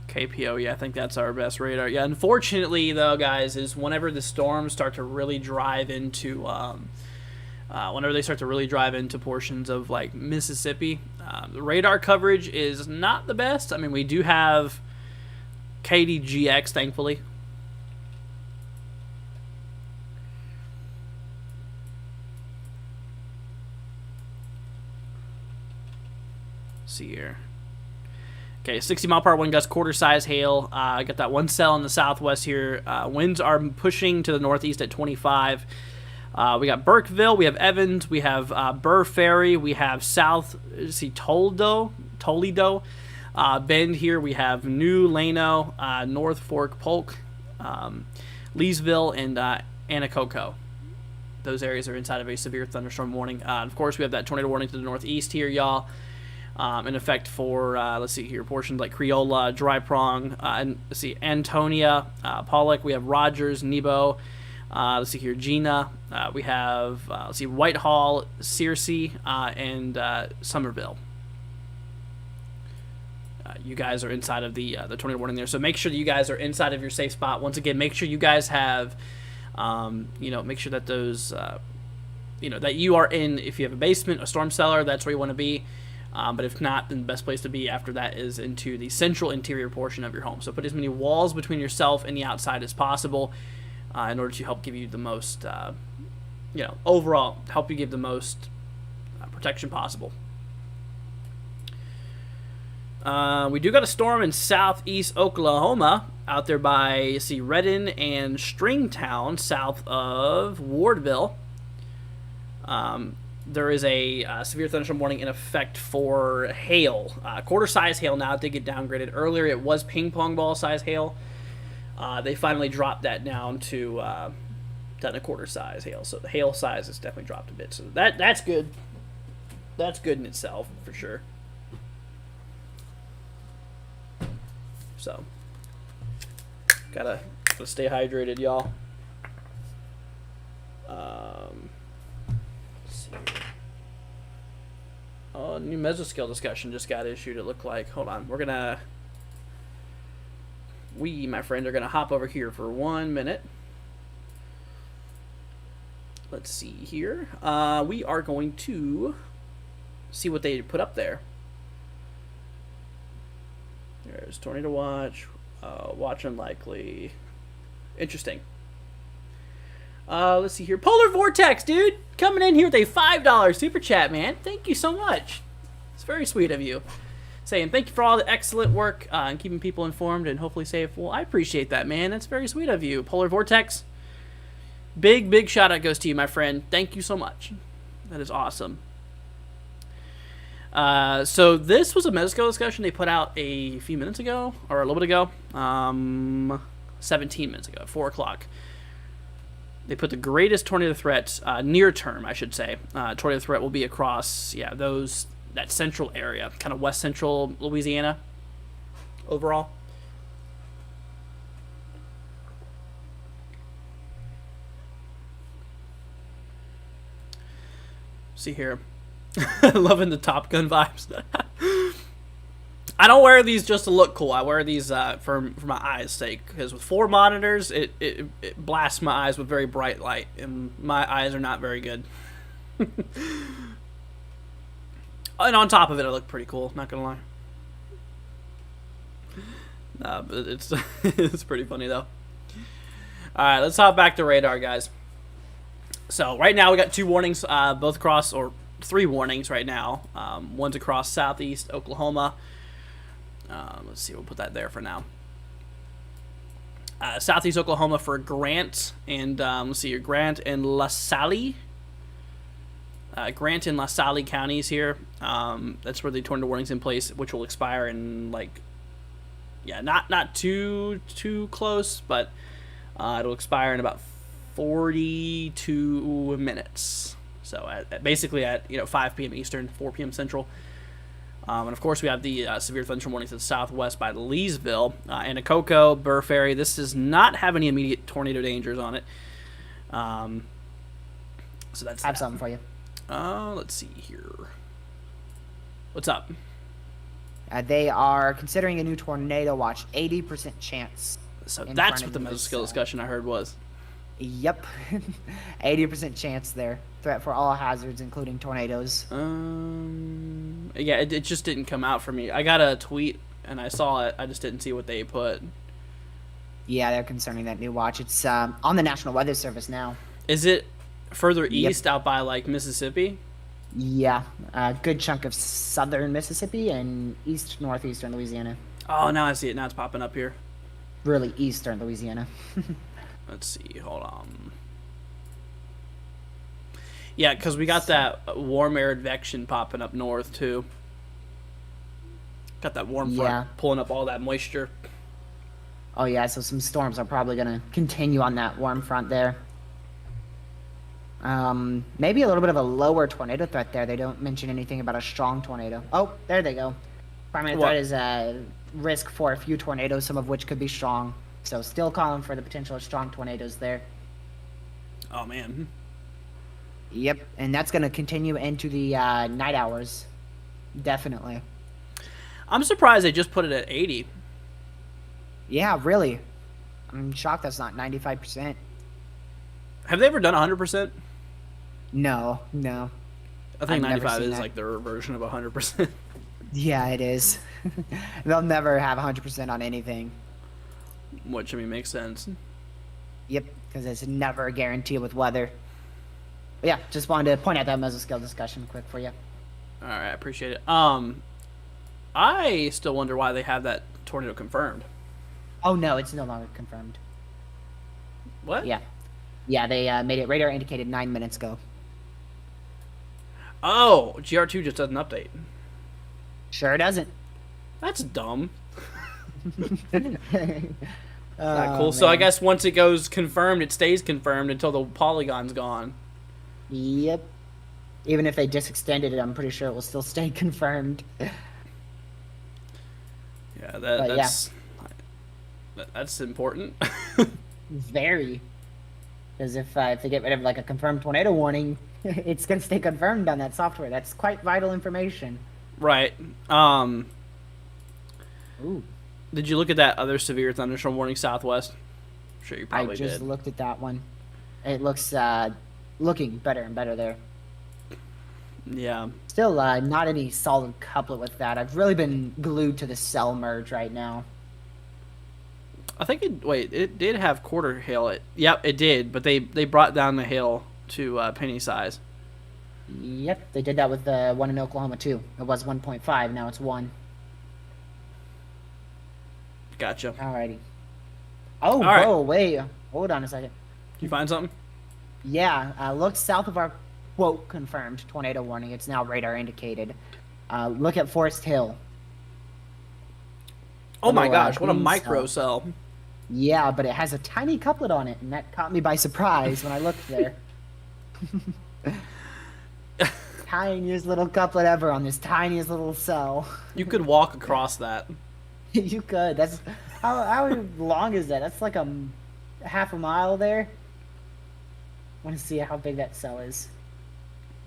KPO, yeah, I think that's our best radar. Yeah, unfortunately, though, guys, is whenever the storms start to really drive into, whenever they start to really drive into portions of like Mississippi, the radar coverage is not the best. I mean, we do have KDGX, thankfully. Let's see here. Okay, 60-mile-per-hour wind gust, quarter-size hail. I got that one cell in the southwest here. Winds are pushing to the northeast at 25. We got Burkeville, we have Evans, we have Burr Ferry, we have South, Toledo, Bend here. We have New Lano, North Fork, Polk, Leesville, and Anacoco. Those areas are inside of a severe thunderstorm warning. Of course, we have that tornado warning to the northeast here, y'all. In effect for, let's see here, portions like Creola, Dry Prong, and let's see, Antonia, Pollock. We have Rogers, Nebo. Let's see here, Gina. We have, let's see, Whitehall, Searcy, and Somerville. You guys are inside of the tornado warning there, so make sure that you guys are inside of your safe spot. Once again, make sure you guys have, make sure that those, that you are in. If you have a basement, a storm cellar, that's where you want to be. But if not, then the best place to be after that is into the central interior portion of your home. So put as many walls between yourself and the outside as possible in order to help give you the most, overall help you give the most protection possible. We do got a storm in southeast Oklahoma out there by, Redden and Stringtown, south of Wardville. There is a severe thunderstorm warning in effect for hail. Quarter-size hail now did get downgraded. Earlier it was ping-pong ball-size hail. They finally dropped that down to a quarter-size hail. So the hail size has definitely dropped a bit. So that's good. That's good in itself, for sure. So, gotta stay hydrated, y'all. Oh, new mesoscale discussion just got issued, it looked like. Hold on. We, my friend, are going to hop over here for 1 minute. Let's see here. We are going to see what they put up there. There's Tornado Watch. Watch Unlikely. Interesting. Let's see here. Polar Vortex, dude! Coming in here with a $5 super chat, man. Thank you so much. It's very sweet of you. Saying thank you for all the excellent work and keeping people informed and hopefully safe. Well, I appreciate that, man. That's very sweet of you. Polar Vortex. Big shout out goes to you, my friend. Thank you so much. That is awesome. So this was a mesoscale discussion they put out a few minutes ago, or a little bit ago. 17 minutes ago, 4 o'clock. They put the greatest tornado threat, near term, I should say. Tornado threat will be across, that central area, kind of west central Louisiana overall. See here. Loving the Top Gun vibes. I don't wear these just to look cool. I wear these for my eyes' sake, because with 4 monitors, it blasts my eyes with very bright light, and my eyes are not very good. And on top of it, I look pretty cool. Not gonna lie. Nah, but it's it's pretty funny though. All right, let's hop back to radar, guys. So right now we got 2 warnings, both across, or 3 warnings right now. One's across southeast Oklahoma. Let's see, we'll put that there for now. Southeast Oklahoma for Grant and let's see here, Grant and LaSalle. Grant and LaSalle counties here. That's where the tornado warning's in place, which will expire in not too close, but it'll expire in about 42 minutes. So basically at 5 p.m. Eastern, 4 p.m. Central. And of course, we have the severe thunderstorm warning to the southwest by Leesville. Anacoco, Burr Ferry. This does not have any immediate tornado dangers on it. So that's I have something for you. Let's see here. What's up? They are considering a new tornado watch, 80% chance. So in that's front what the of this, mesoskill discussion I heard was. Yep, 80% chance there. Threat for all hazards, including tornadoes. Yeah, it just didn't come out for me. I got a tweet and I saw it. I just didn't see what they put. Yeah, they're concerning that new watch. It's on the National Weather Service now. Is it further east out by like Mississippi? Yeah, a good chunk of southern Mississippi and northeastern Louisiana. Oh, now I see it. Now it's popping up here. Really eastern Louisiana. Let's see. Hold on. Yeah, because we got that warm air advection popping up north, too. Got that warm front pulling up all that moisture. Oh, yeah, so some storms are probably going to continue on that warm front there. Maybe a little bit of a lower tornado threat there. They don't mention anything about a strong tornado. Oh, there they go. Primary threat is risk for a few tornadoes, some of which could be strong. So still calling for the potential of strong tornadoes there. Oh, man. Yep, and that's going to continue into the night hours. Definitely. I'm surprised they just put it at 80. Yeah, really. I'm shocked that's not 95%. Have they ever done 100%? No. I think I've never 95 seen is that. like their version of 100%. Yeah, it is. They'll never have 100% on anything. Which, I mean, makes sense. Yep, because it's never a guarantee with weather. But yeah, just wanted to point out that mesoscale discussion quick for you. All right, I appreciate it. I still wonder why they have that tornado confirmed. Oh, no, it's no longer confirmed. What? Yeah, they made it radar indicated 9 minutes ago. Oh, GR2 just does an update. Sure doesn't. That's dumb. Oh, Not cool. So I guess once it goes confirmed, it stays confirmed until the polygon's gone. Yep. Even if they just extended it, I'm pretty sure it will still stay confirmed. Yeah, that's important. Very. Because if they get rid of like a confirmed tornado warning, it's going to stay confirmed on that software. That's quite vital information. Right. Ooh. Did you look at that other severe thunderstorm warning southwest? I'm sure you probably did. I just looked at that one. It looks looking better and better there. Yeah. Still not any solid couplet with that. I've really been glued to the cell merge right now. I think it did have quarter hail. Yep, it did, but they brought down the hail to penny size. Yep, they did that with the one in Oklahoma too. It was 1.5, now it's 1. Gotcha. Alrighty. Oh, All right. whoa, wait. Hold on a second. You find something? Yeah, look south of our quote confirmed tornado warning. It's now radar indicated. Look at Forest Hill. Oh my Little, gosh, what a green micro cell. cell. Yeah, but it has a tiny couplet on it, and that caught me by surprise when I looked there. Tiniest little couplet ever on this tiniest little cell. You could walk across that. You could. That's how long is that? That's like a half a mile there. I want to see how big that cell is.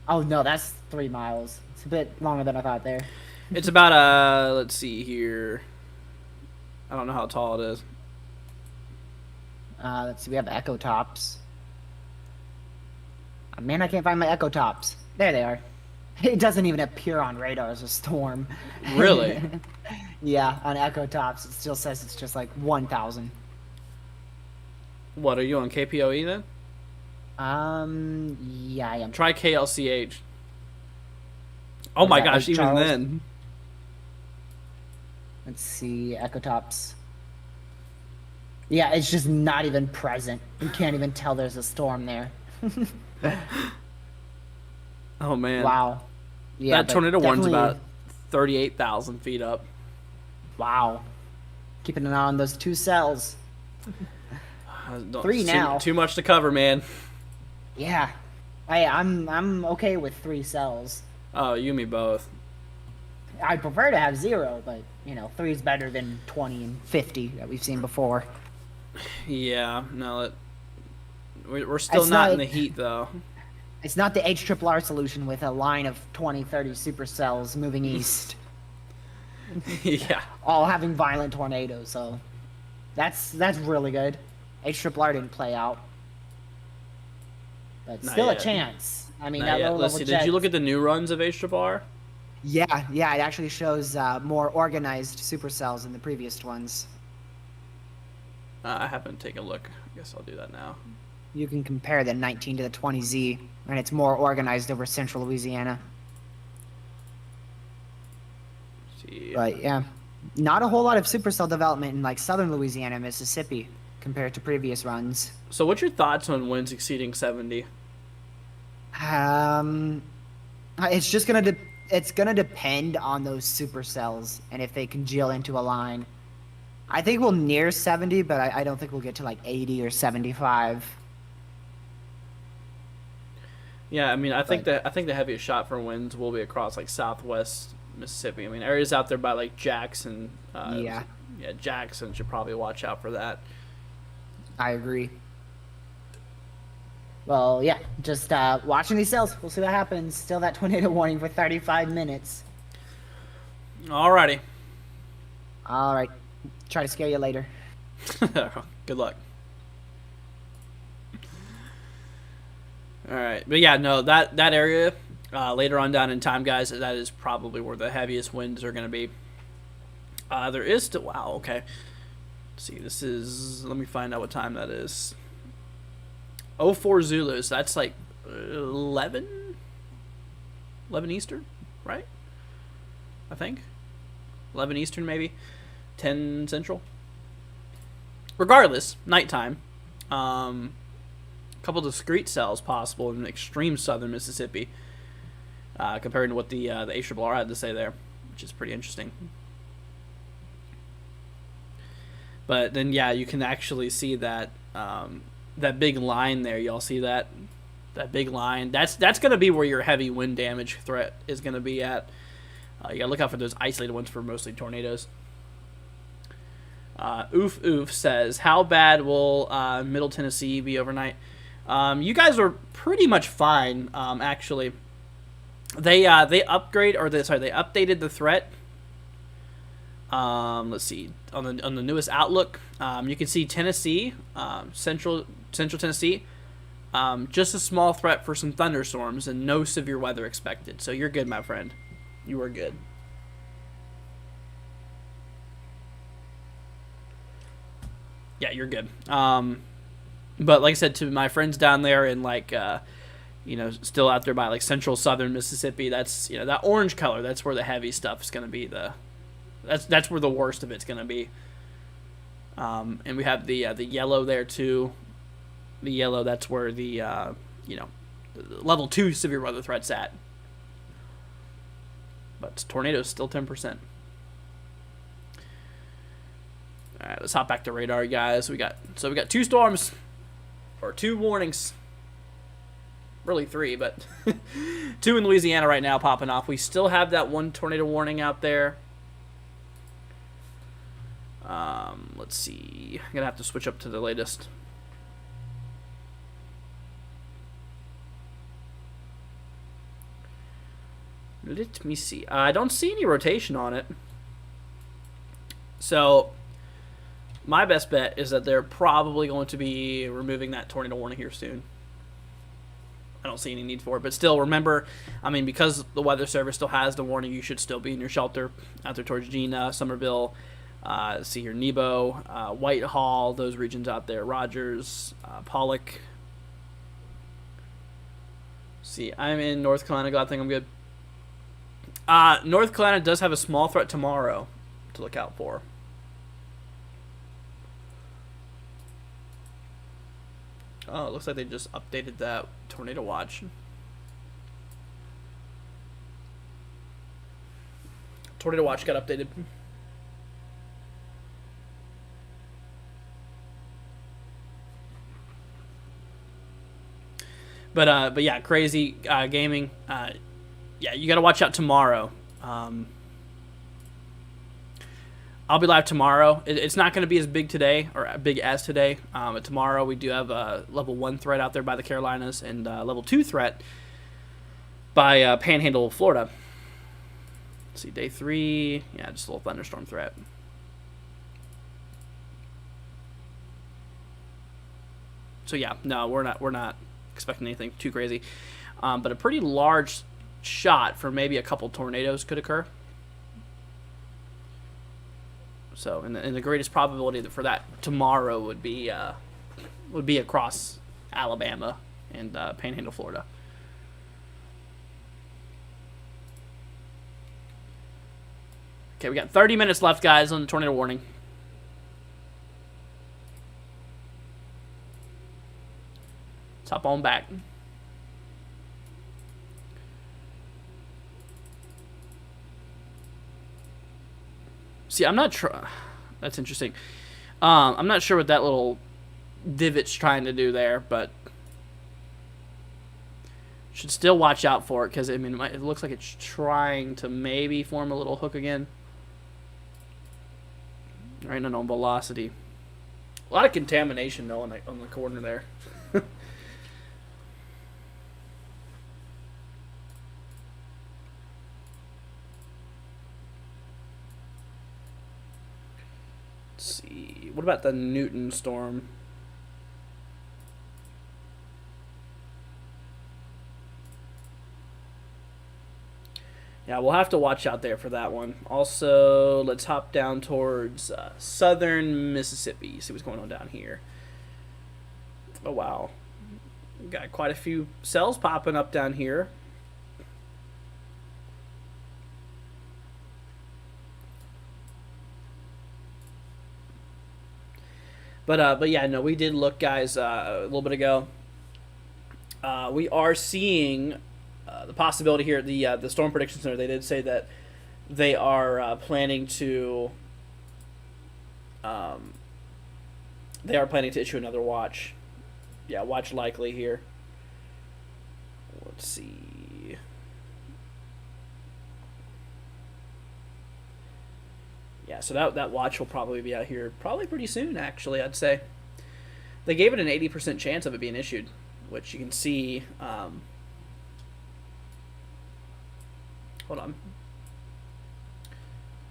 Oh no, that's 3 miles. It's a bit longer than I thought there. It's about let's see here. I don't know how tall it is. Let's see. We have echo tops. Oh, man, I can't find my echo tops. There they are. It doesn't even appear on radar as a storm. Really? Yeah, on echo tops, it still says it's just like 1,000. What, are you on KPOE then? Yeah, I am. Try KLCH. Oh my gosh, even Charles? then. Let's see, echo tops. Yeah, it's just not even present. You can't even tell there's a storm there. Oh man. Wow. Yeah, that but tornado warning's definitely- about 38,000 feet up. Wow. Keeping an eye on those 2 cells. Don't- 3 now. Too much to cover, man. Yeah. Hey, I'm okay with 3 cells. Oh, you and me both. I prefer to have 0, but you know, 3 is better than 20 and 50 that we've seen before. Yeah, no, we're still It's not in not. the heat though. It's not the HRRR solution with a line of 20, 30 supercells moving east, Yeah. all having violent tornadoes. So that's really good. HRRR didn't play out, but Not still a yet. chance. I mean, Not that yet. low Let's level see. jet. Did you look at the new runs of HRR? Yeah, yeah, it actually shows more organized supercells than the previous ones. I haven't taken a look. I guess I'll do that now. You can compare the 19 to the 20Z, and it's more organized over central Louisiana. Let's see. But yeah, not a whole lot of supercell development in like southern Louisiana, Mississippi, compared to previous runs. So, what's your thoughts on winds exceeding 70? Um, it's just it's gonna depend on those supercells and if they congeal into a line. I think we'll near 70, but I don't think we'll get to like 80 or 75. Yeah, I mean, I think the heaviest shot for winds will be across like southwest Mississippi. I mean, areas out there by like Jackson. Yeah, Yeah, Jackson should probably watch out for that. I agree. Well, yeah, just watching these cells. We'll see what happens. Still that tornado warning for 35 minutes. Alrighty. All right, try to scare you later. Good luck. All right, but yeah, no, that area later on down in time, guys, that is probably where the heaviest winds are going to be. There is still okay. Let's see, this is, let me find out what time that is. 04 Zulu, so that's like 11 Eastern, right? I think 11 Eastern, maybe 10 Central. Regardless, nighttime. Couple discrete cells possible in extreme southern Mississippi, compared to what the HRRR had to say there, which is pretty interesting. But then, yeah, you can actually see that that big line there. Y'all see that big line? That's going to be where your heavy wind damage threat is going to be at. You got to look out for those isolated ones for mostly tornadoes. Oof says, how bad will Middle Tennessee be overnight? You guys are pretty much fine, actually. They updated the threat. Let's see, on the newest outlook, you can see Tennessee, central Tennessee, just a small threat for some thunderstorms and no severe weather expected. So you're good, my friend. You are good. Yeah, you're good. But like I said, to my friends down there in like, still out there by like central southern Mississippi, that's, that orange color, that's where the heavy stuff is going to be. That's where the worst of it's going to be. And we have the yellow there too. The yellow, that's where the level 2 severe weather threat's at. But tornadoes still 10%. All right, let's hop back to radar, guys. We got 2 storms, or 2 warnings. Really 3, but 2 in Louisiana right now popping off. We still have that 1 tornado warning out there. Let's see. I'm gonna have to switch up to the latest. Let me see. I don't see any rotation on it. So my best bet is that they're probably going to be removing that tornado warning here soon. I don't see any need for it, but still, remember, I mean, because the Weather Service still has the warning, you should still be in your shelter out there towards Gina, Somerville, see here, Nebo, Whitehall, those regions out there, Rogers, Pollock. See, I'm in North Carolina. God, I think I'm good. North Carolina does have a small threat tomorrow to look out for. Oh, it looks like they just updated that tornado watch. Tornado watch got updated. But yeah, crazy gaming. Yeah, you got to watch out tomorrow. I'll be live tomorrow. It's not going to be as big today, or big as today. But tomorrow we do have a level 1 threat out there by the Carolinas and level 2 threat by Panhandle, Florida. Let's see, day 3. Yeah, just a little thunderstorm threat. So yeah, no, we're not expecting anything too crazy. But a pretty large shot for maybe a couple tornadoes could occur. So, and the greatest probability for that tomorrow would be across Alabama and Panhandle, Florida. Okay, we got 30 minutes left, guys, on the tornado warning. Let's hop on back. See, I'm not sure. That's interesting. I'm not sure what that little divot's trying to do there, but should still watch out for it because I mean it looks like it's trying to maybe form a little hook again. Right, no velocity. A lot of contamination though on the corner there. Let's see. What about the Newton storm? Yeah, we'll have to watch out there for that one. Also, let's hop down towards southern Mississippi. See what's going on down here. Oh, wow. We've got quite a few cells popping up down here. But yeah, no, we did look, guys, a little bit ago. We are seeing the possibility here. The Storm Prediction Center, they did say that they are planning to issue another watch. Yeah, watch likely here. Let's see. Yeah, so that watch will probably be out here probably pretty soon, actually, I'd say. They gave it an 80% chance of it being issued, which you can see. Hold on.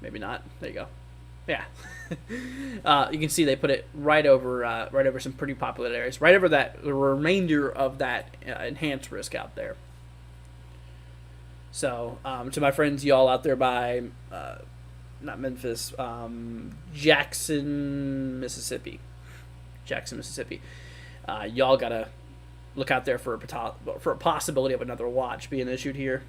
Maybe not. There you go. Yeah. You can see they put it right over some pretty popular areas, right over the remainder of that enhanced risk out there. So, to my friends, y'all out there by not Memphis, Jackson, Mississippi. Y'all gotta look out there for a possibility of another watch being issued here.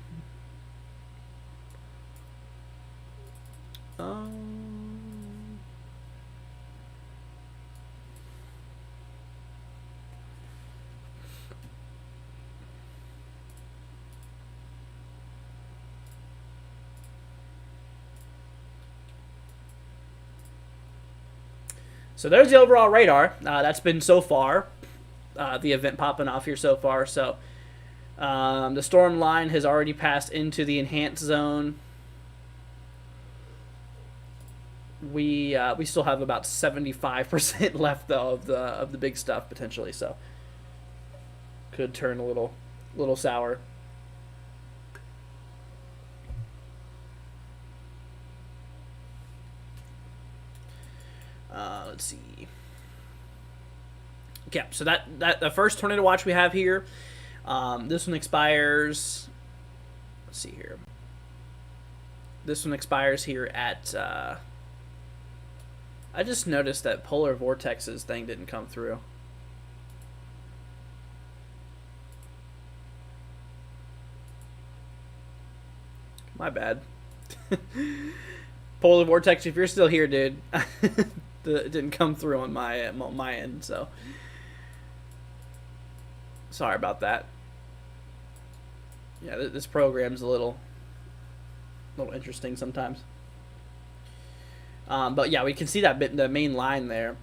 So there's the overall radar. That's been so far, the event popping off here so far. So the storm line has already passed into the enhanced zone. We still have about 75% left though of the big stuff potentially. So could turn a little sour. Let's see. Okay, so that the first tornado watch we have here. This one expires. Let's see here. This one expires here at. I just noticed that polar vortexes thing didn't come through. My bad. Polar vortex, if you're still here, dude. It didn't come through on my end, so sorry about that. Yeah, this program's a little interesting sometimes. But yeah, we can see that the main line there.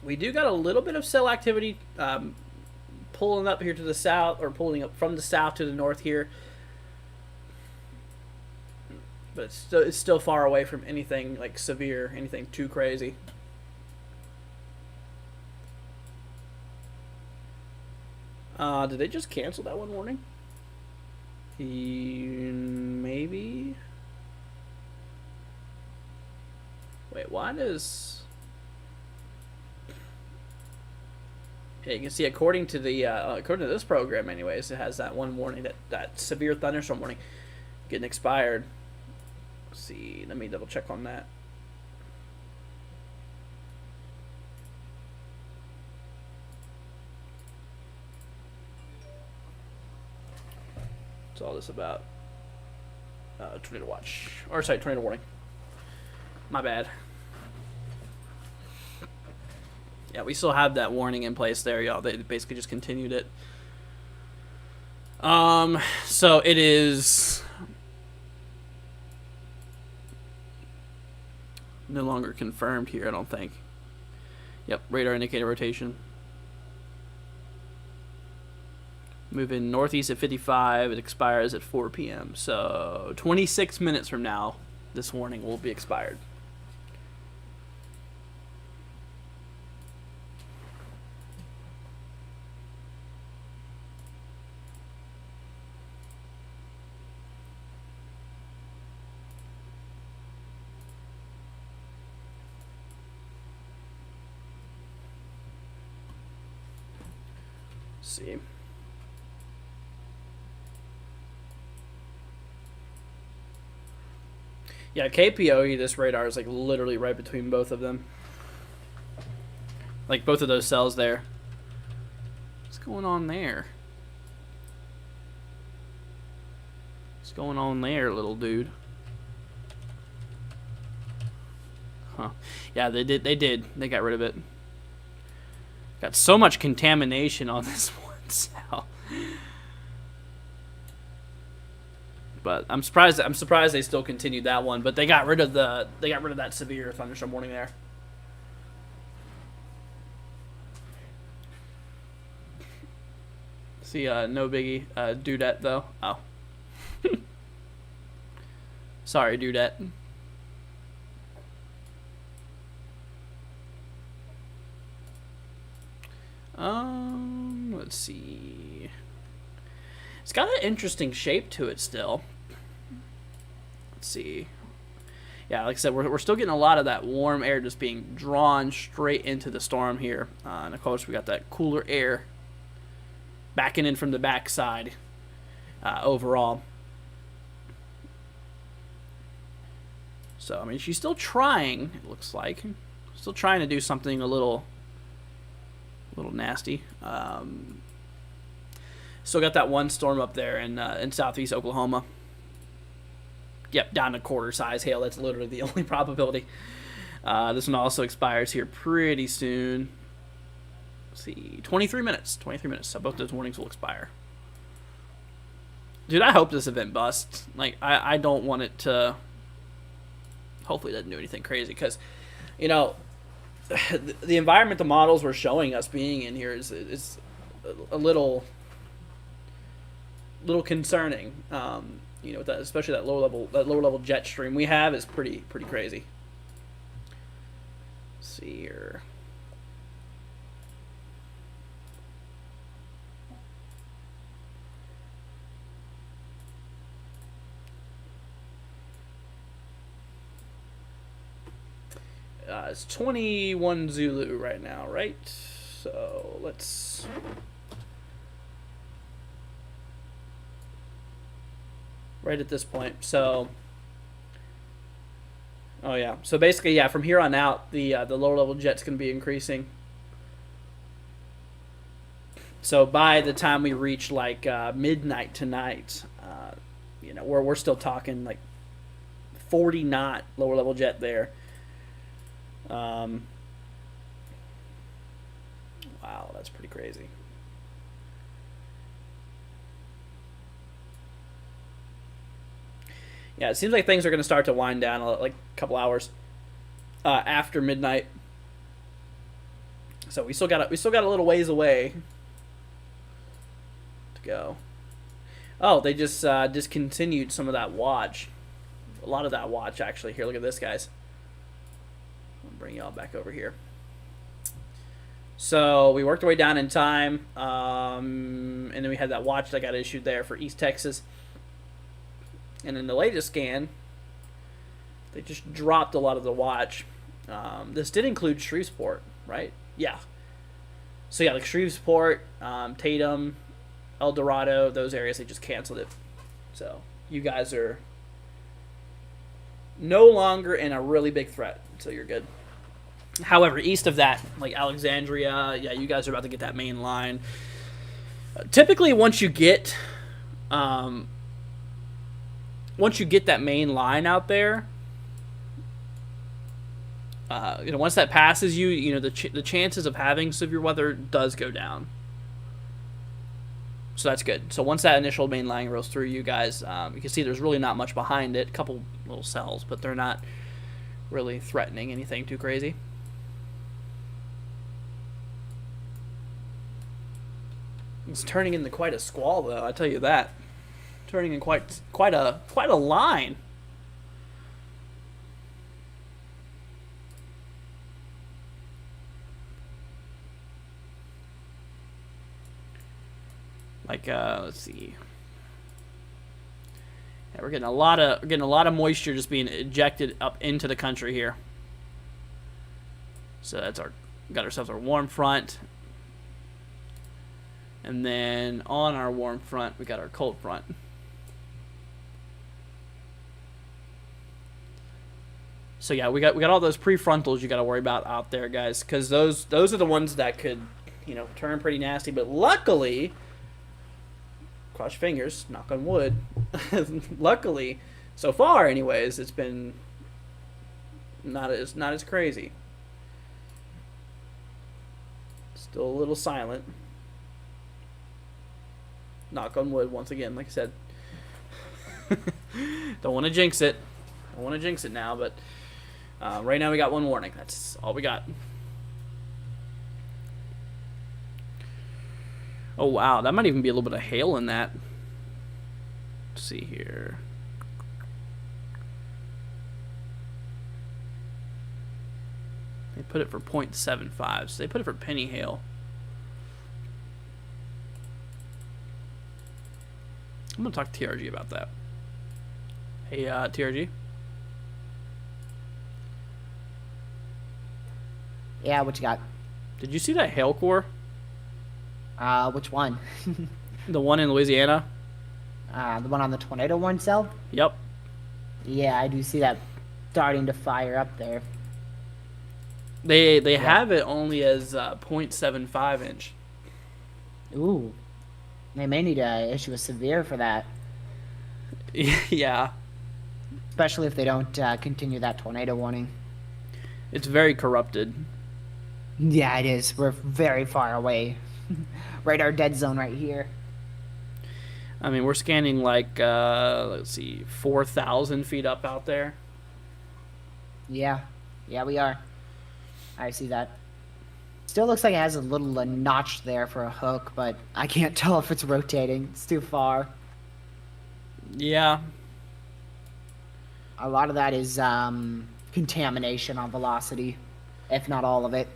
We do got a little bit of cell activity pulling up here to the south, or pulling up from the south to the north here. but it's still far away from anything like severe, anything too crazy. Did they just cancel that one warning? Maybe. Wait, why does? Yeah, you can see according to this program, anyways, it has that one warning, that severe thunderstorm warning, getting expired. Let's see, let me double check on that. What's all this about? Tornado watch, or sorry, tornado warning. My bad. Yeah, we still have that warning in place there, y'all. They basically just continued it. So it is no longer confirmed here, I don't think. Yep, radar indicator rotation. Moving northeast at 55. It expires at 4 p.m. So 26 minutes from now, this warning will be expired. Let's see. Yeah, KPOE, this radar is like literally right between both of them. Like both of those cells there. What's going on there? What's going on there, little dude? Huh. Yeah, they did. They got rid of it. Got so much contamination on this one cell. But I'm surprised they still continued that one, but they got rid of that severe thunderstorm warning there. See, no biggie. Dudette though. Oh. Sorry, Dudette. Let's see. It's got an interesting shape to it still. Let's see. Yeah, like I said, we're still getting a lot of that warm air just being drawn straight into the storm here. And of course, we got that cooler air backing in from the backside overall. So, I mean, she's still trying, it looks like. Still trying to do something a little nasty. Still got that one storm up there in southeast Oklahoma. Yep, down to quarter size hail. That's literally the only probability. This one also expires here pretty soon. Let's see, 23 minutes. 23 minutes. So both those warnings will expire. Dude, I hope this event busts. Like, I don't want it to. Hopefully, it doesn't do anything crazy because, you know, the environment the models were showing us being in here is a little concerning. You know, that, especially that lower level jet stream we have is pretty crazy. Let's see here. It's 21 Zulu right now, right? So let's. Right at this point. So. Oh yeah. So basically, yeah. From here on out, the lower level jet's gonna be increasing. So by the time we reach like midnight tonight, you know, we're still talking like 40 knot lower level jet there. Wow, that's pretty crazy. Yeah, it seems like things are going to start to wind down like a couple hours after midnight. So we still got a little ways away to go. Oh, they just discontinued some of that watch. of that watch actually. Here, look at this, guys. I'll bring y'all back over here. So we worked our way down in time, and then we had that watch that got issued there for East Texas. And in the latest scan, they just dropped a lot of the watch. This did include Shreveport, right? Yeah. So yeah, like Shreveport, Tatum, El Dorado, those areas, they just canceled it. So you guys are no longer in a really big threat, so you're good. However, east of that, like Alexandria, yeah, you guys are about to get that main line. Typically, once you get that main line out there, once that passes you, the chances of having severe weather does go down. So that's good. So once that initial main line rolls through, you guys, you can see there's really not much behind it. A couple little cells, but they're not really threatening anything too crazy. It's turning into quite a squall, though. I tell you that. Turning in quite a line. Like, let's see. Yeah, we're getting a lot of moisture just being ejected up into the country here. So that's got ourselves our warm front. And then on our warm front, we got our cold front. So yeah, we got all those prefrontals you got to worry about out there, guys, because those are the ones that could, turn pretty nasty. But luckily, cross your fingers, knock on wood. Luckily, so far, anyways, it's been not as crazy. Still a little silent. Knock on wood once again, like I said. Don't want to jinx it. Don't want to jinx it now, but right now we got one warning. That's all we got. Oh, wow. That might even be a little bit of hail in that. Let's see here. They put it for 0.75, so they put it for penny hail. I'm going to talk to TRG about that. Hey, TRG? Yeah, what you got? Did you see that hail core? Which one? The one in Louisiana? The one on the tornado warning cell? Yep. Yeah, I do see that starting to fire up there. They have it only as 0.75 inch. Ooh. They may need to issue a severe for that. Yeah. Especially if they don't continue that tornado warning. It's very corrupted. Yeah, it is. We're very far away. Right, our dead zone right here. I mean, we're scanning like, let's see, 4,000 feet up out there. Yeah. Yeah, we are. I see that. Still looks like it has a little notch there for a hook, but I can't tell if it's rotating. It's too far. Yeah. A lot of that is contamination on velocity, if not all of it.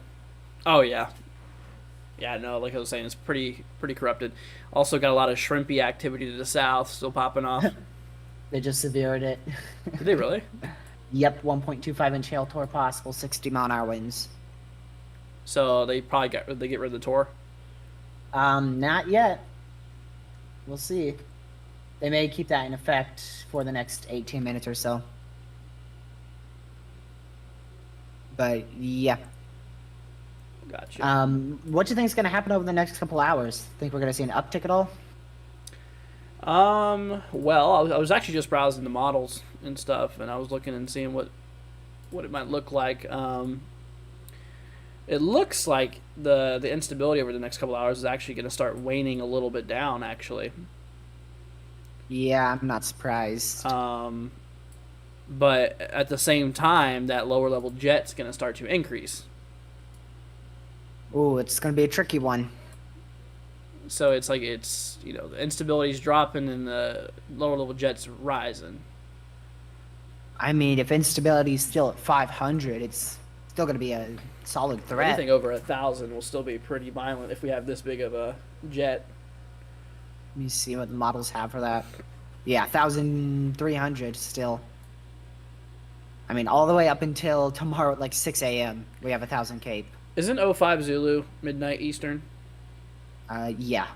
Oh, yeah. Yeah, no, like I was saying, it's pretty corrupted. Also got a lot of shrimpy activity to the south still popping off. They just severed it. Did they really? Yep, 1.25 inch hail tor possible, 60 mile an hour winds. So they probably get rid of the Tor? Not yet. We'll see. They may keep that in effect for the next 18 minutes or so. But yeah. Gotcha. What do you think is going to happen over the next couple hours? Think we're going to see an uptick at all? Well, I was actually just browsing the models and stuff, and I was looking and seeing what it might look like. It looks like the instability over the next couple hours is actually going to start waning a little bit down, actually. Yeah, I'm not surprised. But at the same time, that lower level jet's going to start to increase. Ooh, it's going to be a tricky one. So it's like the instability's dropping and the lower level jet's rising. I mean, if instability is still at 500, it's still going to be a solid threat. Anything over 1,000 will still be pretty violent if we have this big of a jet. Let me see what the models have for that. Yeah, 1,300 still. I mean, all the way up until tomorrow at like 6 a.m. we have 1,000 cape. Isn't 05 Zulu midnight Eastern? Yeah.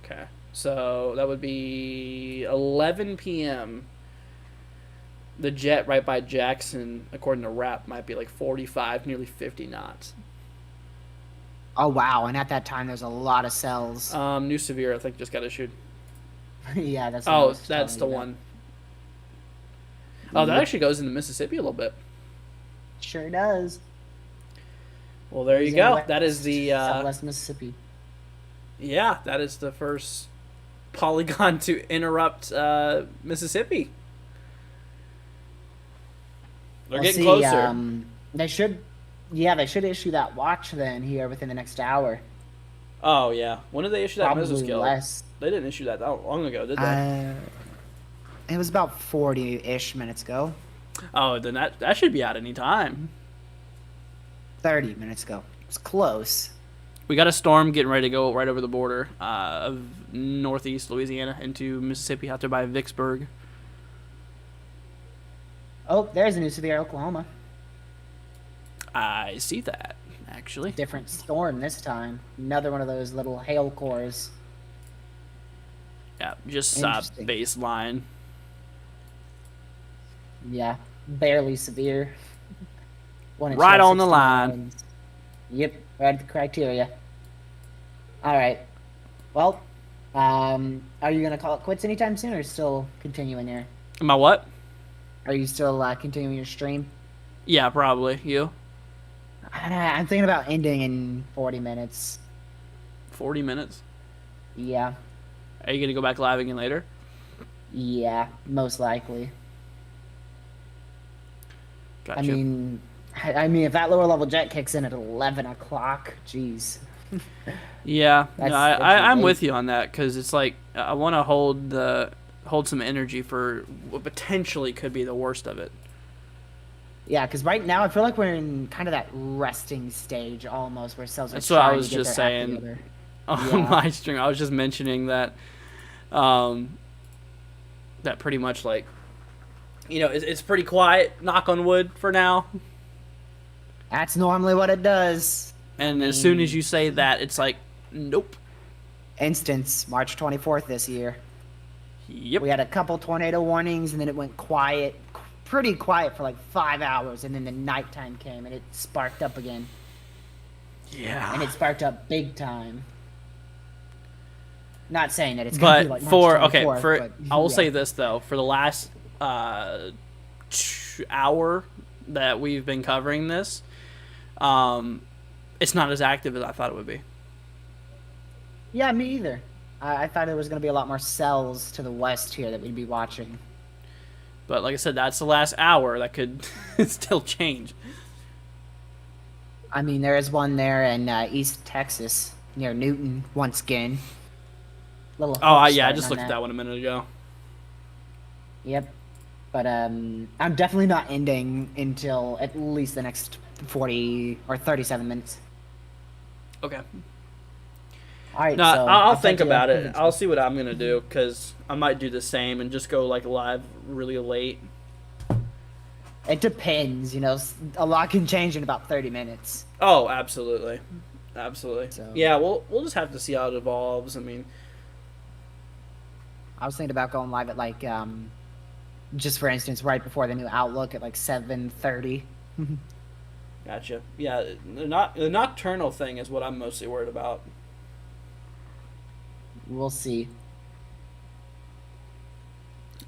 Okay. So that would be 11 p.m. The jet right by Jackson, according to RAP, might be like 45, nearly 50 knots. Oh, wow. And at that time, there's a lot of cells. New Severe, I think, just got issued. Yeah, that's what I Oh, was that's the telling you one. Oh, that Yep. actually goes into Mississippi a little bit. about. Sure does. Well, there you Goes in go. west- That is the Southwest Mississippi. yeah, that is the first polygon to interrupt Mississippi. They're We'll getting see, closer. they should, yeah, they should issue that watch then here within the next hour. Oh yeah, when did they issue that Probably mesoskill? less. They didn't issue that long ago, did they? It was about 40-ish minutes ago. Oh, then that should be out any time. 30 minutes ago. It's close. We got a storm getting ready to go right over the border of northeast Louisiana into Mississippi, out there by Vicksburg. Oh, there's a new severe Oklahoma. I see that, actually. Different storm this time. Another one of those little hail cores. Yeah, just Interesting. baseline. Yeah, barely severe. One inch Right of on the 16 line. winds. Yep, right at the criteria. All right. Well, are you gonna call it quits anytime soon, or still continuing there? Am I what? Are you still continuing your stream? Yeah, probably. You? I'm thinking about ending in 40 minutes. 40 minutes? Yeah, Are you going to go back live again later? yeah, most likely. Gotcha. I mean, if that lower level jet kicks in at 11 o'clock, jeez. Yeah, no, That's I'm late. with you on that, because it's like I want to hold some energy for what potentially could be the worst of it. Yeah, because right now I feel like we're in kind of that resting stage almost, where cells are That's what I trying was to get just their act saying. together. On Yeah. my stream, I was just mentioning that that pretty much, like, it's pretty quiet, knock on wood, for now. That's normally what it does. And as soon as you say that, it's like, nope. Instance, March 24th this year. Yep. We had a couple tornado warnings, and then it went quiet, pretty quiet for like 5 hours, and then the nighttime came, and it sparked up again. Yeah. And it sparked up big time. Not saying that it's going to be But like for March 24th, but, I will yeah. say this though, for the last hour that we've been covering this, it's not as active as I thought it would be. Yeah, me either. I thought there was going to be a lot more cells to the west here that we'd be watching. But like I said, that's the last hour. That could still change. I mean, there is one there in East Texas near Newton once again. Little Oh, hope yeah, I starting just on looked at that one a minute ago. Yep. But I'm definitely not ending until at least the next 40 or 37 minutes. Okay. All right. No, so I'll I'll think talk to you about it. eventually. I'll see what I'm gonna do, because I might do the same and just go like live really late. It depends, a lot can change in about 30 minutes. Oh, absolutely, absolutely. So- Yeah, we'll just have to see how it evolves. I mean, I was thinking about going live at like, just for instance, right before the new Outlook at like 7:30. gotcha. Yeah, the nocturnal thing is what I'm mostly worried about. We'll see.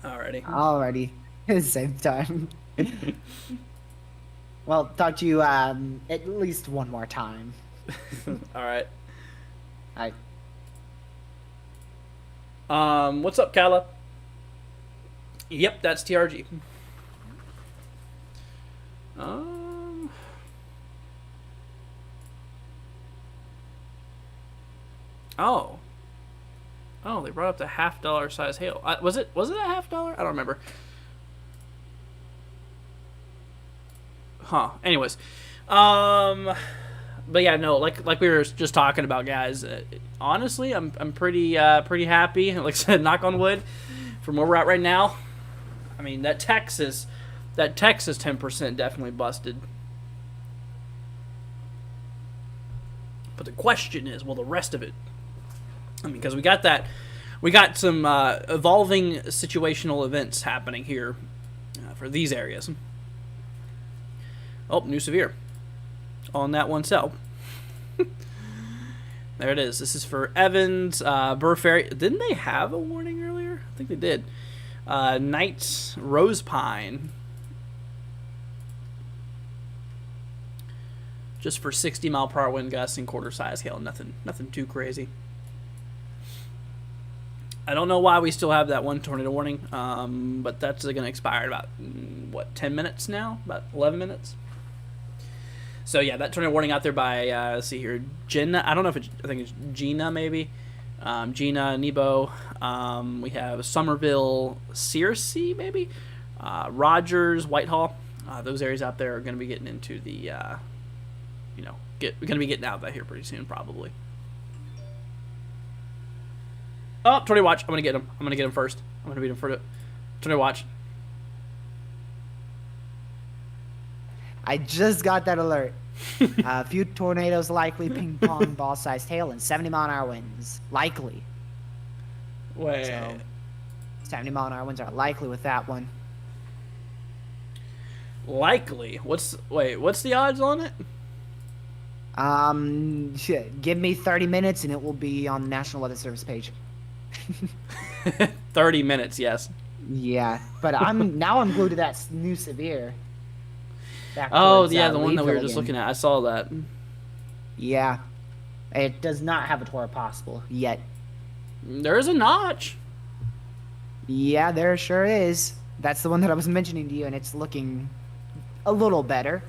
Alrighty. Alrighty. At the same time. Well, talk to you at least one more time. All right. Alright. What's up, Kala? Yep, that's TRG. Oh. Oh, they brought up the $50 size hail. Was it a $50? I don't remember. Huh. Anyways, but yeah, no, like we were just talking about, guys. Honestly, I'm pretty happy. Like I said, knock on wood, from where we're at right now. I mean, that Texas 10% definitely busted. But the question is, will the rest of it? I mean, because we got some evolving situational events happening here for these areas. Oh, new severe on that one cell. There it is. This is for Evans, Burr Ferry. Didn't they have a warning earlier? I think they did. Knights, Rose Pine. Just for 60-mile-per-hour wind gusts and quarter-size hail. Nothing too crazy. I don't know why we still have that one tornado warning, but that's going to expire in about, 10 minutes now? About 11 minutes? So, yeah, that tornado warning out there by, let's see here, Gina. I don't know if I think it's Gina, maybe. Gina, Nebo. We have Somerville, Searcy, maybe. Rogers, Whitehall. Those areas out there are going to be getting into the, we're going to be getting out of that here pretty soon, probably. Oh, tornado watch. I'm going to get him. I'm going to get him first. I'm going to beat him for it. Tornado watch. I just got that alert. A few tornadoes likely, ping pong ball-sized hail, and 70-mile-an-hour winds. Likely. Wait. So, 70-mile-an-hour winds are likely with that one. Likely? What's the odds on it? Shit. Give me 30 minutes and it will be on the National Weather Service page. 30 minutes, yes. But I'm glued to that new severe. Oh, yeah, the one that we were just looking at. I saw that. Yeah. It does not have a tornado possible yet. There's a notch. Yeah, there sure is. That's the one that I was mentioning to you, and it's looking a little better.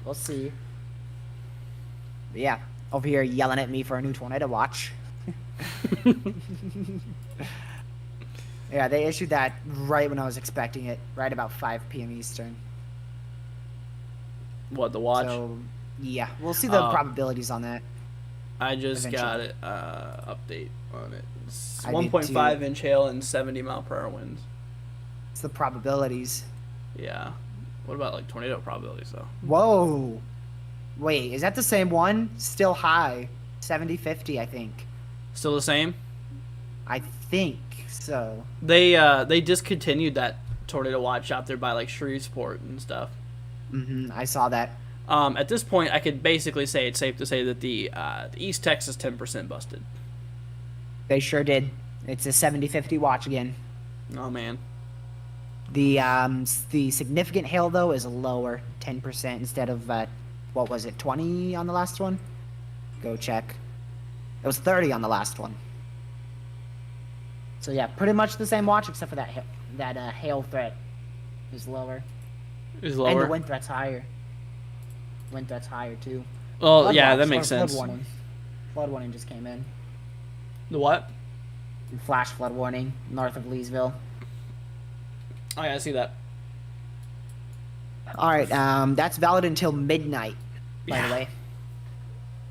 We'll see. But yeah, over here yelling at me for a new tornado watch. Yeah, they issued that right when I was expecting it, right about 5 p.m. Eastern. What, the watch? So, yeah, we'll see the probabilities on that. I just eventually. got it, update on it. It's I did 1.5 too. inch hail and 70-mile-per-hour winds. It's the probabilities. Yeah. What about, like, tornado probabilities, though? Whoa. Wait, is that the same one? Still high. 70-50, I think. Still the same? I think so. They discontinued that tornado watch out there by, like, Shreveport and stuff. I saw that. At this point, I could basically say it's safe to say that the East Texas 10% busted. They sure did. It's a 70-50 watch again. Oh, man. The significant hail, though, is lower. 10% instead of, what was it, 20 on the last one? Go check. It was 30 on the last one. So, yeah, pretty much the same watch, except for that hail threat is lower. Is lower. And the wind threat's higher. Wind threat's higher, too. Well, Flood yeah, watch, that makes sense. Flood warning just came in. The what? Flash flood warning north of Leesville. Oh, yeah, I see that. All right, that's valid until midnight, by the way.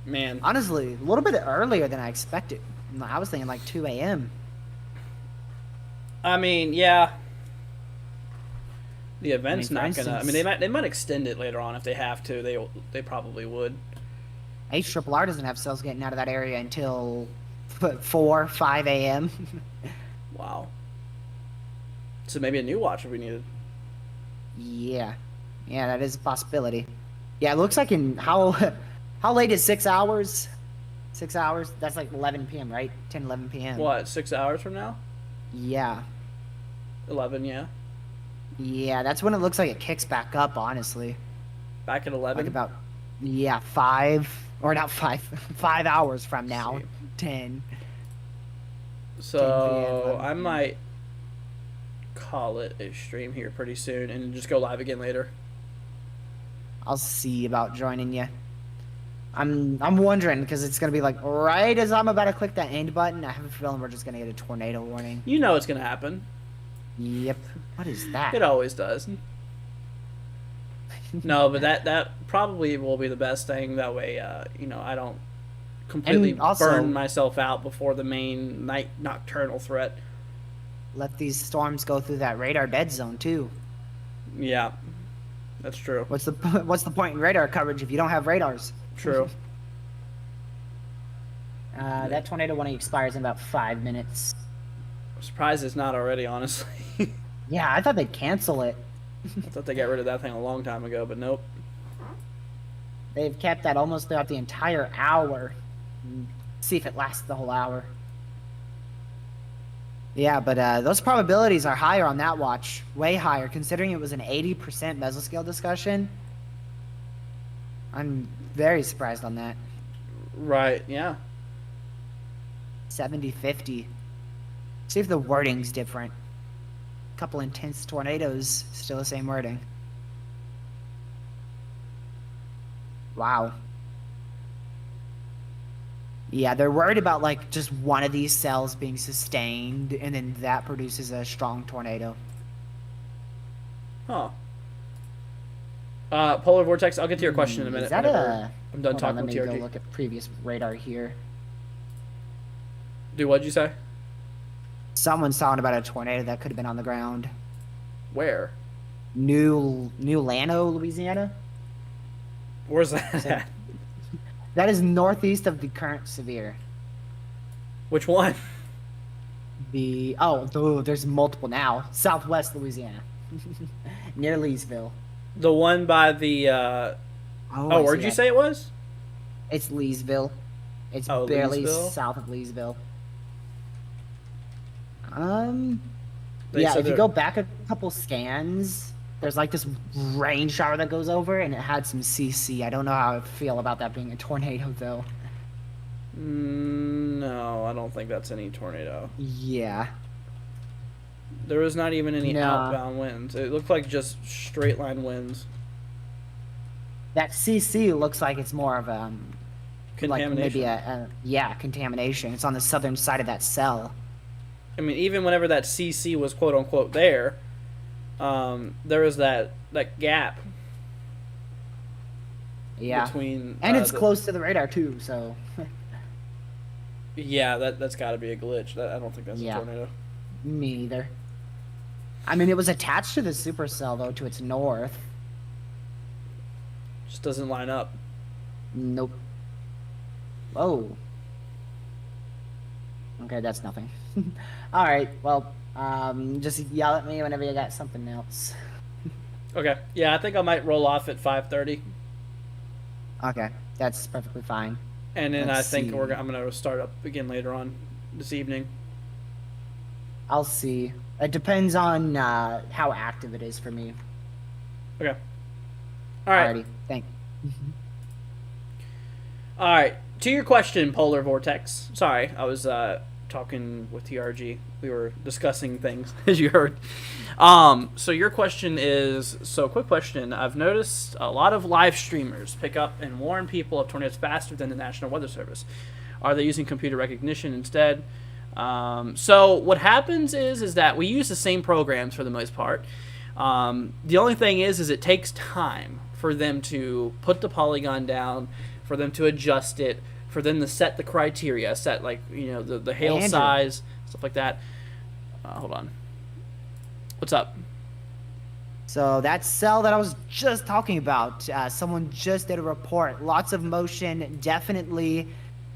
Man. Honestly, a little bit earlier than I expected. I was thinking like 2 a.m. I mean, yeah. The event's not instance, gonna. I mean, they might extend it later on if they have to. They probably would. HRRR doesn't have cells getting out of that area until 4, 5 a.m. Wow. So maybe a new watch if we needed. Yeah, that is a possibility. Yeah, it looks like how late is 6 hours? 6 hours? That's like 11 p.m., right? 10, 11 p.m. What? 6 hours from now? Yeah. 11, yeah. Yeah, that's when it looks like it kicks back up, honestly. Back at 11. Like about 5 hours from now. 10. So 10 p.m. I might call it a stream here pretty soon and just go live again later. I'll see about joining you. I'm wondering because it's gonna be like right as I'm about to click that end button. I have a feeling we're just gonna get a tornado warning. You know it's gonna happen. Yep. What is that? It always does. No, but that probably will be the best thing. That way, I don't completely And also, burn myself out before the main night nocturnal threat. let these storms go through that radar dead zone too. Yeah, that's true. What's the point in radar coverage if you don't have radars? True. That tornado warning expires in about 5 minutes. I'm surprised it's not already, honestly. Yeah, I thought they'd cancel it. I thought they got rid of that thing a long time ago, but nope. They've kept that almost throughout the entire hour. See if it lasts the whole hour. Yeah, but those probabilities are higher on that watch. Way higher, considering it was an 80% mesoscale discussion. I'm very surprised on that. Right, yeah. 70-50. See if the wording's different. Couple intense tornadoes, still the same wording. Wow. Yeah, they're worried about like just one of these cells being sustained, and then that produces a strong tornado. Huh. Polar vortex. I'll get to your question in a minute. Is that whenever I'm done Hold talking on, with let me TRG. go look at previous radar here. Dude, what'd you say? Someone's talking about a tornado that could have been on the ground. Where? New Lano, Louisiana. Where's that So- at? That is northeast of the current severe. Which one? There's multiple now. Southwest Louisiana, near Leesville. The one by the. Oh, I where'd see you that. say it was? It's Leesville. It's Oh, barely Leesville? south of Leesville. They Yeah, said if you they're- go back a couple scans, there's like this rain shower that goes over, and it had some CC. I don't know how I feel about that being a tornado, though. No, I don't think that's any tornado. Yeah. There was not even any Nah. outbound winds. It looked like just straight line winds. That CC looks like it's more of like Contamination. maybe contamination. It's on the southern side of that cell. I mean, even whenever that CC was quote unquote there was that gap Yeah. between. And it's close to the radar too, so Yeah, that's got to be a glitch. I don't think that's Yeah. a tornado. me either. I mean, it was attached to the supercell though, to its north. Just doesn't line up. Nope. Oh. Okay, that's nothing. All right. Well, just yell at me whenever you got something else. Okay. Yeah, I think I might roll off at 5:30, Okay, that's perfectly fine. and then Let's I think see. I'm gonna start up again later on this evening. I'll see. It depends on how active it is for me. Okay. All right. Alrighty. Thank. All right. To your question, Polar Vortex. Sorry, I was talking with TRG. We were discussing things, as you heard. So your question is, quick question. I've noticed a lot of live streamers pick up and warn people of tornadoes faster than the National Weather Service. Are they using computer recognition instead? So what happens is that we use the same programs for the most part. The only thing is it takes time for them to put the polygon down, for them to adjust it, for them to set the criteria, set the hail Andrew. size, stuff like that. Hold on. What's up? So that cell that I was just talking about, someone just did a report. Lots of motion, definitely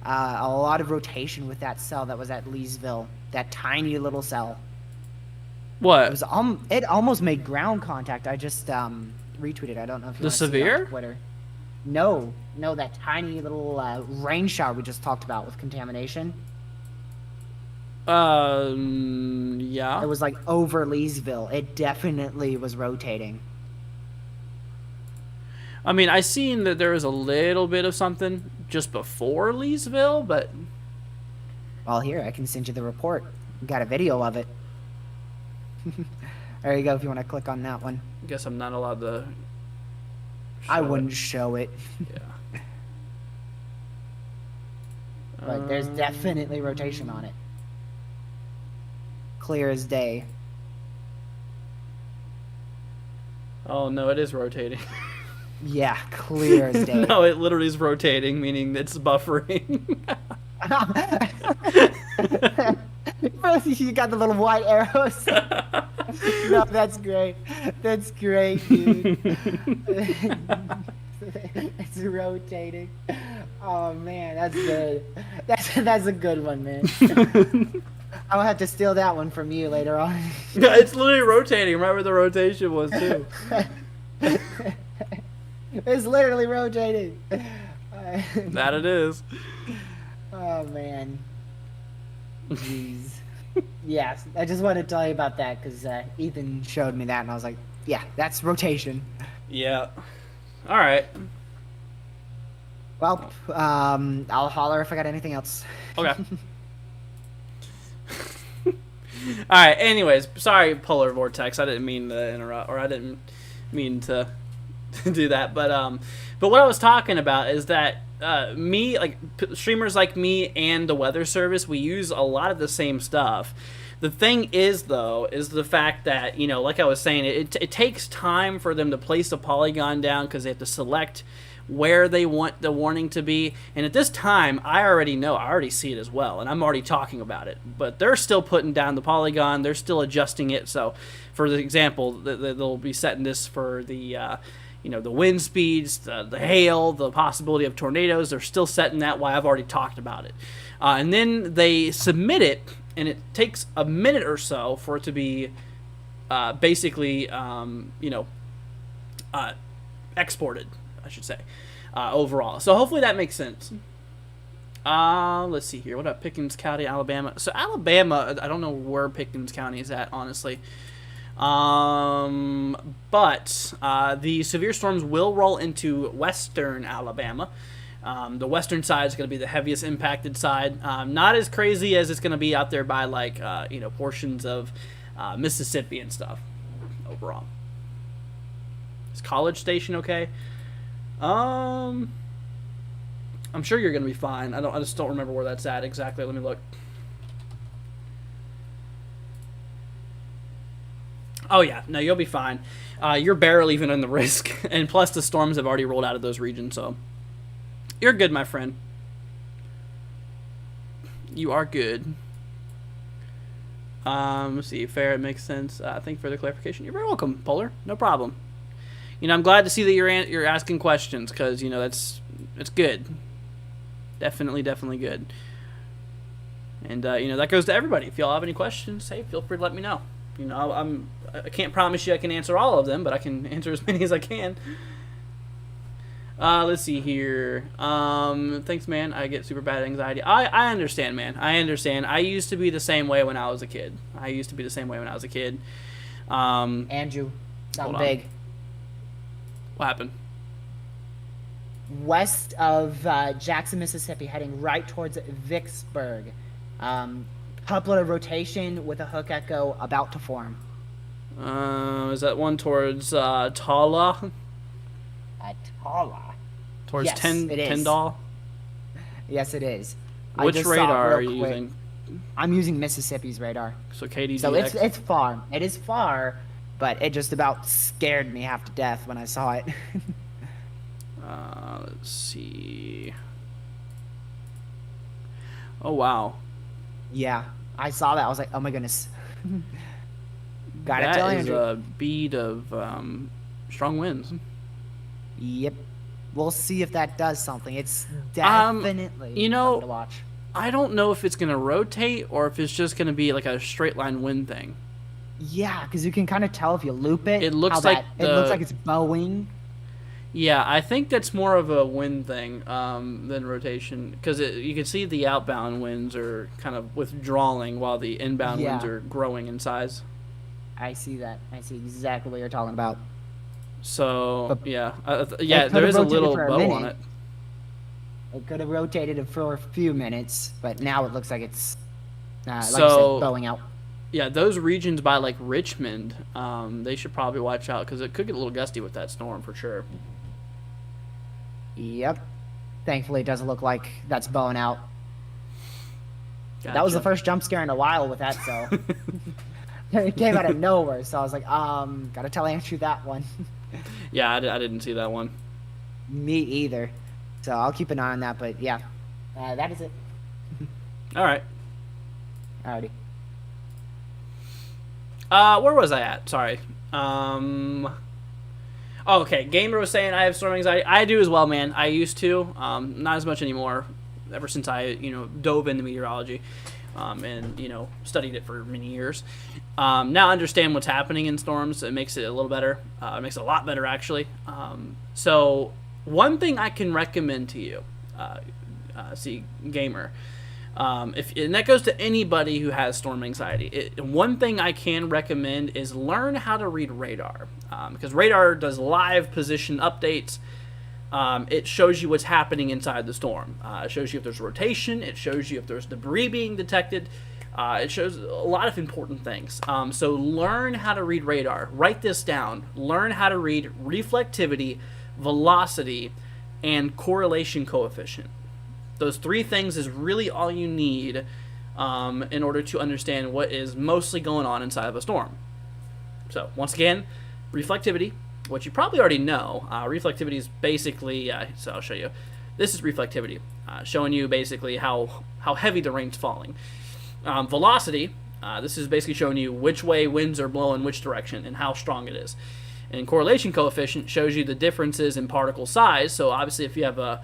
a lot of rotation with that cell that was at Leesville. That tiny little cell. What? It was it almost made ground contact. I just retweeted. I don't know if you The wanna see it on severe? Twitter. No, that tiny little rain shower we just talked about with contamination. Yeah. It was like over Leesville. It definitely was rotating. I mean, I seen that there was a little bit of something just before Leesville, but Well, here, I can send you the report. Got a video of it. There you go if you want to click on that one. I guess I'm not allowed to. I show it. wouldn't show it. Yeah. But there's definitely rotation on it. Clear as day. Oh no, it is rotating. Yeah, clear as day. No, it literally is rotating, meaning it's buffering. You got the little white arrows. No, that's great. That's great, dude. It's rotating. Oh man, that's good. That's a good one, man. I'll have to steal that one from you later on. Yeah, it's literally rotating right where the rotation was too. It's literally rotating. That it is. Oh man. Jeez. Yes, I just wanted to tell you about that because Ethan showed me that, and I was like, "Yeah, that's rotation." Yeah. All right. Well, I'll holler if I got anything else. Okay. All right. Anyways, sorry, Polar Vortex. I didn't mean to interrupt, or I didn't mean to do that. But what I was talking about is that me, like streamers like me and the Weather Service, we use a lot of the same stuff. The thing is, though, is the fact that, you know, like I was saying, it takes time for them to place a polygon down because they have to select where they want the warning to be. And at this time, I already see it as well, and I'm already talking about it. But they're still putting down the polygon. They're still adjusting it. So, for example, they'll be setting this for the the wind speeds, the hail, the possibility of tornadoes. They're still setting that. Why I've already talked about it. And then they submit it, and it takes a minute or so for it to be basically, exported, I should say, overall. So hopefully that makes sense. Let's see here. What about Pickens County, Alabama? So Alabama, I don't know where Pickens County is at, honestly. But the severe storms will roll into western Alabama. The western side is going to be the heaviest impacted side. Not as crazy as it's going to be out there by portions of Mississippi and stuff overall. Is College Station okay? I'm sure you're going to be fine. I just don't remember where that's at exactly. Let me look. Oh yeah, no, you'll be fine. You're barely even in the risk, and plus the storms have already rolled out of those regions, so you're good, my friend. You are good. Let's see, fair, it makes sense. Thank you for the clarification. You're very welcome, Polar. No problem. You know, I'm glad to see that you're asking questions because that's good. Definitely good. And that goes to everybody. If y'all have any questions, hey, feel free to let me know. You know, I can't promise you I can answer all of them, but I can answer as many as I can. Let's see here. Thanks, man. I get super bad anxiety. I understand, man. I understand. I used to be the same way when I was a kid. Andrew, something big. What happened? West of Jackson, Mississippi, heading right towards Vicksburg. Couplet of rotation with a hook echo about to form. Is that one towards Tala? Tala. Towards Yes, it is. Tyndall? Yes, it is. Which radar are you using? I'm using Mississippi's radar. So KDGX? So it's far. It is far, but it just about scared me half to death when I saw it. Let's see. Oh, wow. Yeah, I saw that. I was like, oh my goodness. Gotta tell That is Andrew. a bead of strong winds. Yep. We'll see if that does something. It's definitely something to watch. I don't know if it's going to rotate or if it's just going to be like a straight line wind thing. Yeah, because you can kind of tell if you loop it. It looks it looks like it's bowing. Yeah, I think that's more of a wind thing than rotation because you can see the outbound winds are kind of withdrawing while the inbound winds are growing in size. I see that. I see exactly what you're talking about. So, there is a little bow on it. It could have rotated for a few minutes, but now it looks like it's like you said, bowing out. Yeah, those regions by like Richmond, they should probably watch out because it could get a little gusty with that storm for sure. Yep. Thankfully, it doesn't look like that's bowing out. Gotcha. That was the first jump scare in a while with that cell. It came out of nowhere, so I was like, gotta tell Andrew that one. Yeah, I didn't see that one. Me either. So I'll keep an eye on that. But yeah, that is it. All right. Alrighty. Where was I at? Sorry. Oh, okay. Gamer was saying I have storm anxiety. I do as well, man. I used to. Not as much anymore. Ever since I, dove into meteorology, and studied it for many years. Now I understand what's happening in storms. It makes it a little better. It makes it a lot better, actually. So one thing I can recommend to you, gamer. And that goes to anybody who has storm anxiety. One thing I can recommend is learn how to read radar, because radar does live position updates. It shows you what's happening inside the storm. It shows you if there's rotation. It shows you if there's debris being detected. It shows a lot of important things. So learn how to read radar. Write this down. Learn how to read reflectivity, velocity, and correlation coefficient. Those 3 things is really all you need in order to understand what is mostly going on inside of a storm. So once again, reflectivity, what you probably already know. Reflectivity is basically, so I'll show you. This is reflectivity, showing you basically how heavy the rain's falling. Velocity, this is basically showing you which way winds are blowing which direction and how strong it is. And correlation coefficient shows you the differences in particle size. So obviously if you have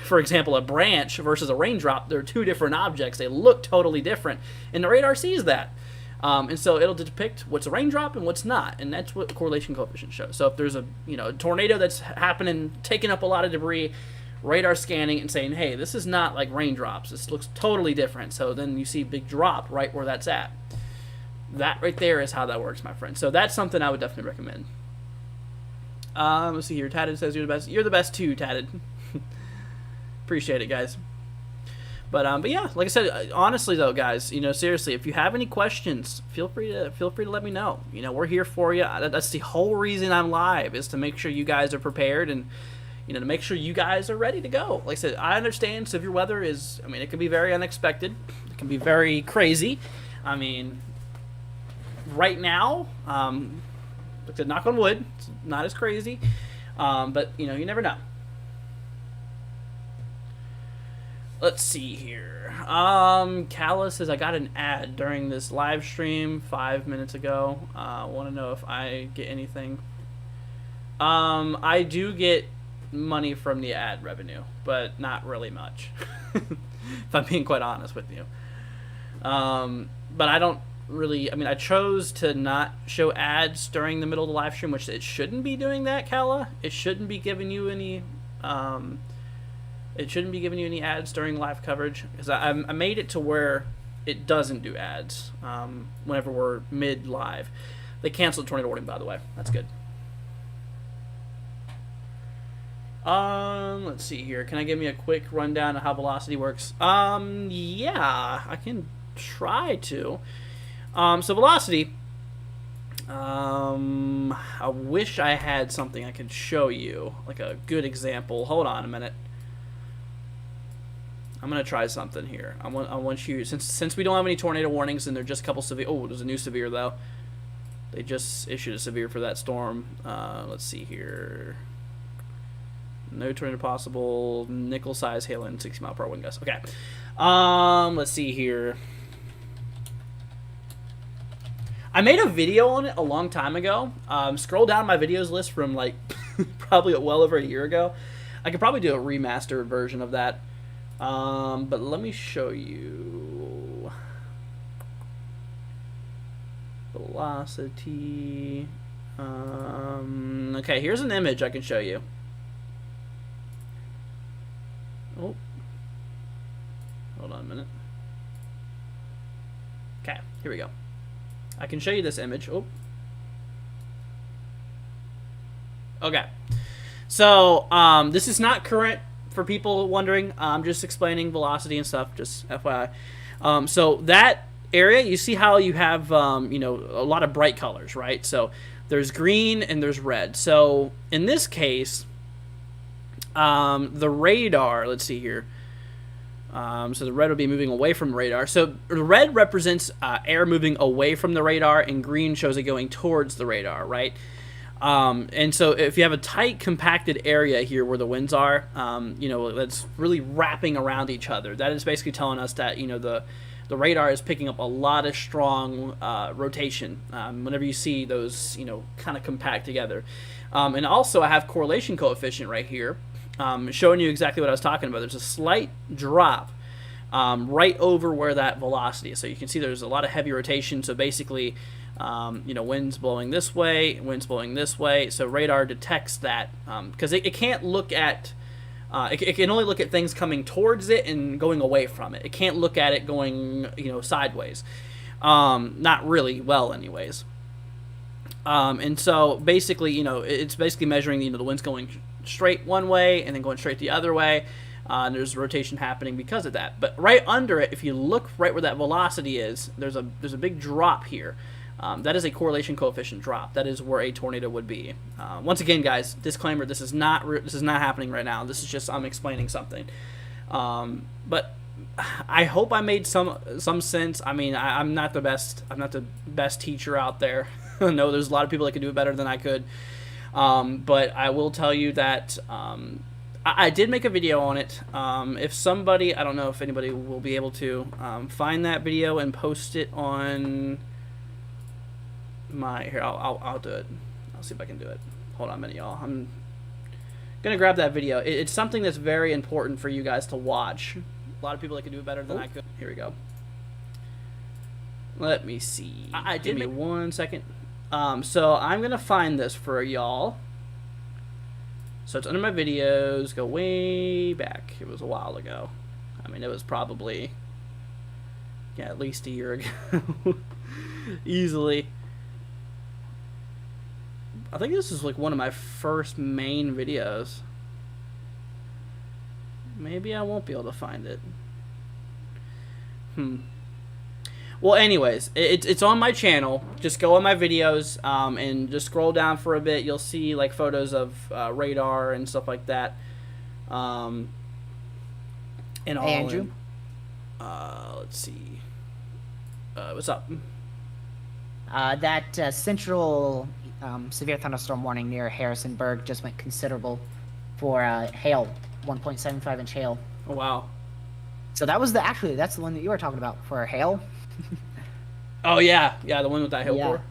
for example, a branch versus a raindrop, they're 2 different objects. They look totally different, and the radar sees that. And so it'll depict what's a raindrop and what's not, and that's what the correlation coefficient shows. So if there's a tornado that's happening, taking up a lot of debris, radar scanning and saying, hey, this is not like raindrops. This looks totally different. So then you see big drop right where that's at. That right there is how that works, my friend. So that's something I would definitely recommend. Let's see here. Tatted says you're the best. You're the best too, Tatted. Appreciate it, guys. But yeah, like I said, honestly though, guys, seriously, if you have any questions, feel free to let me know. We're here for you. That's the whole reason I'm live, is to make sure you guys are prepared and to make sure you guys are ready to go. Like I said, I understand severe weather is, it can be very unexpected. It can be very crazy. Right now, like I said, knock on wood, it's not as crazy. But you never know. Let's see here. Calla says I got an ad during this live stream 5 minutes ago. Want to know if I get anything. I do get money from the ad revenue, but not really much. If I'm being quite honest with you. But I don't really. I chose to not show ads during the middle of the live stream, which it shouldn't be doing that, Calla. It shouldn't be giving you any. It shouldn't be giving you any ads during live coverage, because I made it to where it doesn't do ads whenever we're mid-live. They canceled tornado warning, by the way. That's good. Let's see here. Can I give me a quick rundown of how velocity works? Yeah, I can try to. So velocity, I wish I had something I could show you, like a good example. Hold on a minute. I'm gonna try something here. I want you, since we don't have any tornado warnings and they're just a couple severe. Oh, there's a new severe though. They just issued a severe for that storm. Let's see here. No tornado possible. Nickel size hail and 60 mile per hour wind gusts. Okay. Let's see here. I made a video on it a long time ago. Scroll down my videos list from like probably well over a year ago. I could probably do a remastered version of that. But let me show you. Velocity. Okay, here's an image I can show you. Oh. Hold on a minute. Okay, here we go. I can show you this image. Oh. Okay. So, this is not current for people wondering. I'm just explaining velocity and stuff, just FYI. So that area, you see how you have, a lot of bright colors, right? So there's green and there's red. So in this case, the radar, let's see here. So the red will be moving away from the radar. So the red represents air moving away from the radar, and green shows it going towards the radar, right? And so if you have a tight, compacted area here where the winds are, that's really wrapping around each other, that is basically telling us that, the radar is picking up a lot of strong rotation whenever you see those, kind of compact together. And also I have correlation coefficient right here, showing you exactly what I was talking about. There's a slight drop right over where that velocity is. So you can see there's a lot of heavy rotation. So basically, winds blowing this way, winds blowing this way. So radar detects that because it can't look at, it can only look at things coming towards it and going away from it. It can't look at it going, sideways. Not really well, anyways. And so basically, it's basically measuring, the wind's going straight one way and then going straight the other way. And there's rotation happening because of that. But right under it, if you look right where that velocity is, there's a big drop here. That is a correlation coefficient drop. That is where a tornado would be. Once again, guys, disclaimer: this is not happening right now. This is just I'm explaining something. But I hope I made some sense. I mean, I'm not the best. I'm not the best teacher out there. I know there's a lot of people that could do it better than I could. But I will tell you that I did make a video on it. If somebody, I don't know if anybody will be able to find that video and post it on here. I'll do it. I'll see if I can do it. Hold on a minute, y'all. I'm gonna grab that video. It's something that's very important for you guys to watch. A lot of people that can do it better than I could. Here we go. Let me see. Give me 1 second. So I'm gonna find this for y'all. So it's under my videos. Go way back. It was a while ago. I mean, it was probably at least a year ago. Easily. I think this is like one of my first main videos. Maybe I won't be able to find it. Well, anyways, it's on my channel. Just go on my videos and just scroll down for a bit. You'll see like photos of radar and stuff like that. And all. Hey, Andrew. Let's see. What's up? That central severe thunderstorm warning near Harrisonburg just went considerable for hail, 1.75 inch hail. Oh, wow. So that was that's the one that you were talking about for hail. Oh, yeah. Yeah, the one with that hail core.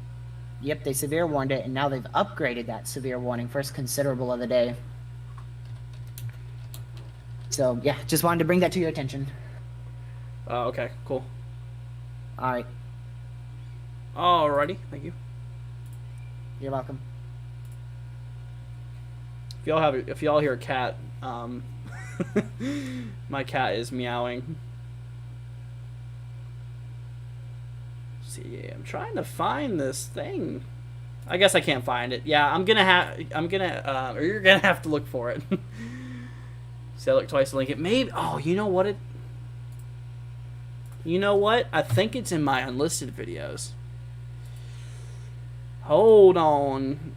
Yep, they severe warned it, and now they've upgraded that severe warning, first considerable of the day. So, yeah, just wanted to bring that to your attention. Oh, okay, cool. All right. Alrighty, thank you. You're welcome. If y'all hear a cat, my cat is meowing. See, I'm trying to find this thing. I guess I can't find it. Yeah, you're gonna have to look for it. See, I looked twice to link it. Maybe. Oh, you know what? I think it's in my unlisted videos. Hold on.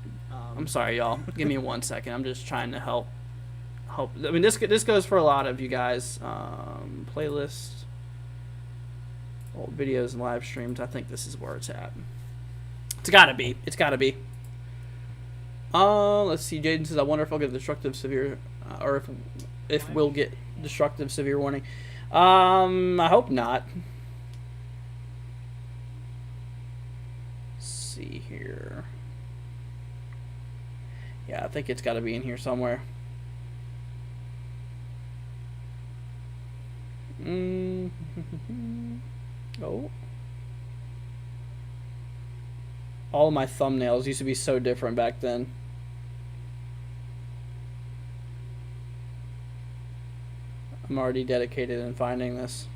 I'm sorry, y'all. Give me 1 second. I'm just trying to help. I mean, this goes for a lot of you guys. Playlist, old videos and live streams. I think this is where it's at. It's gotta be. Let's see. Jaden says, I wonder if I'll get destructive severe, or if we'll get destructive severe warning. I hope not. Let's see here. Yeah, I think it's got to be in here somewhere. Oh. All my thumbnails used to be so different back then. I'm already dedicated in finding this.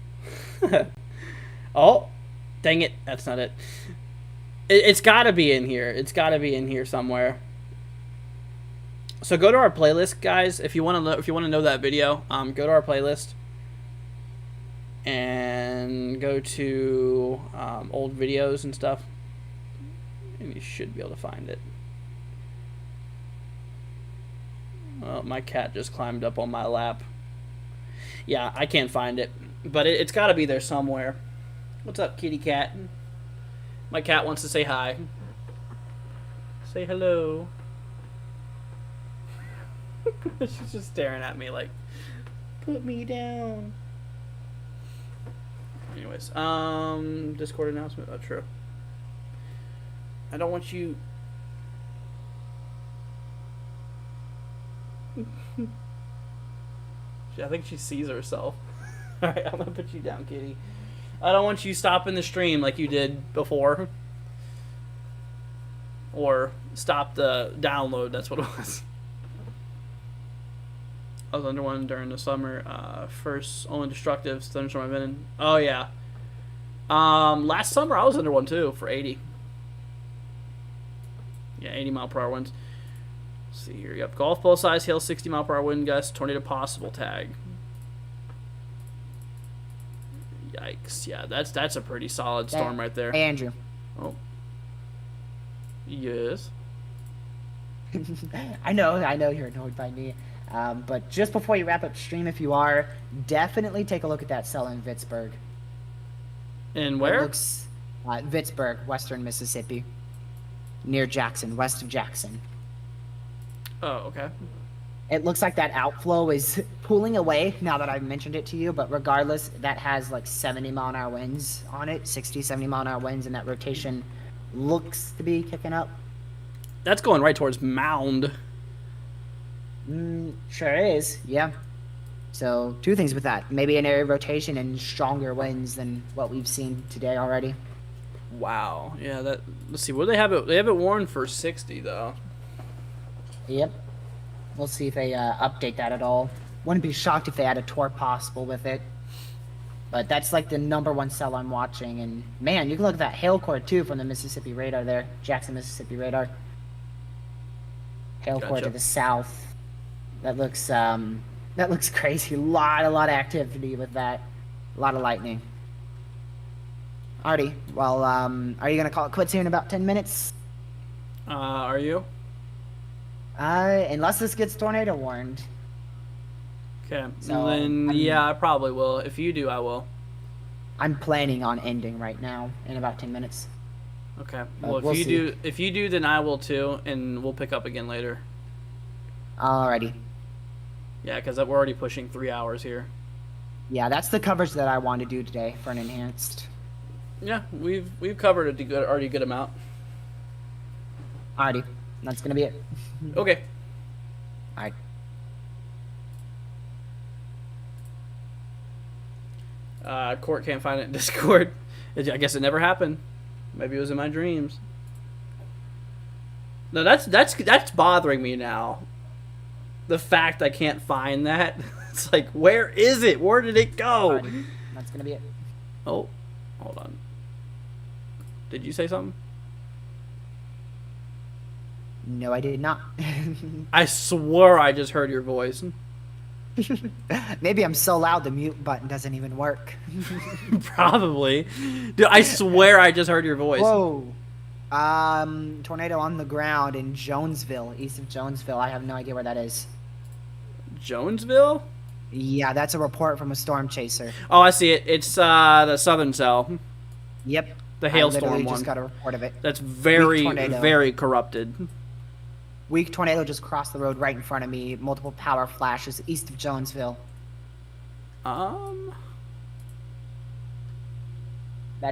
Oh, dang it. That's not it. It's got to be in here. It's got to be in here somewhere. So go to our playlist, guys. If you want to know that video, go to our playlist and go to old videos and stuff, and you should be able to find it. Well, my cat just climbed up on my lap. Yeah, I can't find it, but it's got to be there somewhere. What's up, kitty cat? My cat wants to say hi. Say hello. She's just staring at me like, put me down. Anyways, Discord announcement. Oh, true. I don't want you. I think she sees herself. All right, I'm gonna put you down, kitty. I don't want you stopping the stream like you did before, or stop the download. That's what it was. I was under one during the summer. First only destructive thunderstorm I've been in. Oh yeah. Last summer I was under one too for 80. Yeah, 80 mph winds. Let's see here. Yep, golf ball size hail, 60 mph wind gust, tornado possible tag. Yikes! Yeah, that's a pretty solid storm right there. Hey, Andrew. Oh. Yes. I know you're annoyed by me. But just before you wrap up stream, if you are, definitely take a look at that cell in Vicksburg. And where? It looks Vicksburg, western Mississippi, near Jackson, west of Jackson. Oh, okay. It looks like that outflow is pulling away now that I've mentioned it to you, but regardless, that has like 70-mile-an-hour winds on it, 60, 70-mile-an-hour winds, and that rotation looks to be kicking up. That's going right towards Mound. Sure is, yeah. So, two things with that. Maybe an area rotation and stronger winds than what we've seen today already. Wow. Yeah, that. Let's see. Where do they have it? They have it warned for 60 though. Yep. We'll see if they update that at all. Wouldn't be shocked if they add a tour possible with it. But that's like the #1 cell I'm watching. And man, you can look at that hail core too from the Mississippi radar there. Jackson, Mississippi radar. Hail core to the south. That looks crazy. A lot of activity with that. A lot of lightning. Alrighty. Well, are you gonna call it quits here in about 10 minutes? Are you? Unless this gets tornado warned. Okay. So, then yeah, I probably will. If you do, I will. I'm planning on ending right now in about 10 minutes. Okay. Well, we'll if you do, then I will too, and we'll pick up again later. Alrighty. Yeah, because we're already pushing 3 hours here. Yeah, that's the coverage that I want to do today for an enhanced. Yeah, we've covered a already good amount. Alrighty. That's gonna be it. Okay. Alright. Court can't find it in Discord. I guess it never happened. Maybe it was in my dreams. No, that's bothering me now. The fact I can't find that. It's like, where is it? Where did it go? Alrighty. That's gonna be it. Oh, hold on. Did you say something? No, I did not. I swear I just heard your voice. Maybe I'm so loud the mute button doesn't even work. Probably. Dude, I swear I just heard your voice. Whoa. Tornado on the ground in Jonesville, east of Jonesville. I have no idea where that is. Jonesville? Yeah, that's a report from a storm chaser. Oh, I see it. It's the southern cell. Yep. The I hailstorm literally one. just got a report of it. That's very, tornado. very corrupted. Weak tornado just crossed the road right in front of me. Multiple power flashes east of Jonesville. That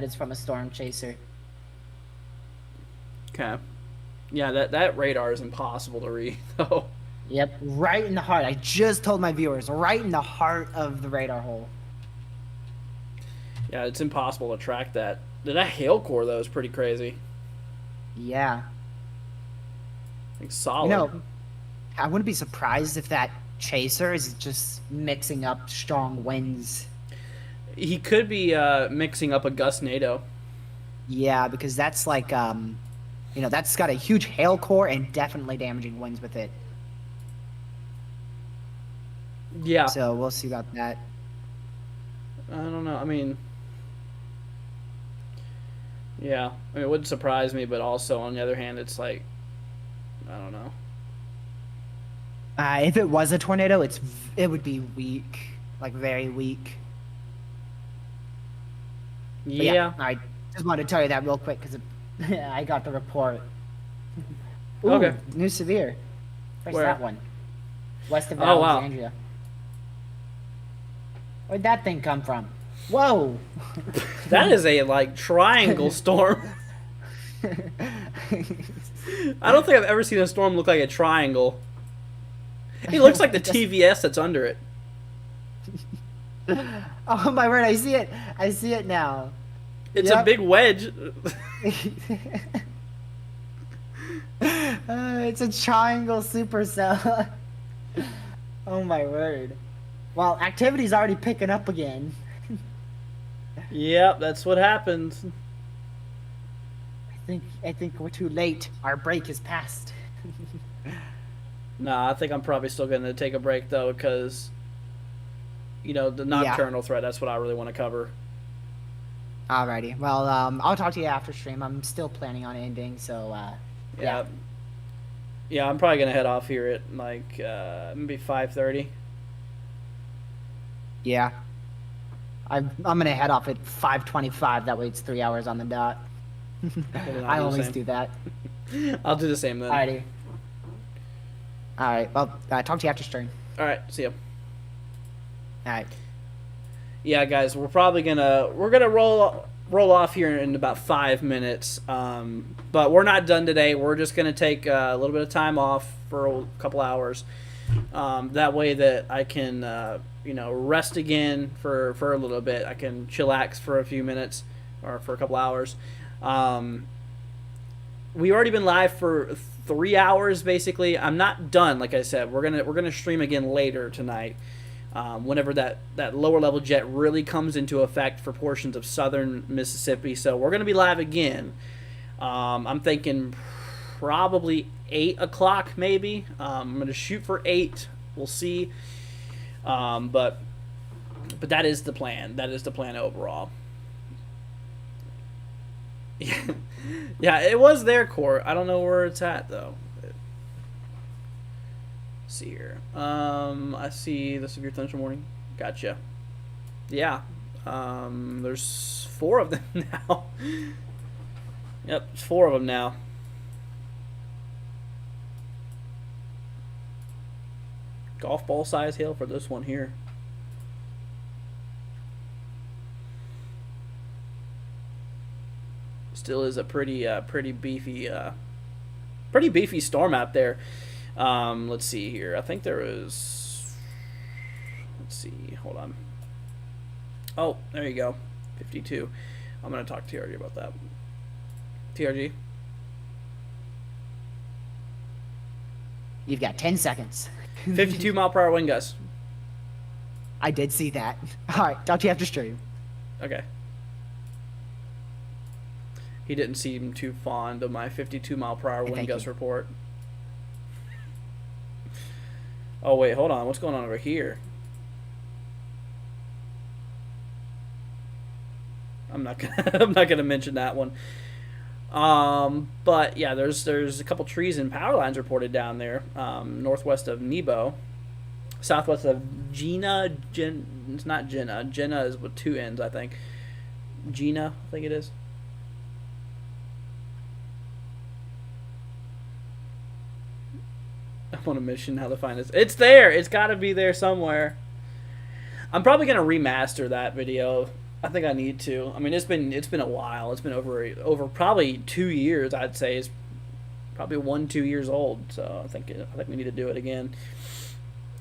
is from a storm chaser. Okay. Yeah, that radar is impossible to read, though. Yep, right in the heart. I just told my viewers, right in the heart of the radar hole. Yeah, it's impossible to track that. That hail core, though, is pretty crazy. Yeah. Like, solid. You know, I wouldn't be surprised if that chaser is just mixing up strong winds. He could be mixing up a gust-nado. Yeah, because that's like, you know, that's got a huge hail core and definitely damaging winds with it. Yeah. So we'll see about that. I don't know. I mean, yeah. I mean, it wouldn't surprise me, but also, on the other hand, it's like, I don't know. If it was a tornado, it would be weak, like very weak. Yeah. I just wanted to tell you that real quick because I got the report. Ooh, Okay. New severe. Where's Where? that one? west of Oh wow, Alexandria. Where'd that thing come from? Whoa! that is a like triangle storm. I don't think I've ever seen a storm look like a triangle. It looks like the TVS that's under it. Oh my word! I see it. I see it now. It's a Yep. big wedge. It's a triangle supercell. Oh my word. Well, activity's already picking up again. Yep, that's what happens. I think we're too late. Our break is past. Nah, I think I'm probably still going to take a break though, because the nocturnal threat. That's what I really want to cover. Alrighty. Well, I'll talk to you after stream. I'm still planning on ending, so Yeah. Yeah, I'm probably gonna head off here at like maybe 5:30. Yeah. I'm gonna head off at 5:25. That way it's 3 hours on the dot. I always do that. I'll do the same then. Alrighty. Alright. Well, talk to you after stream. All right, see ya. Alright. Yeah, guys, we're gonna roll off here in about 5 minutes. But we're not done today. We're just gonna take a little bit of time off for a couple hours. That way that I can rest again for a little bit. I can chillax for a few minutes or for a couple hours. We've already been live for 3 hours basically. I'm not done. Like I said, we're gonna stream again later tonight. Whenever that lower level jet really comes into effect for portions of southern Mississippi. So we're going to be live again. I'm thinking probably 8 o'clock maybe. I'm going to shoot for 8. We'll see. But that is the plan. That is the plan overall. Yeah, it was their court. I don't know where it's at though. See here. I see the severe thunderstorm warning. Gotcha. Yeah. There's 4 of them now. Yep, it's 4 of them now. Golf ball size hail for this one here. Still is a pretty beefy storm out there. Let's see here. I think there was. Let's see. Hold on. Oh, there you go. 52. I'm gonna talk to TRG about that. TRG. You've got 10 seconds. 52 mile per hour wind gusts. I did see that. Alright, talk to you after stream. Okay. He didn't seem too fond of my 52 mile per hour wind gust report. Oh wait, hold on. What's going on over here? I'm not gonna mention that one. But yeah, there's a couple trees and power lines reported down there, northwest of Nebo, southwest of it's not Jenna. Jenna is with 2 N's, I think. Gina, I think it is. I'm on a mission how to find this. It's there. It's got to be there somewhere. I'm probably gonna remaster that video. I think I need to. I mean, it's been a while. It's been over probably 2 years. I'd say it's probably 1-2 years old. So I think we need to do it again.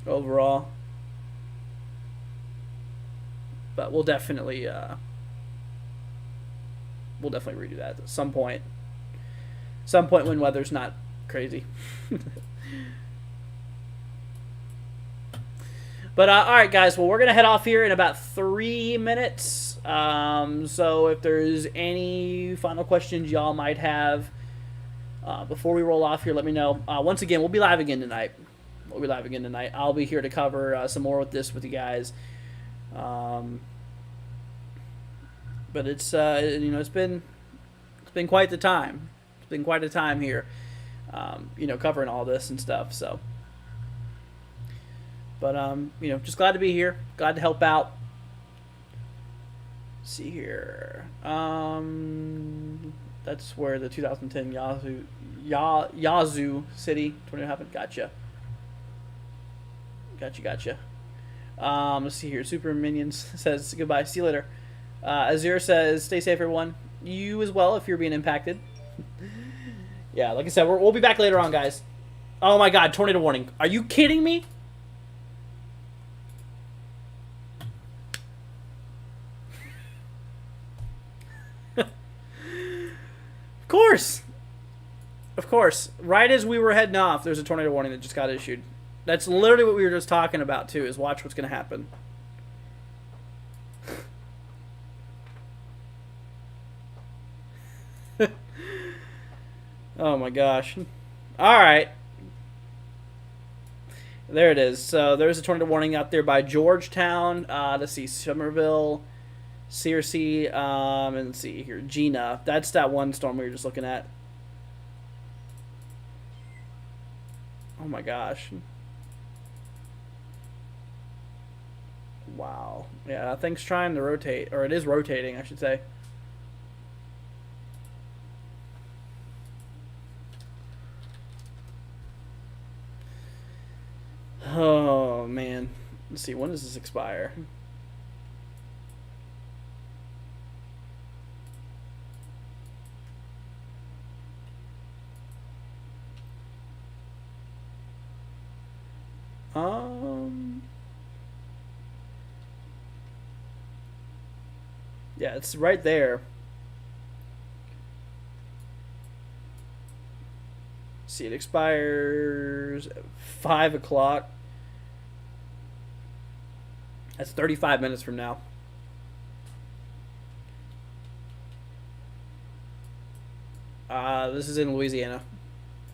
Overall, but we'll definitely redo that at some point. Some point when weather's not crazy. But all right, guys. Well, we're gonna head off here in about 3 minutes. So if there's any final questions y'all might have before we roll off here, let me know. Once again, we'll be live again tonight. I'll be here to cover some more with you guys. But it's it's been quite the time. It's been quite a time here. Covering all this and stuff. So. But, just glad to be here. Glad to help out. Let's see here. That's where the 2010 Yazoo City tornado happened. Gotcha. Gotcha. Let's see here. Super Minions says goodbye. See you later. Azir says stay safe, everyone. You as well if you're being impacted. Yeah, like I said, we'll be back later on, guys. Oh my God, tornado warning. Are you kidding me? Of course. Right as we were heading off, there's a tornado warning that just got issued. That's literally what we were just talking about, too, is watch what's going to happen. Oh, my gosh. All right. There it is. So there's a tornado warning out there by Georgetown. Let's see, Somerville, Searcy, and let's see here, Gina. That's that one storm we were just looking at. Oh my gosh. Wow. Yeah, that thing's trying to rotate, or it is rotating, I should say. Oh, man. Let's see, when does this expire? Yeah, it's right there. See, it expires at 5 o'clock. That's 35 minutes from now. This is in Louisiana.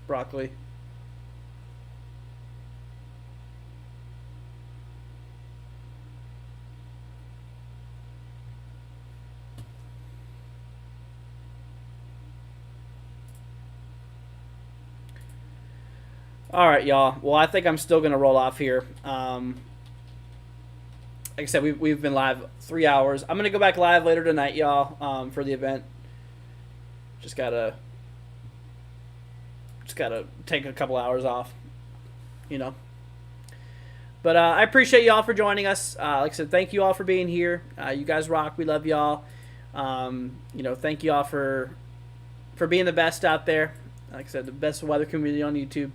Broccoli. All right, y'all. Well, I think I'm still going to roll off here. Like I said, we've been live 3 hours. I'm going to go back live later tonight, y'all, for the event. Just gotta take a couple hours off, you know. But I appreciate y'all for joining us. Like I said, thank you all for being here. You guys rock. We love y'all. You know, thank you all for being the best out there. Like I said, the best weather community on YouTube.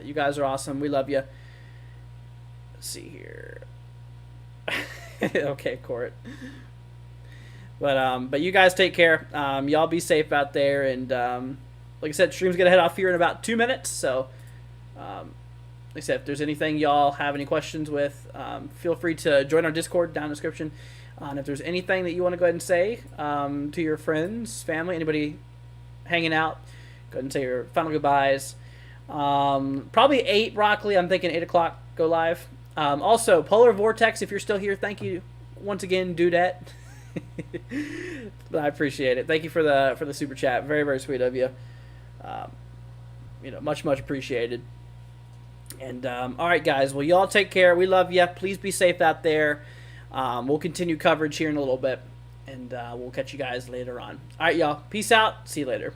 You guys are awesome. We love you. Let's see here. Okay, Court. But you guys take care. Y'all be safe out there. And like I said, stream's gonna head off here in about 2 minutes. So, like I said, if there's anything y'all have any questions with, feel free to join our Discord down in the description. And if there's anything that you want to go ahead and say to your friends, family, anybody hanging out, go ahead and say your final goodbyes. Probably 8 broccoli. I'm thinking 8 o'clock go live. Also, Polar Vortex, if you're still here, thank you once again, Dudette. I appreciate it. Thank you for the super chat. Very, very sweet of you. You know, much appreciated. And all right, guys. Well, y'all take care. We love you. Please be safe out there. We'll continue coverage here in a little bit, and we'll catch you guys later on. All right, y'all. Peace out. See you later.